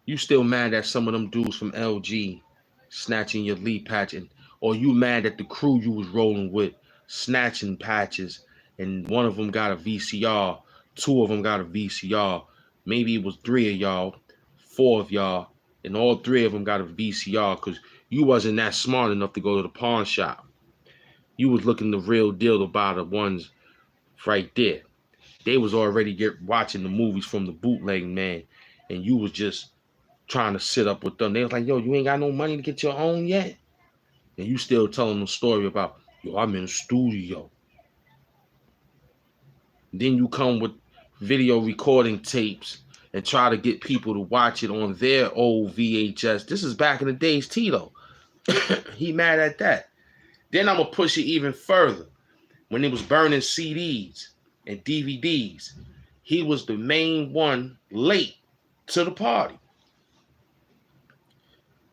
You still mad at some of them dudes from LG snatching your lead patch, or you mad at the crew you was rolling with snatching patches, and one of them got a VCR, two of them got a VCR, maybe it was 3 of y'all, 4 of y'all, and all 3 of them got a VCR because you wasn't that smart enough to go to the pawn shop. You was looking the real deal to buy the ones right there. They was already watching the movies from the bootleg, man, and you was just trying to sit up with them. They was like, yo, you ain't got no money to get your own yet? And you still telling them a story about, yo, I'm in the studio. Then you come with video recording tapes and try to get people to watch it on their old VHS. This is back in the days, TITO. He mad at that. Then I'm going to push it even further. When it was burning CDs and DVDs, he was the main one late to the party.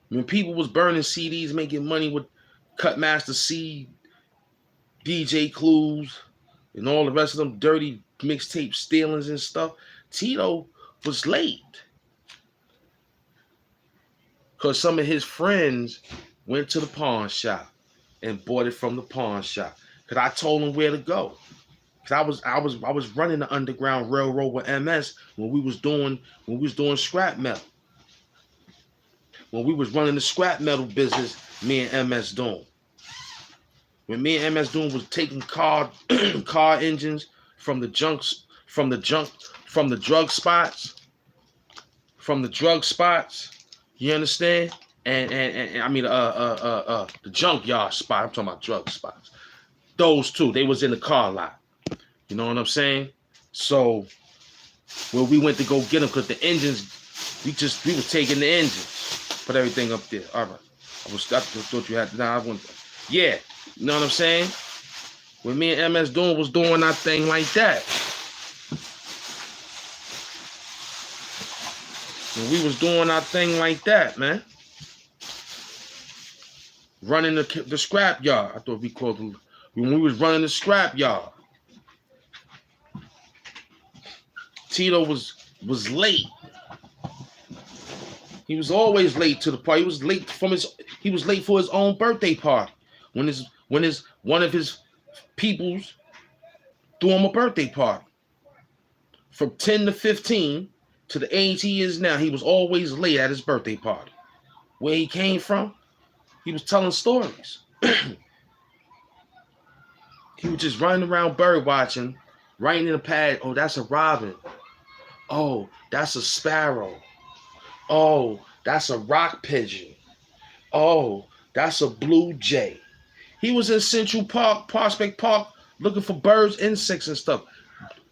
When people was burning CDs, making money with Cutmaster C, DJ Clues, and all the rest of them dirty mixtape stealings and stuff, TITO was late. Because some of his friends went to the pawn shop and bought it from the pawn shop. Because I told him where to go. Because I was running the Underground Railroad with MS when we was doing scrap metal. When we was running the scrap metal business, me and MS doing. When me and MS Doom was taking car engines from the drug spots, you understand? And I mean the junkyard spot. I'm talking about drug spots. Those two, they was in the car lot. You know what I'm saying? So when we went to go get them, because the engines, we was taking the engines, put everything up there. All right. I thought you had to. Nah, I wouldn't. Yeah. You know what I'm saying? When me and MS Doom was doing our thing like that. When we was doing our thing like that, man. Running the scrap yard. I thought we called it, when we was running the scrap yard. Tito was late. He was always late to the party. He was late for his own birthday party. When one of his peoples threw him a birthday party. From 10 to 15 to the age he is now, he was always late at his birthday party. Where he came from, he was telling stories. He was just running around bird watching, writing in a pad. Oh, that's a robin. Oh, that's a sparrow. Oh, that's a rock pigeon. Oh, that's a blue jay. He was in Central Park, Prospect Park, looking for birds, insects, and stuff,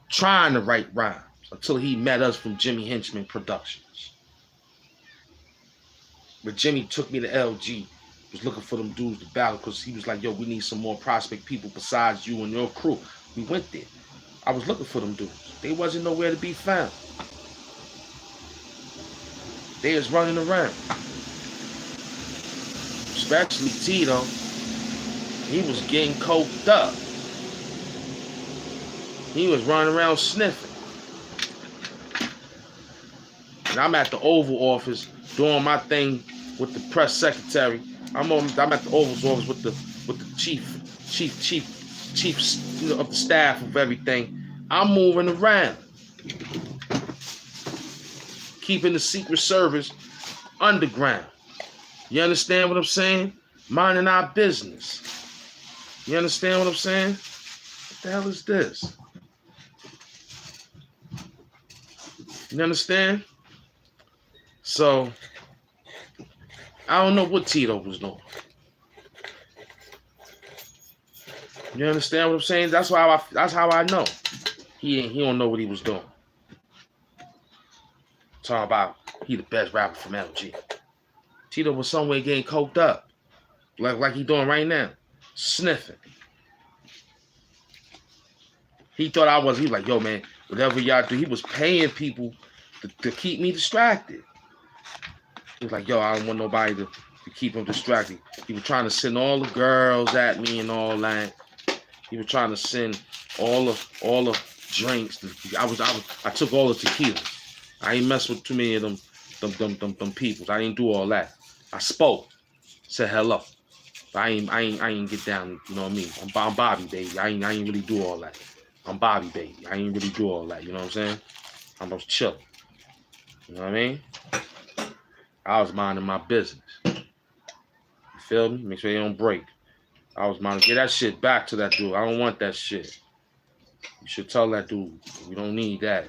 trying to write rhymes until he met us from Jimmy Henchman Productions. But Jimmy took me to LG, was looking for them dudes to battle, because he was like, yo, we need some more Prospect people besides you and your crew. We went there. I was looking for them dudes. They wasn't nowhere to be found. They was running around. Especially Tito. He was getting coked up. He was running around sniffing. And I'm at the Oval Office doing my thing with the press secretary. I'm at the Oval's office with the chief of the staff of everything. I'm moving around, keeping the Secret Service underground. You understand what I'm saying? Minding our business. You understand what I'm saying? What the hell is this? You understand? So, I don't know what Tito was doing. You understand what I'm saying? That's how I know. He don't know what he was doing. Talking about he the best rapper from LG. Tito was somewhere getting coked up. Like he doing right now. Sniffing. He thought I was, he was like, yo man, whatever y'all do, he was paying people to keep me distracted. He was like, yo, I don't want nobody to keep him distracted. He was trying to send all the girls at me and all that. He was trying to send all the drinks. I took all the tequila. I ain't mess with too many of them people. I didn't do all that. I spoke, said hello. I ain't get down, you know what I mean? I'm Bobby, baby. I ain't really do all that. I'm Bobby, baby. I ain't really do all that, you know what I'm saying? I'm just chilling. You know what I mean? I was minding my business. You feel me? Make sure they don't break. I was minding, get that shit back to that dude. I don't want that shit. You should tell that dude, we don't need that.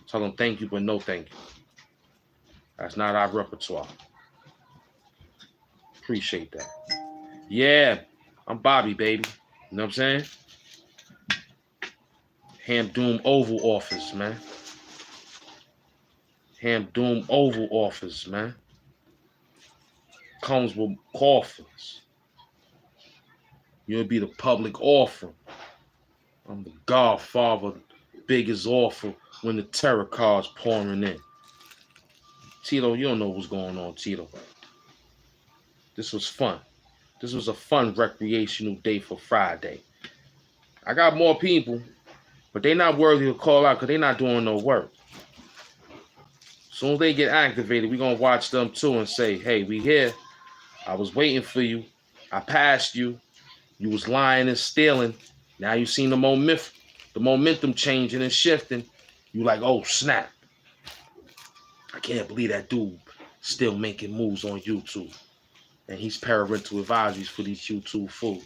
Tell him thank you, but no thank you. That's not our repertoire. Appreciate that. Yeah, I'm Bobby, baby. You know what I'm saying? HAMP Doom Oval Office, man. HAMP Doom Oval Office, man. Comes with coffins. You'll be the public offering. I'm the godfather, biggest offer when the terror car's pouring in. Tito, you don't know what's going on, Tito. This was fun. This was a fun recreational day for Friday. I got more people, but they not worthy to call out because they not doing no work. As soon as they get activated, we going to watch them too and say, hey, we here. I was waiting for you. I passed you. You was lying and stealing. Now you seen the momentum changing and shifting. You like, oh, snap. I can't believe that dude still making moves on YouTube. And he's parental advisories for these YouTube fools.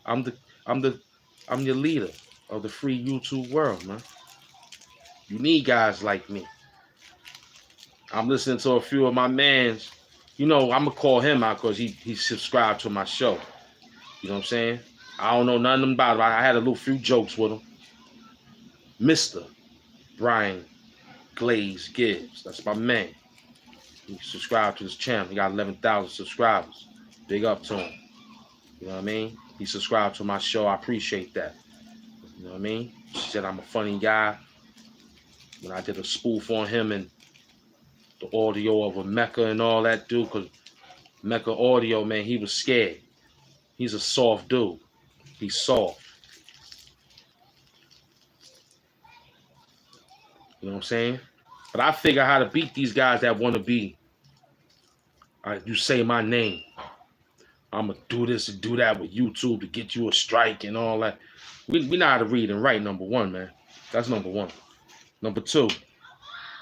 I'm the I'm the I'm your leader of the free YouTube world, man. You need guys like me. I'm listening to a few of my mans. You know, I'm gonna call him out because he subscribed to my show. You know what I'm saying? I don't know nothing about him. I had a little few jokes with him. Mr. Brian Glaze Gibbs. That's my man. He subscribed to his channel. He got 11,000 subscribers. Big up to him. You know what I mean? He subscribed to my show. I appreciate that. You know what I mean? She said I'm a funny guy. When I did a spoof on him and the audio of a Mecca and all that dude, because Mecca audio, man, he was scared. He's a soft dude. He's soft. You know what I'm saying? But I figure how to beat these guys that want to be. All right, you say my name. I'm going to do this and do that with YouTube to get you a strike and all that. We know how to read and write, number one, man. That's number one. Number two,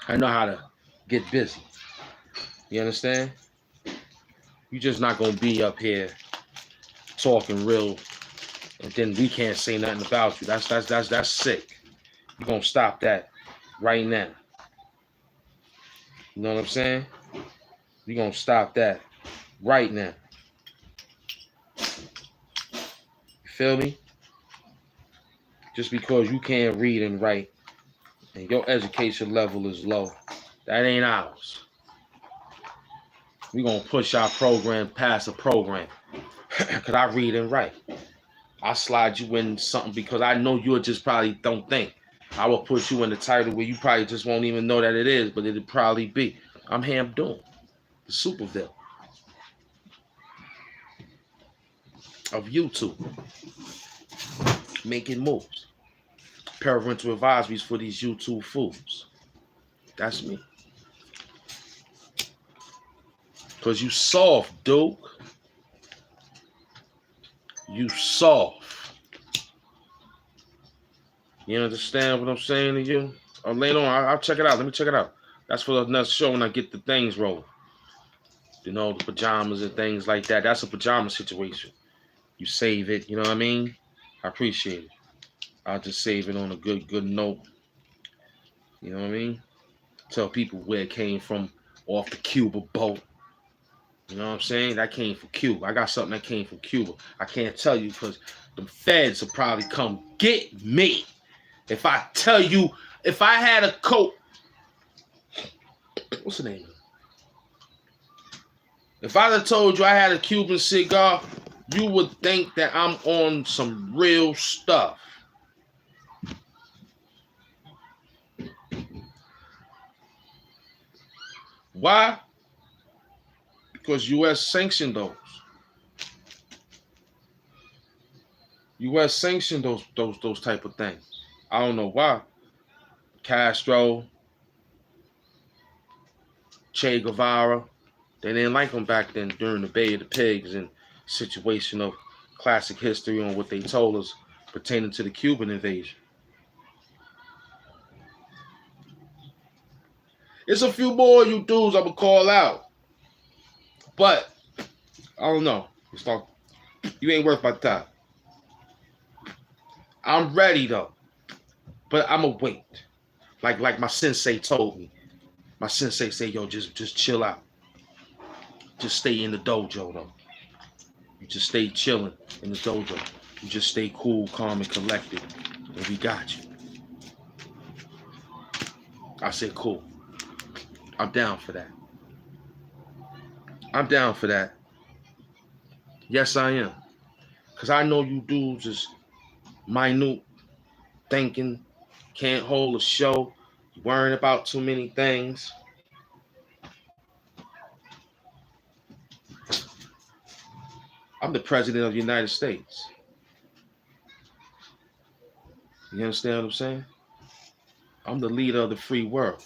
I know how to get busy. You understand? You're just not going to be up here talking real and then we can't say nothing about you. That's sick. You're going to stop that right now. You know what I'm saying? You're going to stop that right now. You feel me? Just because you can't read and write and your education level is low, that ain't ours. We're going to push our program past a program. Because I read and write. I slide you in something because I know you just probably don't think. I will put you in the title where you probably just won't even know that it is, but it'll probably be. I'm HAMP Doom, the Superville of YouTube. Making moves. Parental advisories for these YouTube fools. That's me. Because you soft, dude. You soft. You understand what I'm saying to you? Later on, I'll check it out. Let me check it out. That's for the next show when I get the things rolling. You know, the pajamas and things like that. That's a pajama situation. You save it, you know what I mean? I appreciate it. I'll just save it on a good note. You know what I mean? Tell people where it came from off the Cuba boat. You know what I'm saying? That came from Cuba. I got something that came from Cuba. I can't tell you because the feds will probably come get me. If I tell you, if I had a coat, what's the name? If I'd have told you I had a Cuban cigar, you would think that I'm on some real stuff. Why? Because U.S. sanctioned those. U.S. sanctioned those type of things. I don't know why. Castro, Che Guevara, they didn't like them back then during the Bay of the Pigs and situation of classic history on what they told us pertaining to the Cuban invasion. It's a few more you dudes I'm going to call out. But, I don't know. You ain't worth my time. I'm ready, though. But I'm going to wait. Like my sensei told me. My sensei said, yo, just chill out. Just stay in the dojo, though. You just stay chilling in the dojo. You just stay cool, calm, and collected. And we got you. I said, cool. I'm down for that. I'm down for that. Yes, I am. Because I know you dudes is minute, thinking, can't hold a show, worrying about too many things. I'm the president of the United States. You understand what I'm saying? I'm the leader of the free world.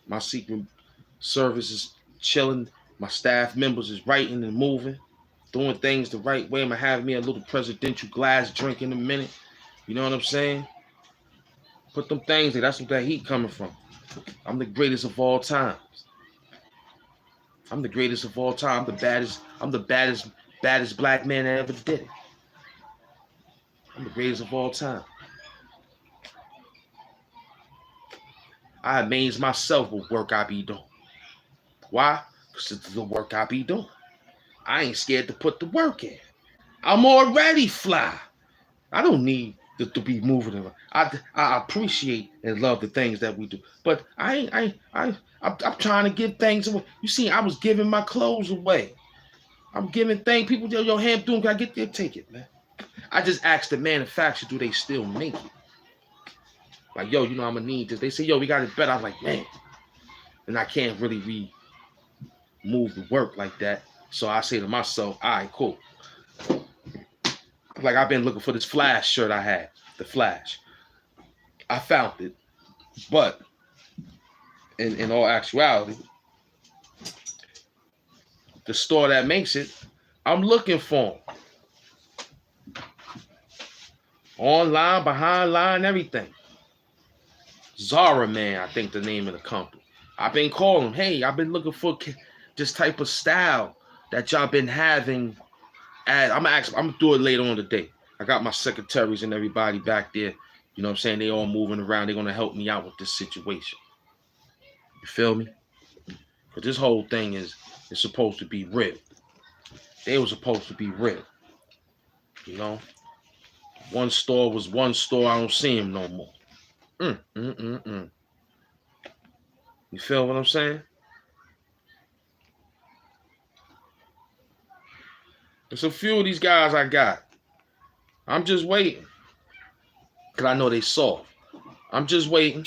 My secret service is chilling. My staff members is writing and moving, doing things the right way. I'm going to have me a little presidential glass drink in a minute. You know what I'm saying? Put them things there. That's where that heat coming from. I'm the greatest of all times. I'm the greatest of all time. I'm the baddest Baddest black man that ever did it. I'm the greatest of all time. I amaze myself with work I be doing. Why? Because it's the work I be doing. I ain't scared to put the work in. I'm already fly. I don't need to be moving around. I appreciate and love the things that we do, but I'm trying to give things away. You see, I was giving my clothes away. I'm giving things. People tell yo, HAMP doing. Can I get their ticket, man? I just asked the manufacturer, do they still make it? Like, yo, you know I'm gonna need this. They say, yo, we got it better. I was like, man, and I can't really move the work like that. So I say to myself, all right, cool. Like I've been looking for this Flash shirt I had, the Flash. I found it, but in all actuality, the store that makes it, I'm looking for them. Online, behind line, everything. Zara Man, I think the name of the company. I've been calling, hey, I've been looking for this type of style that y'all been having. I'm gonna do it later on today. I got my secretaries and everybody back there. You know what I'm saying? They all moving around. They're gonna help me out with this situation. You feel me? Because this whole thing is supposed to be real. They were supposed to be real. You know? One store was one store. I don't see him no more. You feel what I'm saying? There's a few of these guys I got. I'm just waiting. Because I know they soft. I'm just waiting.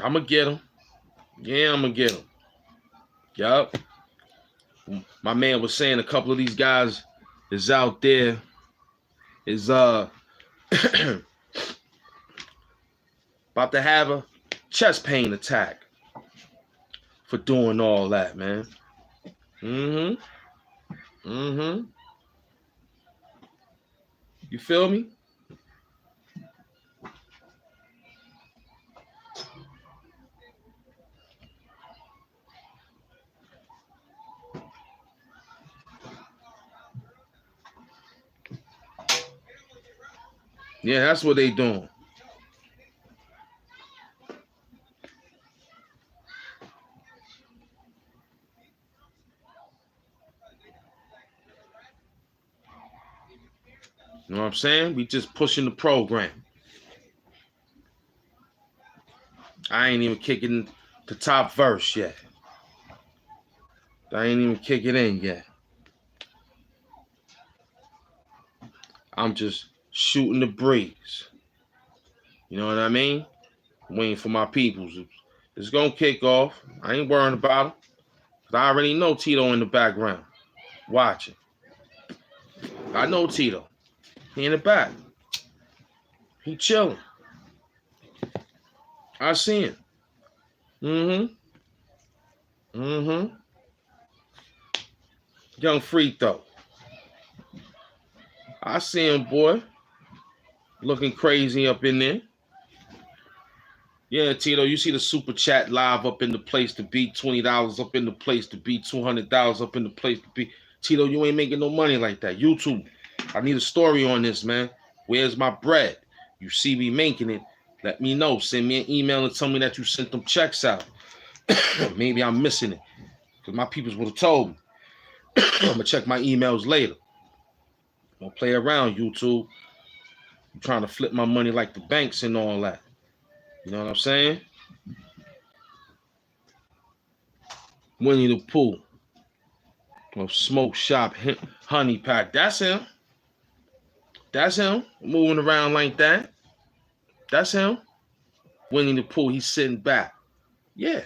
I'm going to get them. Yeah, I'm going to get them. Yup. My man was saying a couple of these guys is out there. Is about to have a chest pain attack for doing all that, man. You feel me? Yeah, that's what they doing. You know what I'm saying? We just pushing the program. I ain't even kicking the top verse yet. I ain't even kicking in yet. I'm just shooting the breeze. You know what I mean? Waiting for my peoples. It's gonna kick off. I ain't worrying about it. Cause I already know Tito in the background. Watching. I know Tito. He in the back. He chilling. I see him. Young Frito. I see him, boy. Looking crazy up in there. Yeah, Tito, you see the super chat live up in the place to be, $20 up in the place to be, $200 up in the place to be. Tito, you ain't making no money like that. YouTube, I need a story on this, man. Where's my bread? You see me making it. Let me know. Send me an email and tell me that you sent them checks out. Maybe I'm missing it. Because my peoples would have told me. I'm going to check my emails later. Don't play around, YouTube. I'm trying to flip my money like the banks and all that. You know what I'm saying? Winnie the Pooh. Of Smoke Shop Honey Pack. That's him. That's him. Moving around like that. That's him. Winnie the Pooh. He's sitting back. Yeah.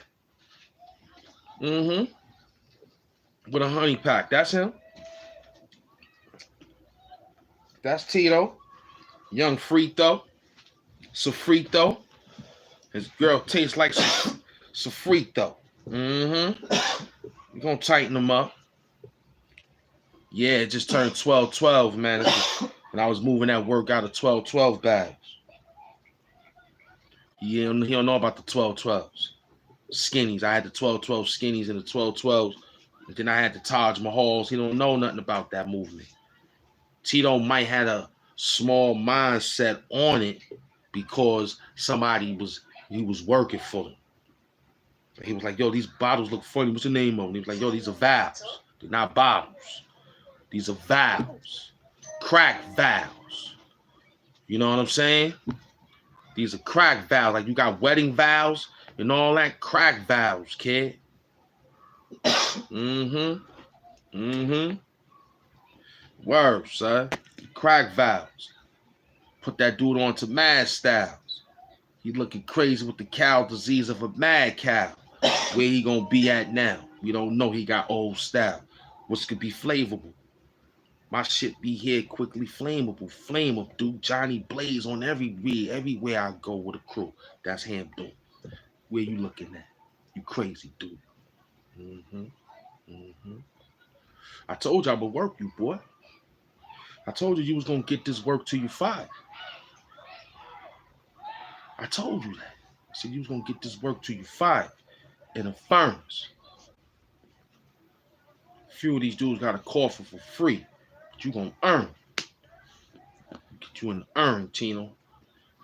With a honey pack. That's him. That's Tito. Young Frito. Sofrito. His girl tastes like Sofrito. We're gonna tighten them up. Yeah, it just turned 12-12, man. And I was moving that work out of 12-12 bags. He don't know about the 12-12s. Skinnies. I had the 12-12 skinnies and the 12-12s And then I had the Taj Mahals. He don't know nothing about that movement. Tito might have a small mindset on it because he was working for them. He was like, yo, these bottles look funny. What's the name of them? He was like, yo, these are valves. They're not bottles. These are valves. Crack valves. You know what I'm saying? These are crack valves. Like you got wedding vows and all that. Crack valves, kid. Word, son. Crack valves. Put that dude on to mad styles. He looking crazy with the cow disease of a mad cow. Where he gonna be at now? We don't know. He got old style. What's could be flavorable? My shit be here quickly flammable. Flame up, dude. Johnny Blaze on everywhere I go with a crew. That's HAMP dude. Where you looking at? You crazy, dude. I told you I would work you, boy. I told you was gonna get this work till you fired. I told you that. I said you was gonna get this work till you fired in a furnace. A few of these dudes got a coffin for free, but you gonna earn. Get you in the earn, Tino.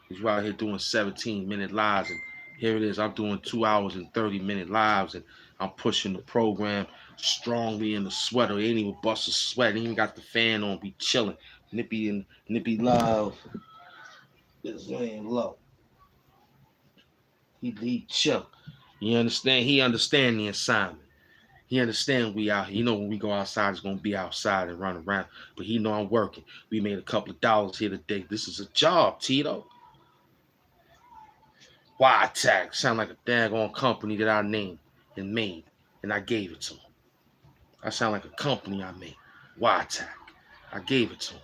Because you out here doing 17-minute lives, and here it is. I'm doing 2 hours and 30-minute lives, and I'm pushing the program strongly in the sweater. Ain't even bust a sweat. Ain't even got the fan on. Be chilling. Nippy love. This ain't low. He chill. You understand? He understand the assignment. He understand we out here. You know when we go outside, it's gonna be outside and run around. But he know I'm working. We made a couple of dollars here today. This is a job, Tito. YTAC sound like a daggone company that I named and made, and I gave it to him. I sound like a company I made. YTAC. I gave it to him.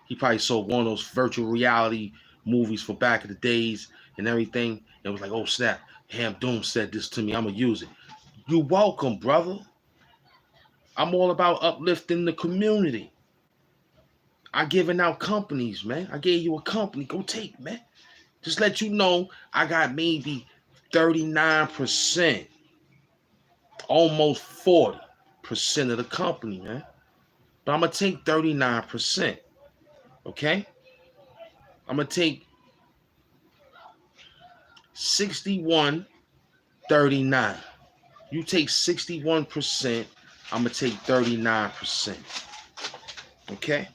He probably saw one of those virtual reality movies for back in the days and everything, and was like, oh snap, HAMP Doom said this to me, I'm gonna use it. You're welcome, brother. I'm all about uplifting the community. I giving out companies, man. I gave you a company. Go take, man. Just let you know I got maybe 39%, almost 40% of the company, man. But I'm going to take 39%, okay? I'm going to take 61-39. You take 61%, I'm going to take 39%, okay?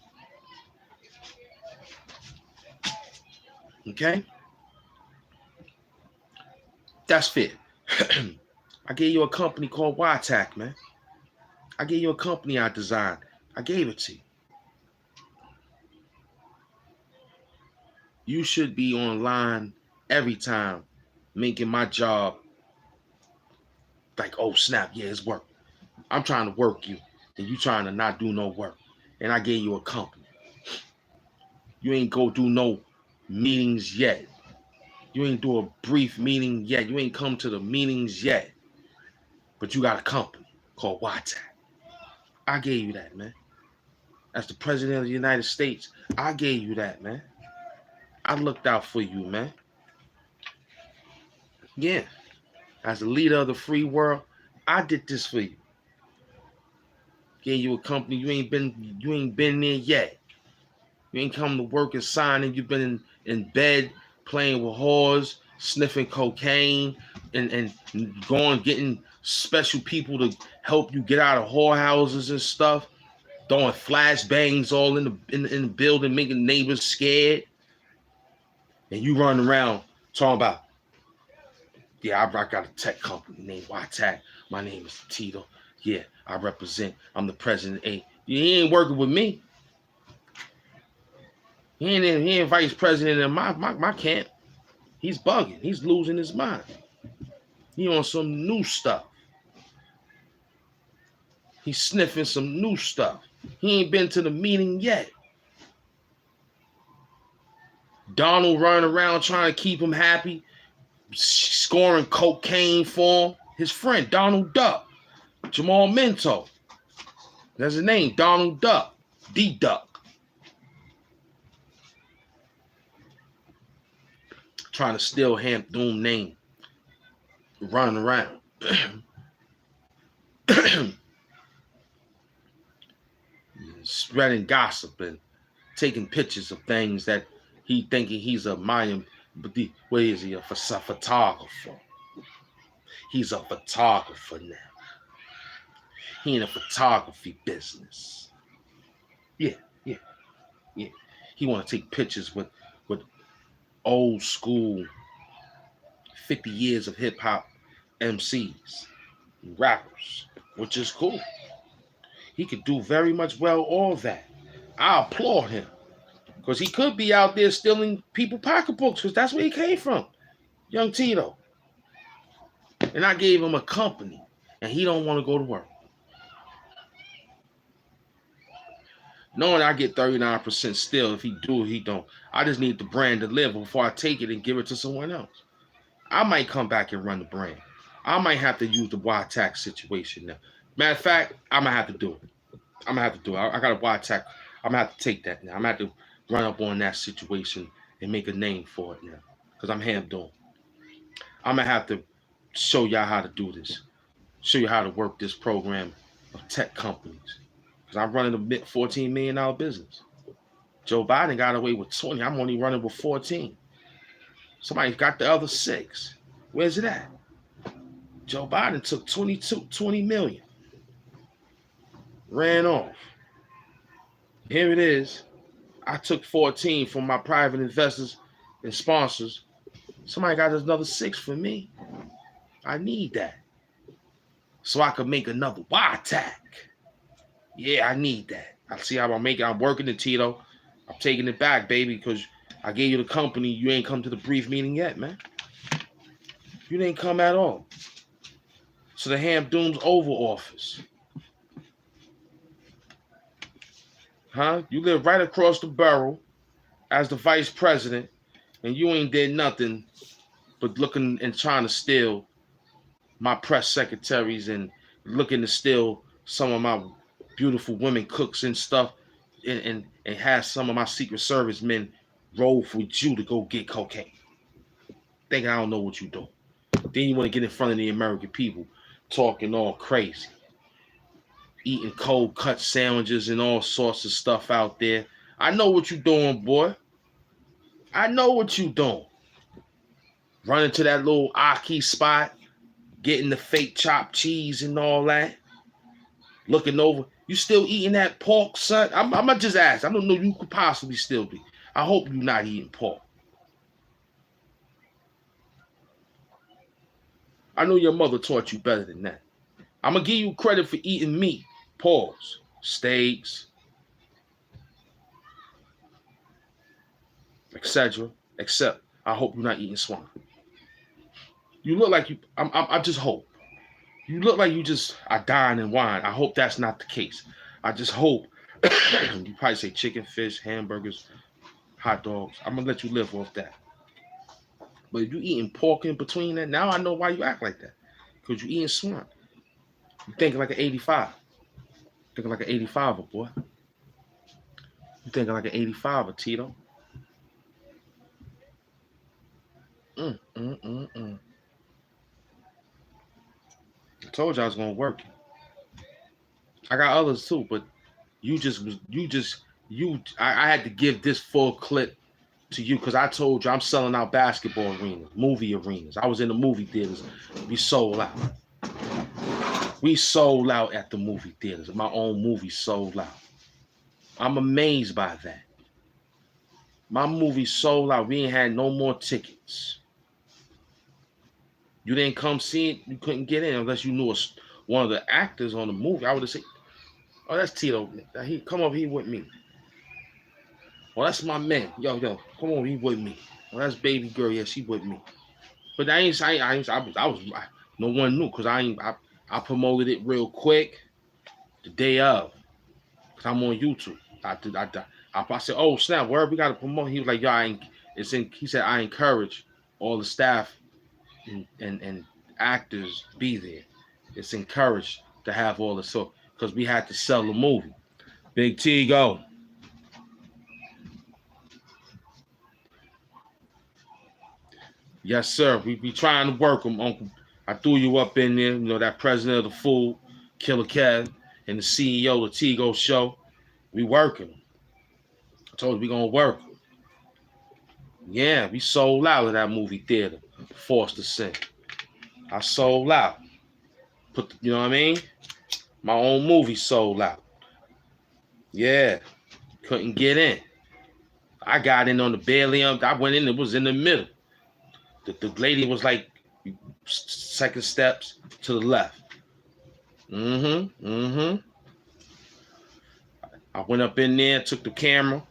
Okay? That's fair. I gave you a company called YTAC, man. I gave you a company I designed. I gave it to you. You should be online every time making my job like, oh snap, yeah, it's work. I'm trying to work you, and you trying to not do no work. And I gave you a company. You ain't go do no meetings yet. You ain't do a brief meeting yet. You ain't come to the meetings yet. But you got a company called YTAC. I gave you that, man. As the president of the United States, I gave you that, man. I looked out for you, man. Yeah. As the leader of the free world, I did this for you. Gave you a company. You ain't been there yet. You ain't come to work and signing. You've been in bed playing with whores, sniffing cocaine, and going getting special people to help you get out of whorehouses and stuff. Throwing flashbangs all in the building, making neighbors scared. And you running around talking about, yeah, I got a tech company named YTAC. My name is Tito. Yeah, I represent. I'm the president. Hey, he ain't working with me. He ain't vice president in my camp. He's bugging. He's losing his mind. He on some new stuff. He's sniffing some new stuff. He ain't been to the meeting yet. Donald running around trying to keep him happy, scoring cocaine for him. His friend, Donald Duck. Jamal Minto. That's his name, Donald Duck. D-Duck. Trying to steal HAMP Doom name. Running around. spreading gossip and taking pictures of things that he thinking he's a Mayan, but what is he, a photographer? He's a photographer now. He in a photography business. Yeah. He want to take pictures with old school 50 years of hip hop MCs, rappers, which is cool. He could do very much well all that. I applaud him because he could be out there stealing people's pocketbooks because that's where he came from, young Tito. And I gave him a company and he don't want to go to work. Knowing I get 39% still, if he do, he don't. I just need the brand to live before I take it and give it to someone else. I might come back and run the brand. I might have to use the YTAC situation now. Matter of fact, I'm gonna have to do it. I got a YTAC. I'm gonna have to take that now. I'm gonna have to run up on that situation and make a name for it now. Because I'm HAMP doing. I'm gonna have to show y'all how to do this. Show you how to work this program of tech companies. I'm running a $14 million business. Joe Biden got away with 20. I'm only running with 14. Somebody's got the other 6. Where's it at? Joe Biden took 20 million. Ran off. Here it is. I took 14 from my private investors and sponsors. Somebody got another 6 for me. I need that. So I could make another YTAC. Yeah, I need that. I see how I'm making. I'm working the Tito. I'm taking it back, baby, because I gave you the company. You ain't come to the brief meeting yet, man. You didn't come at all. So the HAMP Doom's Oval Office. Huh? You live right across the borough as the vice president, and you ain't did nothing but looking and trying to steal my press secretaries and looking to steal some of my beautiful women cooks and stuff and have some of my Secret Service men roll with you to go get cocaine. Think I don't know what you do. Then you want to get in front of the American people talking all crazy. Eating cold cut sandwiches and all sorts of stuff out there. I know what you doing, boy. I know what you doing. Running to that little Aki spot, getting the fake chopped cheese and all that. Looking over. You still eating that pork, son? I'm gonna just ask. I don't know. You could possibly still be. I hope you're not eating pork. I know your mother taught you better than that. I'm gonna give you credit for eating meat. Pause. Steaks, etc. Except I hope you're not eating swine. You look like you. I just hope. You look like you just are dying in wine. I hope that's not the case. I just hope. You probably say chicken, fish, hamburgers, hot dogs. I'm going to let you live off that. But if you eating pork in between that, now I know why you act like that. Because you eating swine. You thinking like an 85. Thinking like an 85er, boy. You thinking like an 85er, Tito. I told you I was gonna work it. I got others too, but I had to give this full clip to you because I told you I'm selling out basketball arenas, movie arenas. I was in the movie theaters. We sold out. We sold out at the movie theaters. My own movie sold out. I'm amazed by that. My movie sold out. We ain't had no more tickets. You didn't come see it, you couldn't get in unless you knew one of the actors on the movie. I would have said, oh, that's Tito. He come over here with me. Well, that's my man. Yo, come on, he with me. Well, that's baby girl. Yeah, she with me. But I was no one knew because I promoted it real quick the day of. Cause I'm on YouTube. I said, oh snap, where we gotta promote? He was like, yo, he said I encourage all the staff and actors be there. It's encouraged to have all the so because we had to sell the movie. Big T go. Yes, sir. We be trying to work them, Uncle. I threw you up in there, you know, that president of the food, Killer Kev, and the CEO of the Tigo show. We working them. I told you we gonna work them. Yeah, we sold out of that movie theater, Forced to Sin. I sold out. You know what I mean? My own movie sold out. Yeah, couldn't get in. I got in on the barely. I went in. It was in the middle. The lady was like second steps to the left. I went up in there, took the camera.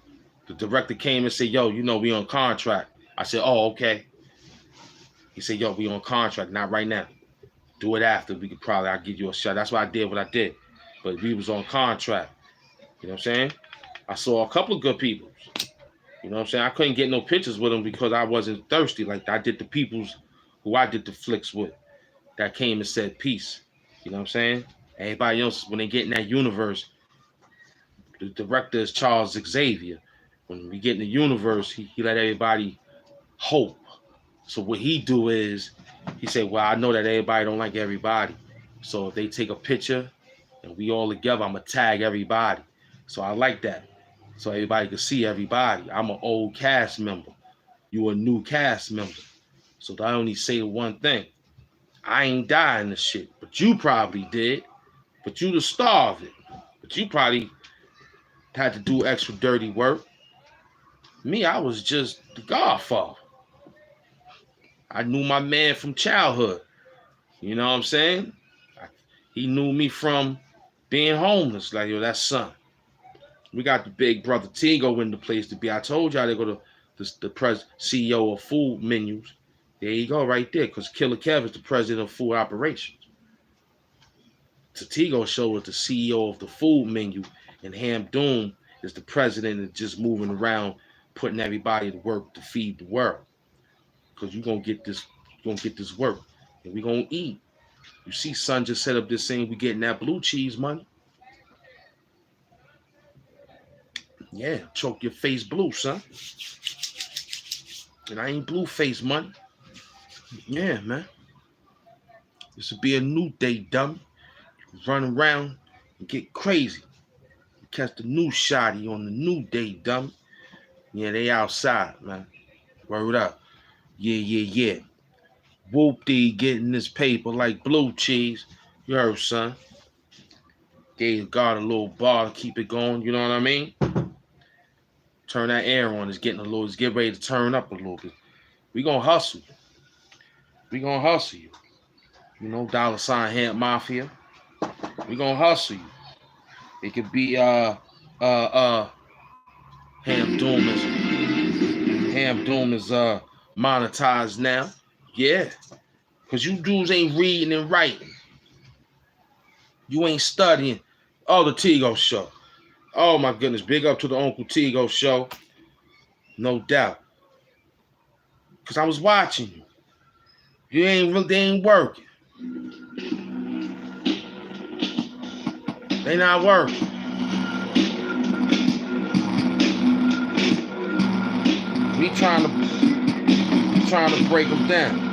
The director came and said, "Yo, you know we on contract." I said, "Oh, okay." He said, "Yo, we on contract, not right now. Do it after. I'll give you a shot." That's why I did what I did. But we was on contract. You know what I'm saying? I saw a couple of good people. You know what I'm saying? I couldn't get no pictures with them because I wasn't thirsty. Like I did the peoples who I did the flicks with that came and said peace. You know what I'm saying? Everybody else, when they get in that universe, the director is Charles Xavier. When we get in the universe, he let everybody hope. So what he do is, he said, well, I know that everybody don't like everybody. So if they take a picture and we all together, I'm going to tag everybody. So I like that. So everybody can see everybody. I'm an old cast member. You a new cast member. So I only say the one thing. I ain't dying this shit. But you probably did. But you the star of it. But you probably had to do extra dirty work. Me, I was just the godfather. I knew my man from childhood. You know what I'm saying? He knew me from being homeless. Like, yo, that's son. We got the big brother Tigo in the place to be. I told y'all they go to the CEO of food menus. There you go, right there. Because Killer Kev is the president of food operations. Tigo Show is the CEO of the food menu, and Ham Doom is the president and just moving around, putting everybody to work to feed the world. Because you're gonna get this work, and we're gonna eat. You see, son just set up this thing, we getting that blue cheese money. Yeah, choke your face blue, son. And I ain't blue face money. Yeah, man. This will be a new day, dummy. Run around and get crazy. Catch the new shotty on the new day, dummy. Yeah, they outside, man. Word up. Yeah. Whoop-dee getting this paper like blue cheese. You heard, son. Gave God a little bar to keep it going, you know what I mean? Turn that air on. It's getting ready to turn up a little bit. We gonna hustle. We gonna hustle you. You know, $ Hand Mafia. We gonna hustle you. It could be Ham Doom is monetized now. Yeah. Cause you dudes ain't reading and writing. You ain't studying. Oh, the Tigo Show. Oh my goodness. Big up to the Uncle Tigo Show. No doubt. Cause I was watching you. They ain't working. They not working. We trying to break them down.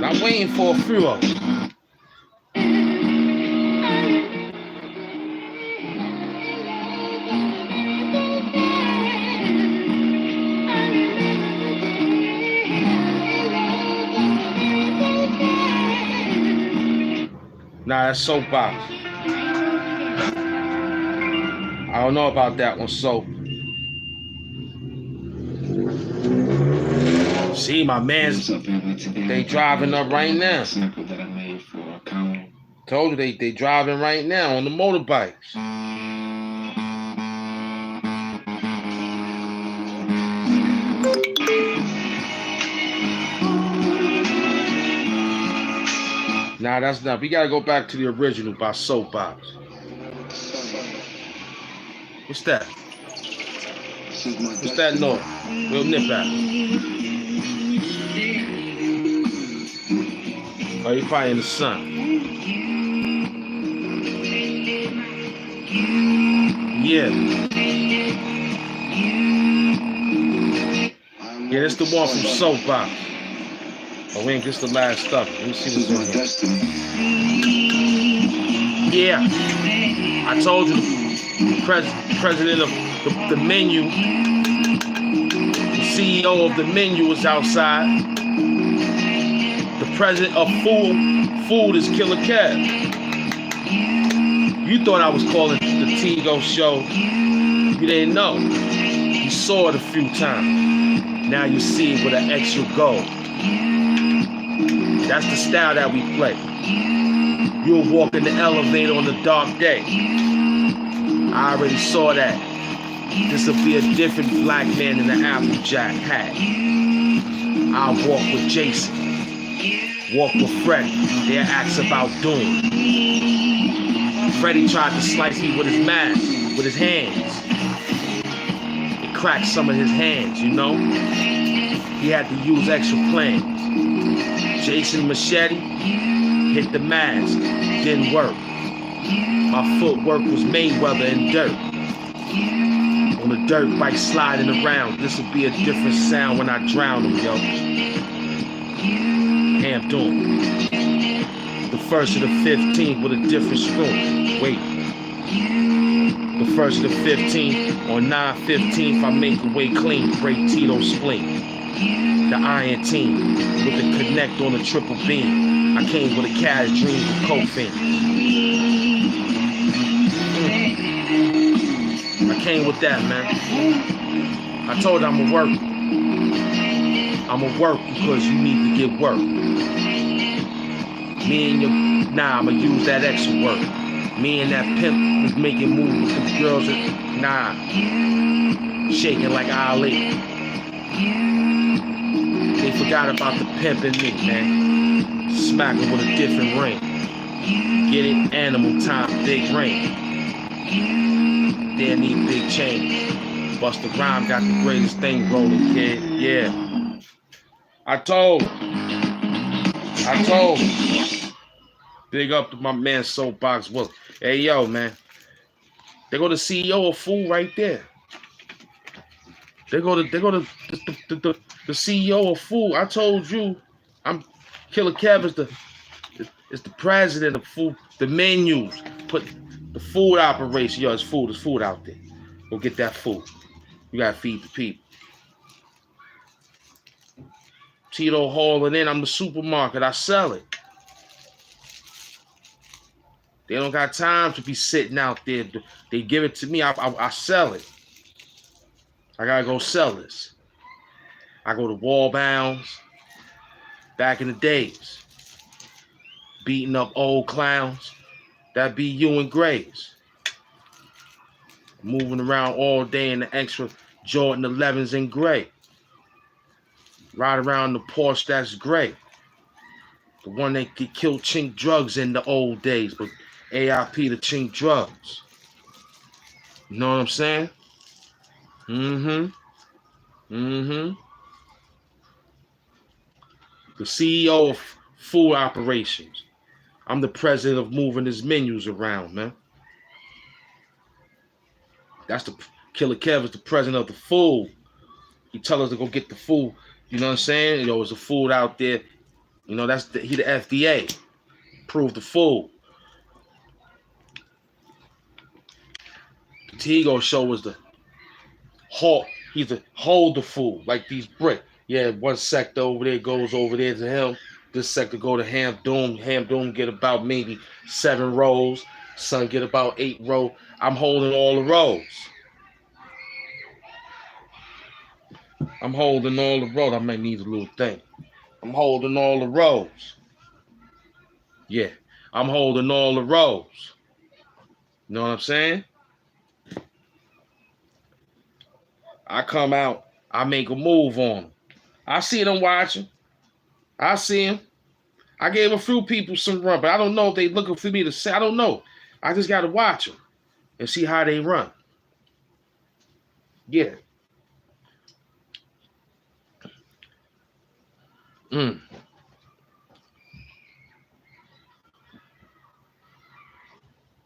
I'm waiting for a few of them. Nah, that's soapbox. I don't know about that one, soap. See, my man's, they driving up right now. Told you they driving right now on the motorbikes. Nah, that's not. We gotta go back to the original by Soapbox. What's that? What's that noise? We'll nip at it. Oh, you're probably in the sun. Yeah. Yeah, this the one from Soapbox. Oh, we ain't this the last stuff. Let me see what's on here. Yeah, I told you the president of the menu, the CEO of the menu is outside. The president of food is Killer Kev. You thought I was calling the TITO show. You didn't know. You saw it a few times. Now you see it with an extra go. That's the style that we play. You'll walk in the elevator on a dark day. I already saw that. This will be a different black man in the Applejack hat. I'll walk with Jason. Walk with Freddy. They'll ask about Doom. Freddy tried to slice me with his mask, with his hands. It cracked some of his hands, you know? He had to use extra plans. Jason machete hit the mask, didn't work. My footwork was Mayweather in dirt. On a dirt bike sliding around. This will be a different sound when I drown him, yo. HAMP doing. The 1st of the 15th with a different spoon. Wait. The 1st of the 15th on 9/15th, I make a way clean, break TITO spleen. The Iron Team with the connect on the triple beam. I came with a cash dream with cocaine. I came with that, man. I told you I'ma work. I'ma work because you need to get work. Me and your, I'ma use that extra work. Me and that pimp was making moves with the girls. Shaking like Ali. They forgot about the pimp in me, man. Smacking with a different ring. Get it? Animal time, big ring. They need big change. Busta Rhyme got the greatest thing rolling, kid. Yeah. I told. Big up to my man Soapbox Will. Hey, yo, man. They go the CEO of Food right there. They go to the CEO of Food. I told you, I'm Killer Kev is the president of Food. The menus, put the food operation. Yo, it's food out there. Go get that food. You gotta feed the people. TITO hauling in. I'm the supermarket. I sell it. They don't got time to be sitting out there. They give it to me. I sell it. I gotta go sell this. I go to wall bounds. Back in the days, beating up old clowns. That be you and Graves. Moving around all day in the extra Jordan 11s in gray. Ride around the Porsche that's gray. The one that get killed chink drugs in the old days, but AIP to chink drugs. You know what I'm saying? The CEO of Food Operations. I'm the president of moving his menus around, man. That's the Killer Kev is the president of the food. He tell us to go get the food. You know what I'm saying? Yo, there's a food out there. You know, he the FDA. Prove the food. The TITO show was the halt. He's the hold the food like these bricks. Yeah, one sector over there goes over there to him. This sector go to HAMP Doom. HAMP Doom get about maybe 7 rows. Son get about 8 rows. I'm holding all the rows. I might need a little thing. I'm holding all the rows. Yeah, I'm holding all the rows. You know what I'm saying? I come out. I make a move on them. I see them watching. I see them. I gave a few people some run, but I don't know if they looking for me to say. I don't know. I just got to watch them and see how they run. Yeah.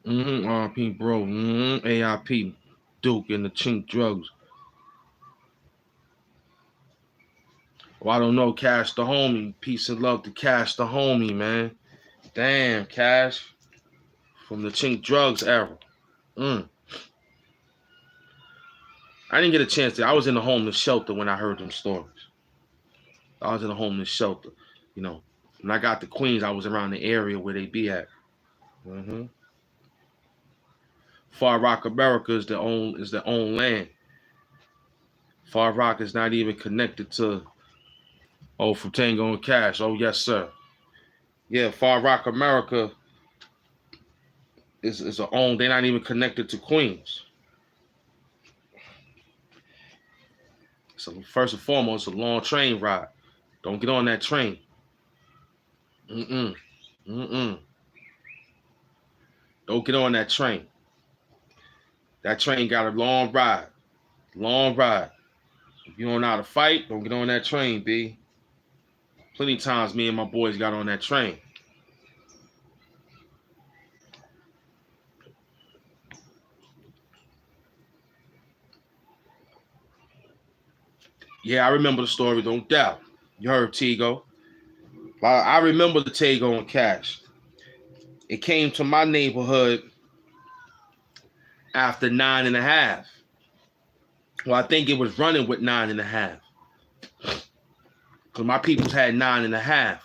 RP bro. AIP. Duke and the chink drugs. Well, I don't know, Cash the homie. Peace and love to Cash the homie, man. Damn, Cash. from the Chink drugs era. I didn't get a chance to. I was in the homeless shelter when I heard them stories. I was in a homeless shelter. You know, when I got to Queens, I was around the area where they be at. Far Rock America is their own land. Far Rock is not even connected to from Tango and Cash. Oh yes, sir. Yeah, Far Rock America is a own. They're not even connected to Queens. So first and foremost, it's a long train ride. Don't get on that train. Don't get on that train. That train got a long ride. Long ride. If you don't know how to fight, don't get on that train, B. Plenty of times me and my boys got on that train. Yeah, I remember the story, don't doubt. You heard Tego. I remember the Tego and Cash. It came to my neighborhood after 9.5. Well, I think it was running with 9.5. Because my peoples had 9.5.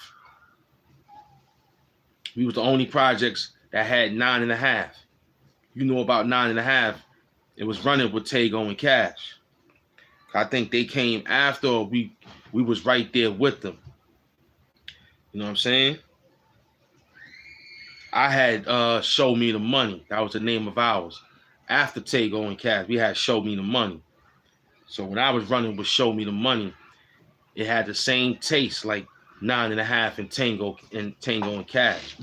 We was the only projects that had 9.5. You know about 9.5. It was running with Tego and Cash. I think they came after we was right there with them. You know what I'm saying? I had Show Me the Money. That was the name of ours. After Tego and Cash, we had Show Me the Money. So when I was running with Show Me the Money, it had the same taste like 9.5 and Tango and Cash.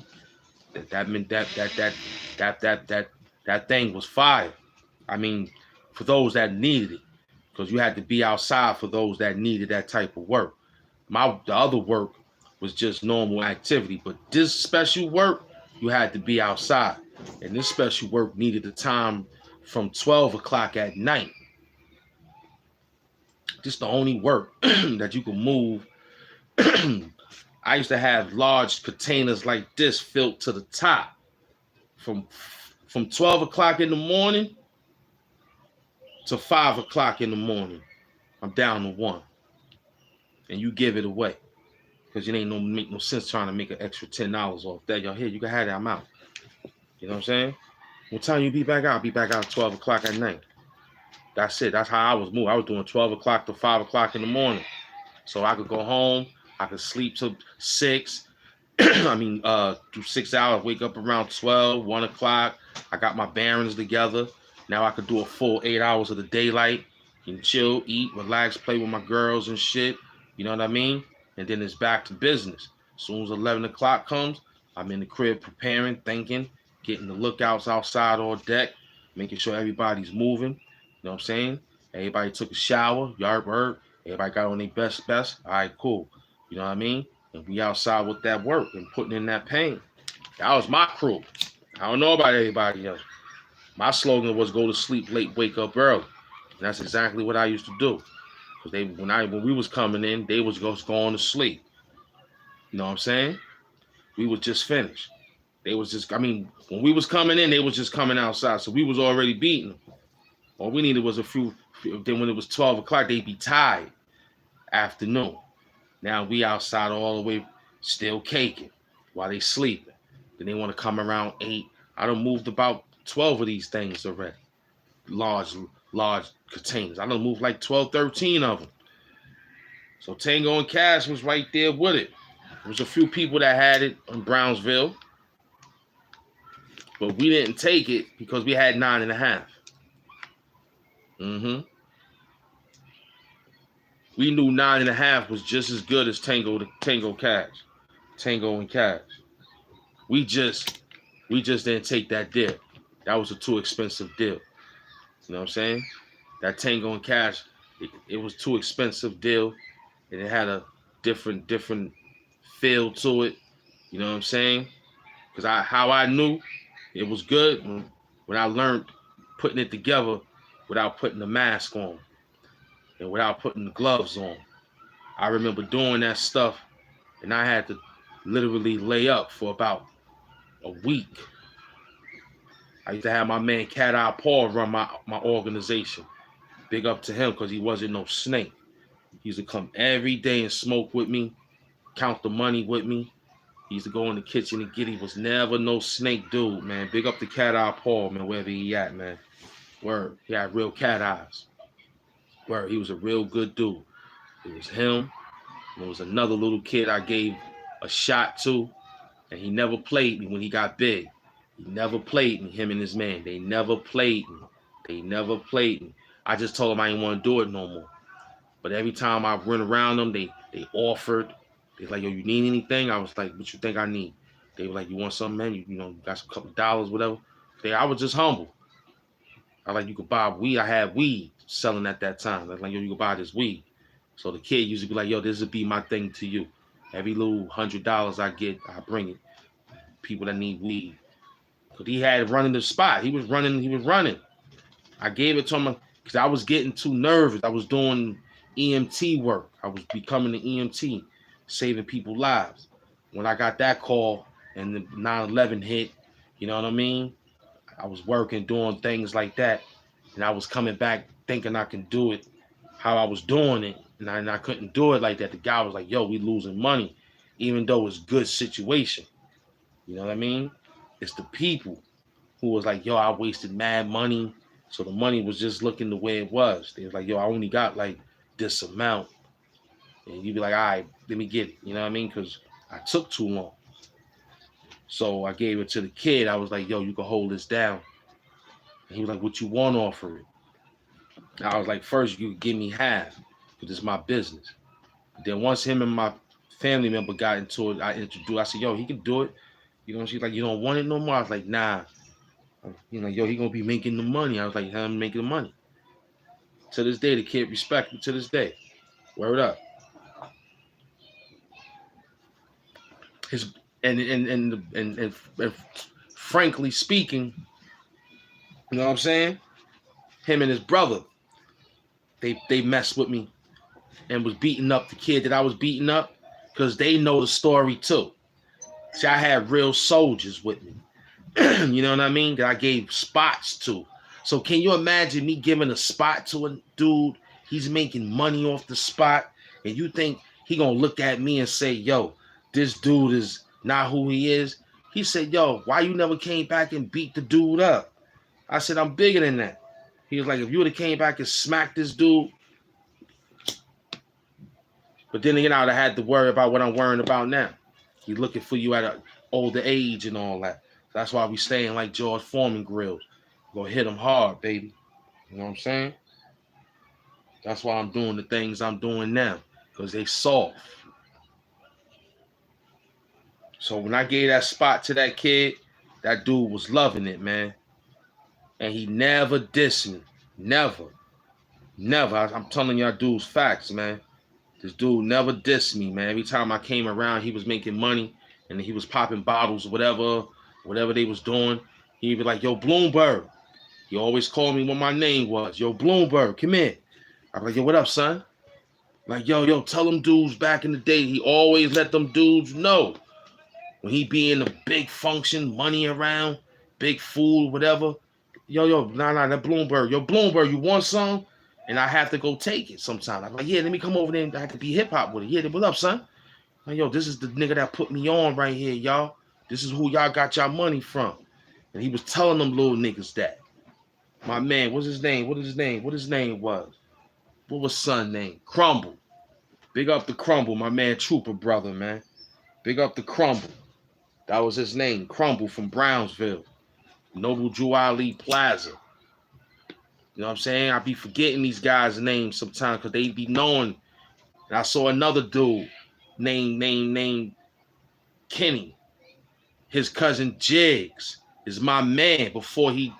That meant that thing was fire. I mean, for those that needed it, because you had to be outside for those that needed that type of work. The other work was just normal activity, but this special work, you had to be outside. And this special work needed the time from 12 o'clock at night. Just the only work that you could move. I used to have large containers like this filled to the top. From 12 o'clock in the morning to 5 o'clock in the morning. I'm down to 1. And you give it away. Because it ain't make no sense trying to make an extra $10 off that. Y'all here, you can have that, I'm out. You know what I'm saying? What time you be back out? I'll be back out at 12 o'clock at night. That's it. That's how I was moving. I was doing 12 o'clock to 5 o'clock in the morning. So I could go home. I could sleep till 6. Do 6 hours, wake up around 12, 1 o'clock. I got my bearings together. Now I could do a full 8 hours of the daylight and chill, eat, relax, play with my girls and shit. You know what I mean? And then it's back to business. As soon as 11 o'clock comes, I'm in the crib preparing, thinking, getting the lookouts outside on deck, making sure everybody's moving. You know what I'm saying? Everybody took a shower, yard work. Everybody got on their best. All right, cool. You know what I mean? And we outside with that work and putting in that pain. That was my crew. I don't know about everybody else. My slogan was go to sleep late, wake up early. And that's exactly what I used to do. Because when we was coming in, they was just going to sleep. You know what I'm saying? We was just finished. They was just, when we was coming in, they was just coming outside. So we was already beating them. All we needed was a few. Then when it was 12 o'clock, they'd be tired. Afternoon. Now we outside all the way, still caking while they sleeping. Then they want to come around 8. I done moved about 12 of these things already. Large containers. I done moved like 12, 13 of them. So Tango and Cash was right there with it. There was a few people that had it in Brownsville. But we didn't take it because we had 9.5. We knew 9.5 was just as good as Tango and Cash. We just didn't take that deal. That was a too expensive deal. You know what I'm saying? That Tango and Cash, it was too expensive deal, and it had a different feel to it. You know what I'm saying? Because how I knew it was good when I learned putting it together without putting the mask on and without putting the gloves on. I remember doing that stuff, and I had to literally lay up for about a week I used to have my man Cat Eye Paul run my organization. Big up to him because he wasn't no snake. He used to come every day and smoke with me, count the money with me. He used to go in the kitchen and get. He was never no snake dude, man. Big up to Cat Eye Paul, man, wherever he at, man. Word. He had real cat eyes. Word. He was a real good dude. It was him. And there was another little kid I gave a shot to, and he never played me when he got big. He never played me, him and his man. They never played me. They never played me. I just told them I didn't want to do it no more. But every time I went around them, they offered. They like, yo, you need anything? I was like, what you think I need? They were like, you want something, man? You know, got some couple dollars, whatever. I was just humble. I like, you could buy weed. I had weed selling at that time. I was like, yo, you could buy this weed. So the kid used to be like, yo, this would be my thing to you. Every little $100 I get, I bring it. People that need weed. Because he had running the spot. He was running. I gave it to him because I was getting too nervous. I was doing EMT work. I was becoming an EMT, saving people's lives. When I got that call and the 9/11 hit, you know what I mean? I was working, doing things like that. And I was coming back thinking I can do it how I was doing it. And I couldn't do it like that. The guy was like, yo, we losing money, even though it's a good situation. You know what I mean? It's the people who was like, yo, I wasted mad money. So the money was just looking the way it was. They was like, yo, I only got like this amount. And you'd be like, all right, let me get it. You know what I mean? Because I took too long. So I gave it to the kid. I was like, yo, you can hold this down. And he was like, what you want off of it? I was like, first, you give me half. Because it's my business. Then once him and my family member got into it, I said, yo, he can do it. You know, she's like, you don't want it no more? I was like, nah. You know, yo, he gonna be making the money. I was like, I'm making the money. To this day, the kid respect me to this day. Word up. And frankly speaking, you know what I'm saying? Him and his brother, they messed with me and was beating up the kid that I was beating up because they know the story too. See, I had real soldiers with me. You know what I mean? That I gave spots to. So can you imagine me giving a spot to a dude? He's making money off the spot, and you think he gonna look at me and say, yo, this dude is not who he is? He said, yo, why you never came back and beat the dude up? I said, I'm bigger than that. He was like, if you would have came back and smacked this dude. But then again, I would have had to worry about what I'm worrying about now. He's looking for you at an older age and all that. That's why we staying like George Foreman grills. Gonna hit them hard, baby. You know what I'm saying? That's why I'm doing the things I'm doing now. Because they soft. So when I gave that spot to that kid, that dude was loving it, man. And he never dissed me. Never. Never. I'm telling y'all dudes facts, man. This dude never dissed me, man. Every time I came around, he was making money. And he was popping bottles, whatever they was doing. He'd be like, yo, Bloomberg. He always called me what my name was. Yo, Bloomberg, come in. I'm like, yo, what up, son? Like, yo, tell them dudes back in the day, he always let them dudes know. When he be in a big function, money around, big food, whatever. Yo, nah, that Bloomberg. Yo, Bloomberg, you want some? And I have to go take it sometimes. I'm like, yeah, let me come over there and I can be hip-hop with it. Yeah, what up, son? Like, yo, this is the nigga that put me on right here, y'all. This is who y'all got y'all money from. And he was telling them little niggas that. My man, what's his name? What his name was? What was son name? Crumble. Big up the Crumble, my man Trooper brother, man. Big up the Crumble. That was his name, Crumble from Brownsville. Noble Drew Ali Plaza. You know what I'm saying? I be forgetting these guys' names sometimes because they be knowing. And I saw another dude named Kenny. His cousin Jiggs is my man before he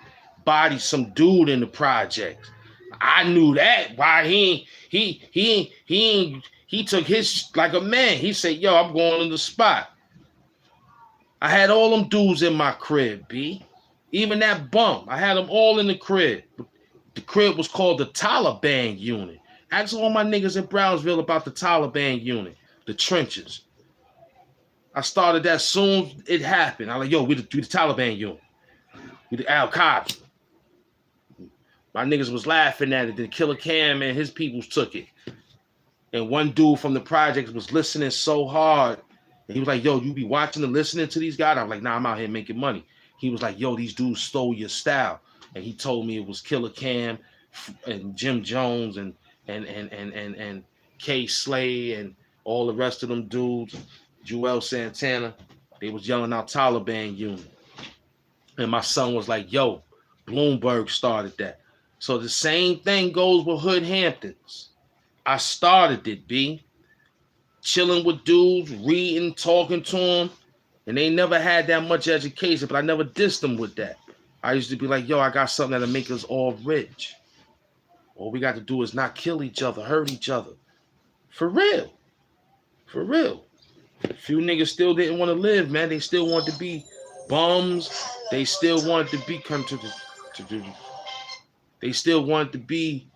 bodied some dude in the projects. I knew that. Why he took his like a man. He said, yo, I'm going in the spot. I had all them dudes in my crib, B. Even that bum. I had them all in the crib. The crib was called the Taliban unit. Ask all my niggas in Brownsville about the Taliban unit. The trenches. I started that soon it happened. I was like, yo, we the Taliban unit. Al Cobb. My niggas was laughing at it. Then Killer Cam and his peoples took it. And one dude from the projects was listening so hard. And he was like, yo, you be watching and listening to these guys? I was like, nah, I'm out here making money. He was like, yo, these dudes stole your style. And he told me it was Killer Cam and Jim Jones and K Slay and all the rest of them dudes, Joel Santana. They was yelling out Taliban Union. And my son was like, yo, Bloomberg started that. So the same thing goes with Hood Hamptons. I started it, B. Chilling with dudes, reading, talking to them. And they never had that much education, but I never dissed them with that. I used to be like, yo, I got something that'll make us all rich. All we got to do is not kill each other, hurt each other. For real. For real. A few niggas still didn't want to live, man. They still wanted to be bums. They still wanted to be they still wanted to be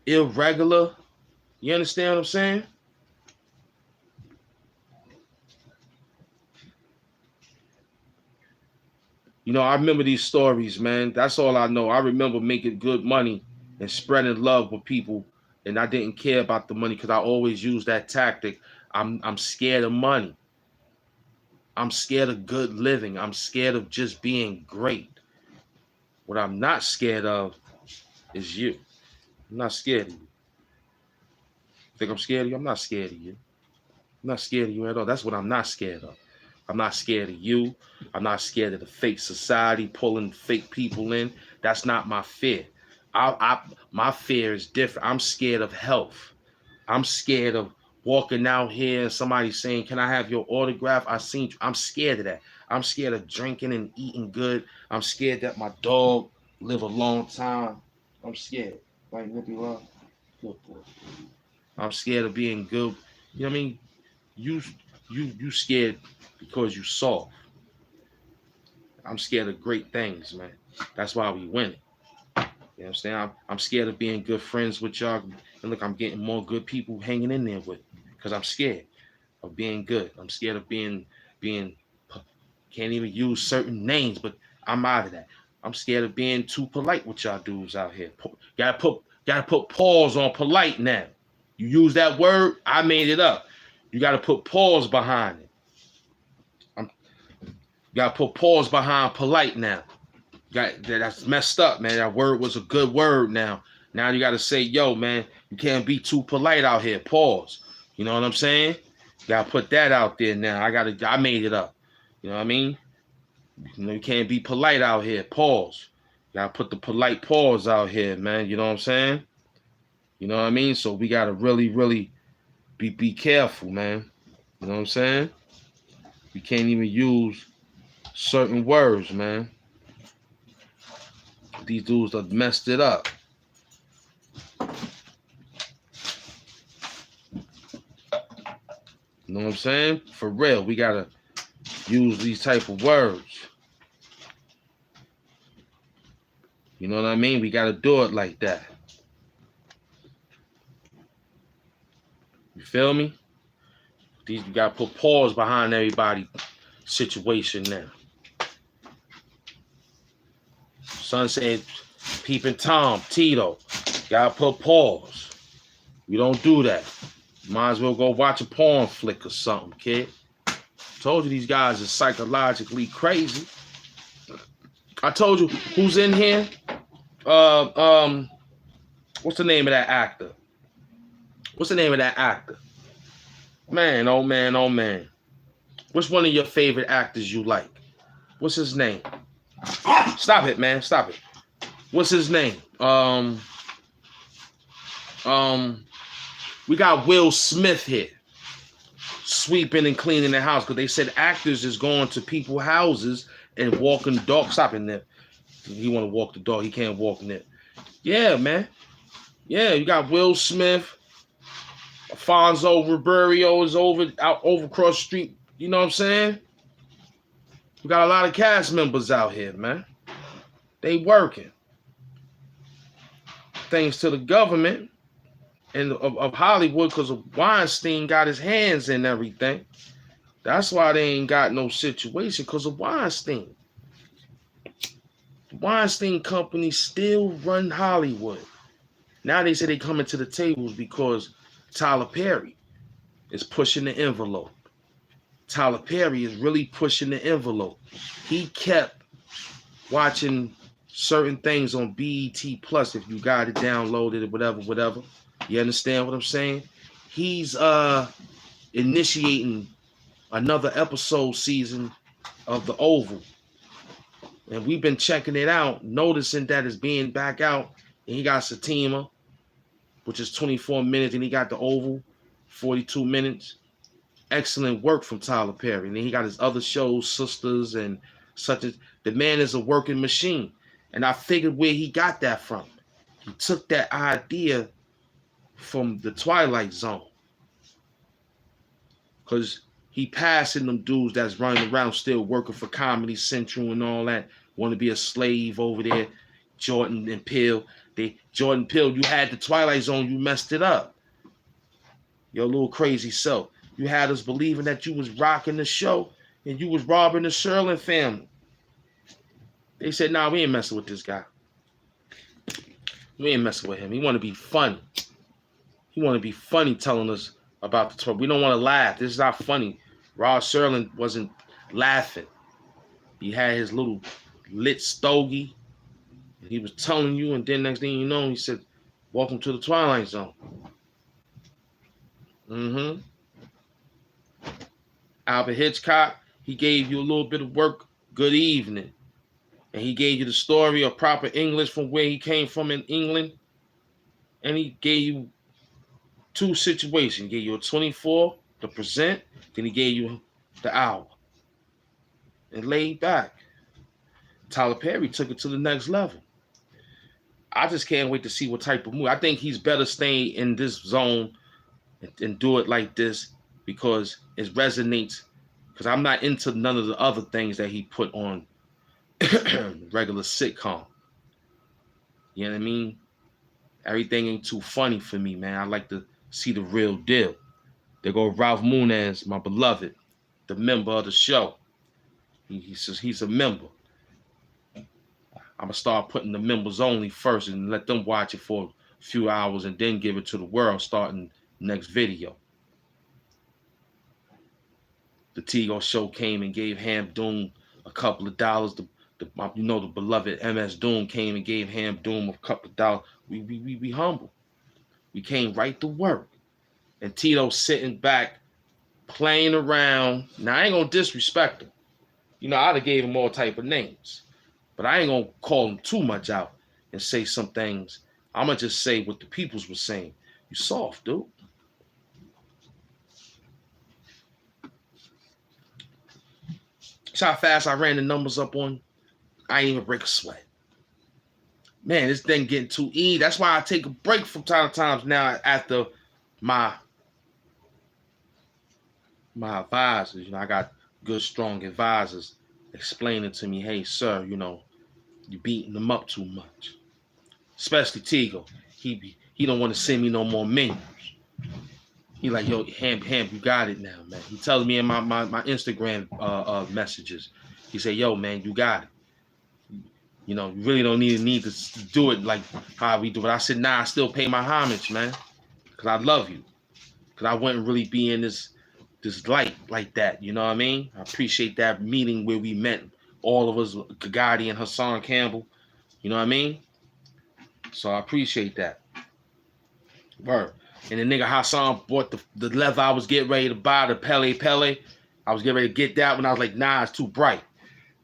irregular. You understand what I'm saying? You know, I remember these stories, man. That's all I know. I remember making good money and spreading love with people, and I didn't care about the money because I always used that tactic. I'm scared of money. I'm scared of good living. I'm scared of just being great. What I'm not scared of is you. I'm not scared of you. Think I'm scared of you? I'm not scared of you. I'm not scared of you at all. That's what I'm not scared of. I'm not scared of you. I'm not scared of the fake society pulling fake people in. That's not my fear. My fear is different. I'm scared of health. I'm scared of walking out here and somebody saying, can I have your autograph? I'm scared of that. I'm scared of drinking and eating good. I'm scared that my dog live a long time. I'm scared. Like, look, I'm scared of being good. You know what I mean? You scared because you soft. I'm scared of great things, man. That's why we win it. You know what I'm saying? I'm scared of being good friends with y'all. And look, I'm getting more good people hanging in there with me because I'm scared of being good. I'm scared of being can't even use certain names, but I'm out of that. I'm scared of being too polite with y'all dudes out here. Gotta put pause on polite now. You use that word, I made it up. You gotta put pause behind it. You gotta put pause behind polite now. That's messed up, man. That word was a good word now. Now you gotta say, yo, man, you can't be too polite out here. Pause. You know what I'm saying? You gotta put that out there now. I made it up. You know what I mean? You know, you can't be polite out here. Pause. You gotta put the polite pause out here, man. You know what I'm saying? You know what I mean? So we gotta really, really be careful, man. You know what I'm saying? We can't even use certain words, man. These dudes have messed it up. You know what I'm saying? For real, we gotta use these type of words. You know what I mean? We gotta do it like that. You feel me? You gotta put pause behind everybody's situation now. Son said, peeping Tom, TITO, gotta put pause. We don't do that. Might as well go watch a porn flick or something, kid. Told you these guys are psychologically crazy. I told you who's in here. What's the name of that actor? What's the name of that actor? Man, oh man, oh man. Which one of your favorite actors you like? What's his name? Stop it, man. Stop it. What's his name? We got Will Smith here. Sweeping and cleaning the house because they said actors is going to people's houses and walking dog. Stop in there. He want to walk the dog. He can't walk in there. Yeah, man. Yeah, you got Will Smith. Alfonso Ribeiro is over across the street. You know what I'm saying? We got a lot of cast members out here, man. They working. Thanks to the government and of Hollywood, because Weinstein got his hands in everything. That's why they ain't got no situation, because of Weinstein. The Weinstein Company still run Hollywood. Now they say they coming to the tables because Tyler Perry is pushing the envelope. Tyler Perry is really pushing the envelope. He kept watching certain things on BET Plus. If you got it downloaded or whatever. You understand what I'm saying? He's initiating another episode season of The Oval. And we've been checking it out, noticing that it's being back out. And he got Satima, which is 24 minutes, and he got The Oval, 42 minutes. Excellent work from Tyler Perry. And then he got his other shows, Sisters and such as. The man is a working machine. And I figured where he got that from. He took that idea from the Twilight Zone. Because he passing them dudes that's running around still working for Comedy Central and all that. Want to be a slave over there. Jordan and Peele. Jordan Peele, you had the Twilight Zone, you messed it up. Your little crazy self. You had us believing that you was rocking the show and you was robbing the Sherlin family. They said, nah, we ain't messing with this guy. We ain't messing with him. He want to be funny. He want to be funny telling us about the tour. We don't want to laugh. This is not funny. Rod Serling wasn't laughing. He had his little lit stogie. And he was telling you, and then next thing you know, he said, welcome to the Twilight Zone. Albert Hitchcock, he gave you a little bit of work, good evening. And he gave you the story of proper English from where he came from in England. And he gave you two situations. He gave you a 24 to present, then he gave you the hour. And laid back. Tyler Perry took it to the next level. I just can't wait to see what type of movie. I think he's better staying in this zone and do it like this because it resonates. Because I'm not into none of the other things that he put on regular sitcom. You know what I mean? Everything ain't too funny for me, man. I like to see the real deal. There go Ralph Munez, my beloved, the member of the show. He says he's a member. I'm going to start putting the members only first and let them watch it for a few hours and then give it to the world starting next video. The TITO show came and gave HAMP Doom a couple of dollars. The beloved MS Doom came and gave HAMP Doom a couple of dollars. We humble. We came right to work. And Tito sitting back, playing around. Now, I ain't going to disrespect him. You know, I'd have gave him all type of names. But I ain't going to call him too much out and say some things. I'm going to just say what the peoples were saying. You soft, dude. See how fast I ran the numbers up on? I ain't even break a sweat. Man, this thing getting too easy. That's why I take a break from time to time now after my advisors. You know, I got good, strong advisors explaining to me, hey, sir, you know, you're beating them up too much. Especially Tigo. He don't want to send me no more menus. He like, yo, Hamp, you got it now, man. He tells me in my Instagram messages. He say, yo, man, you got it. You know, you really don't need to do it like how we do it. I said, nah, I still pay my homage, man. Because I love you. Because I wouldn't really be in this light like that. You know what I mean? I appreciate that meeting where we met, all of us, Gagadi and Hassan Campbell. You know what I mean? So I appreciate that. Word. And the nigga Hassan bought the leather I was getting ready to buy, the Pele. I was getting ready to get that one. I was like, nah, it's too bright.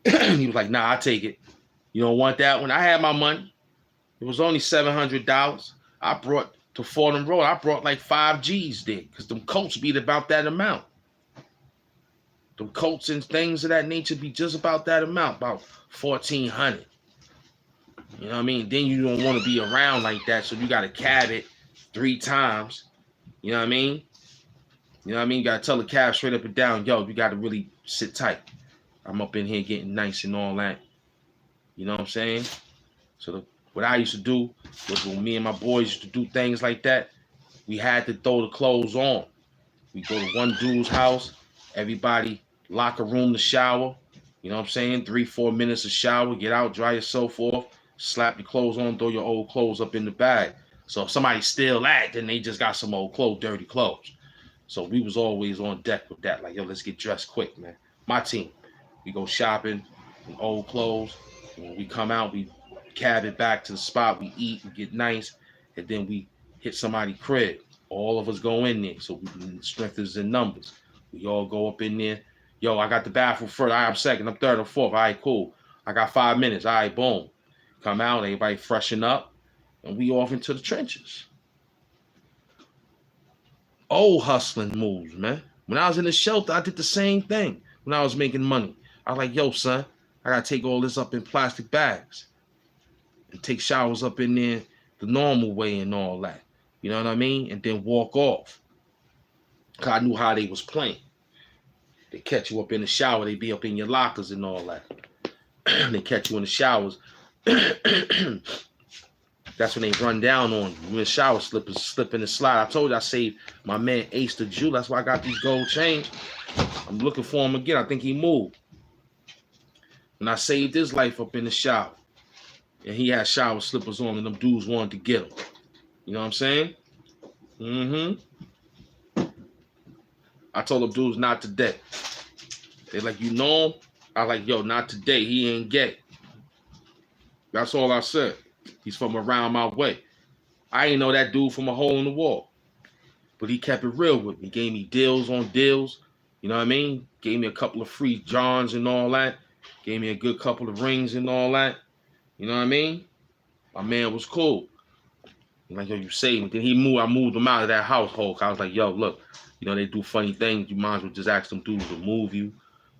He was like, nah, I'll take it. You don't want that one? I had my money. It was only $700. I brought to Fordham Road. I brought like 5 G's there because them coats beat about that amount. Them coats and things of that nature be just about that amount, about $1,400. You know what I mean? Then you don't want to be around like that, so you got to cab it 3 times. You know what I mean? You know what I mean? You got to tell the cab straight up and down, yo, you got to really sit tight. I'm up in here getting nice and all that. You know what I'm saying? So what I used to do was when me and my boys used to do things like that, we had to throw the clothes on. We go to one dude's house, everybody locker room to shower, You know what I'm saying? 3-4 minutes of shower, get out, dry yourself off, slap your clothes on, throw your old clothes up in the bag. So if somebody steal that, then they just got some old clothes, dirty clothes. So we was always on deck with that. Like, yo, let's get dressed quick, man. My team, we go shopping in old clothes. When we come out, we cab it back to the spot. We eat, we get nice, and then we hit somebody's crib. All of us go in there. So strength is in numbers. We all go up in there. Yo, I got the bathroom first. All right, I'm second. I'm third. I'm fourth. All right, cool. I got 5 minutes. All right, boom. Come out. Everybody freshen up. And we off into the trenches. Old hustling moves, man. When I was in the shelter, I did the same thing when I was making money. I was like, yo, son, I got to take all this up in plastic bags and take showers up in there the normal way and all that. You know what I mean? And then walk off. Because I knew how they was playing. They catch you up in the shower. They be up in your lockers and all that. They catch you in the showers. That's when they run down on you. When the shower slipping and slide. I told you I saved my man Ace the Jew. That's why I got these gold chains. I'm looking for him again. I think he moved. And I saved his life up in the shower. And he had shower slippers on and them dudes wanted to get him. You know what I'm saying? I told them dudes not today. They like, you know him? I like, yo, not today. He ain't gay. That's all I said. He's from around my way. I ain't know that dude from a hole in the wall. But he kept it real with me. He gave me deals on deals. You know what I mean? Gave me a couple of free Johns and all that. Gave me a good couple of rings and all that. You know what I mean? My man was cool. I'm like, yo, you saved me. Then he moved. I moved him out of that household. I was like, yo, look, you know, they do funny things. You might as well just ask them dudes to move you.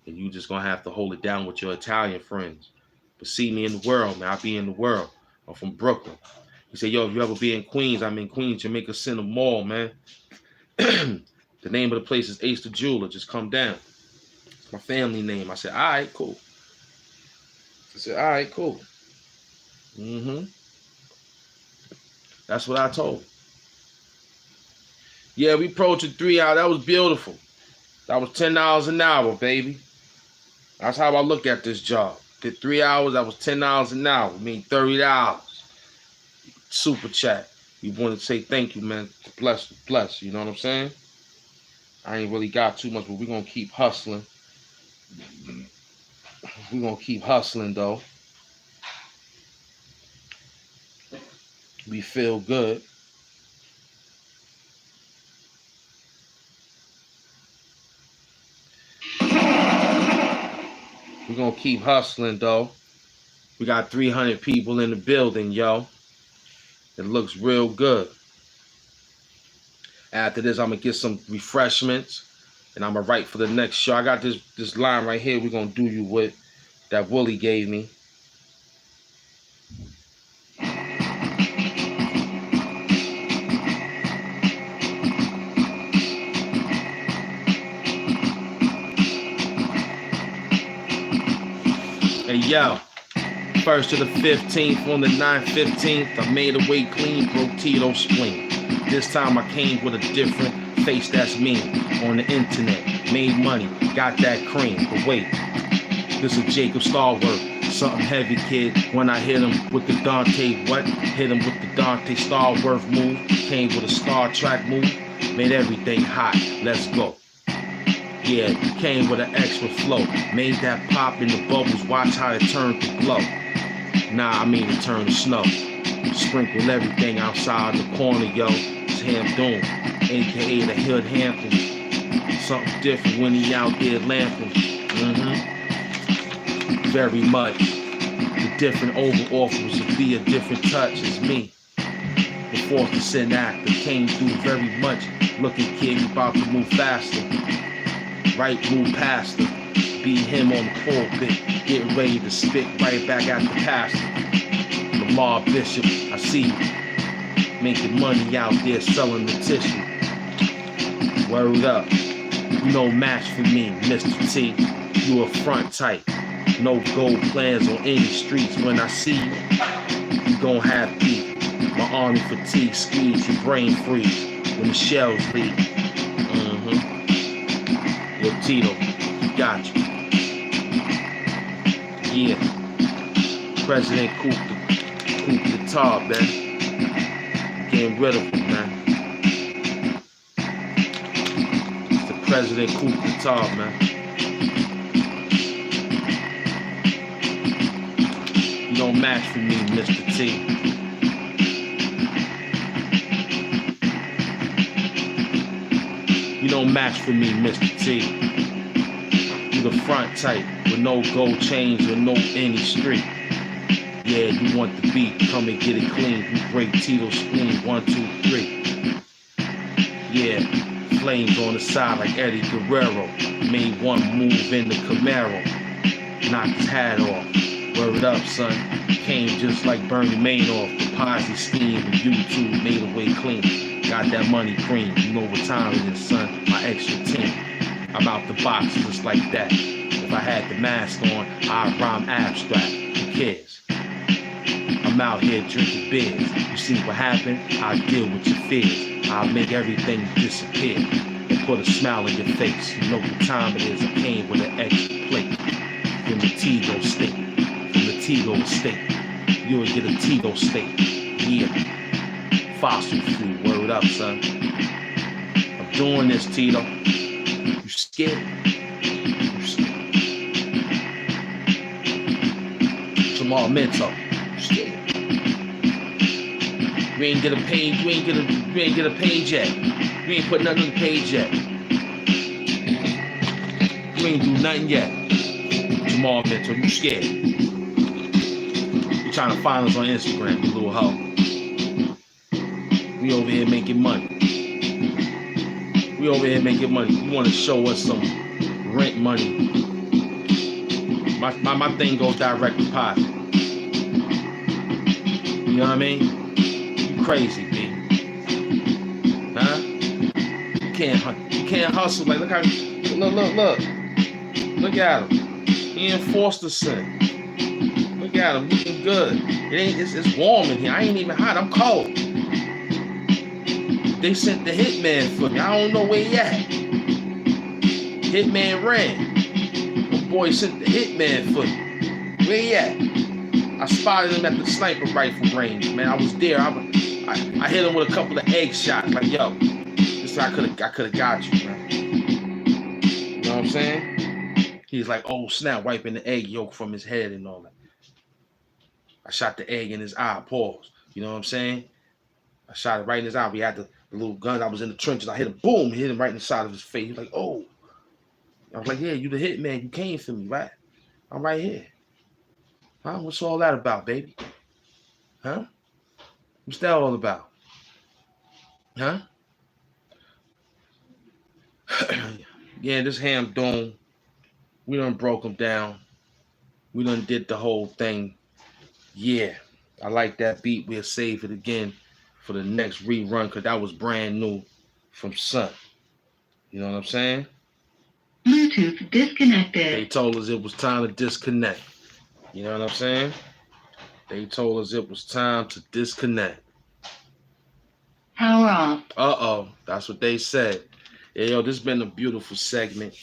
And you just going to have to hold it down with your Italian friends. But see me in the world, man. I be in the world. I'm from Brooklyn. He said, yo, if you ever be in Queens, I'm in Queens, Jamaica Center Mall, man. The name of the place is Ace the Jeweler. Just come down. It's my family name. I said, all right, cool. I said, all right, cool. That's what I told him. Yeah, we approached 3 hours. That was beautiful. That was $10 an hour, baby. That's how I look at this job. Did 3 hours, that was $10 an hour. I mean, $30. Super chat. You want to say thank you, man. Bless. You know what I'm saying? I ain't really got too much, but we're going to keep hustling. We're going to keep hustling, though. We feel good. We're going to keep hustling, though. We got 300 people in the building, yo. It looks real good. After this, I'm going to get some refreshments. And I'm going to write for the next show. I got this line right here we're going to do you with that Willie gave me. Hey, yo. 1st to the 15th, on the 9th, 15th, I made away clean, broke TITO spleen. This time I came with a different face that's mean. On the internet, made money, got that cream. But wait, this is Jacob Starworth, something heavy, kid. When I hit him with the Dante, what? Hit him with the Dante Starworth move. Came with a Star Trek move, made everything hot. Let's go. Yeah, came with an extra flow. Made that pop in the bubbles, watch how it turned to glow. Nah, I mean it turned to snow. Sprinkle everything outside the corner, yo. It's Ham Doom, a.k.a. the Hood Hampton. Something different when he out there lamping. Very much. The different over offers to be a different touch is me. The 4% actor came through very much. Looking kid, you about to move faster. Right, move past her. Be him on the pulpit. Getting ready to spit right back at the pastor. Lamar Bishop, I see you. Making money out there selling the tissue. Word up. You no match for me, Mr. T. You a front type. No gold plans on any streets. When I see you, you gon' have beef. My army fatigue squeeze your brain freeze. When the shells leave. Yo, Tito, got you. Yeah. President COUP the top, man. Getting rid of him, man. It's the President COUP the top, man. You don't match for me, Mr. T. You don't match for me, Mr. T. You the front type with no gold chains or no any street. Yeah, you want the beat, come and get it clean. You break TITO's spleen, 1, 2, 3. Yeah, flames on the side like Eddie Guerrero. Made one move in the Camaro, knocked his hat off. Word up, son. Came just like Bernie Madoff. The Ponzi scheme with YouTube made away clean. Got that money cream. You know what time it is, son. My extra team. I'm out the box just like that. If I had the mask on, I'd rhyme abstract. Who cares? I'm out here drinking beers. You see what happened? I deal with your fears. I'll make everything disappear and put a smile on your face. You know what time it is. I came with an extra plate from the TITO state. From the TITO state. You'll get a TITO state. Yeah. Fossil fuel. Word up, son. I'm doing this, Tito. You scared? You scared? Jamal Minto. You scared? You ain't get a page. You ain't get a page yet. You ain't put nothing on the page yet. You ain't do nothing yet. Jamal Minto, you scared? You trying to find us on Instagram, you little hoe. We over here making money. We over here making money. You want to show us some rent money? My thing goes direct deposit. You know what I mean? Crazy, B. Huh? You can't hustle. Like, look how, look. Look at him. He enforced the sin. Look at him, looking good. It's warm in here. I ain't even hot. I'm cold. They sent the hitman for me. I don't know where he at. Hitman ran. My boy sent the hitman for me. Where he at? I spotted him at the sniper rifle range, man. I was there. I hit him with a couple of egg shots. Like, yo, this I could have got you, man. You know what I'm saying? He's like, oh snap, wiping the egg yolk from his head and all that. I shot the egg in his eye. Pause. You know what I'm saying? I shot it right in his eye. We had the little gun. I was in the trenches. I hit him. Boom. Hit him right in the side of his face. He's like, oh. I was like, yeah, you the hitman. You came for me, right? I'm right here. Huh? What's all that about, baby? Huh? What's that all about? Huh? Yeah, this HAMP Dome, we done broke him down. We done did the whole thing. Yeah, I like that beat. We'll save it again for the next rerun because that was brand new from Sun. You know what I'm saying? Bluetooth disconnected. They told us it was time to disconnect. You know what I'm saying? They told us it was time to disconnect. Power off. Uh-oh, that's what they said. Yeah, yo, this has been a beautiful segment.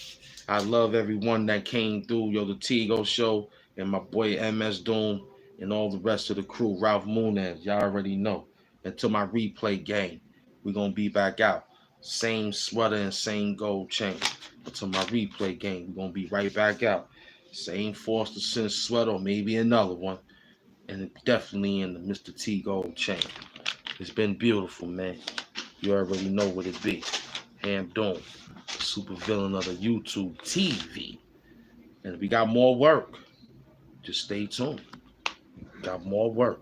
I love everyone that came through. Yo, the TITO show and my boy MS Doom and all the rest of the crew. Ralph Munez, y'all already know. Until my replay game, we're going to be back out. Same sweater and same gold chain. Until my replay game, we're going to be right back out. Same Forster Sin sweater or maybe another one. And definitely in the Mr. T gold chain. It's been beautiful, man. You already know what it be. HAMP Dome, the super villain of the YouTube TV. And we got more work. Just stay tuned. Got more work.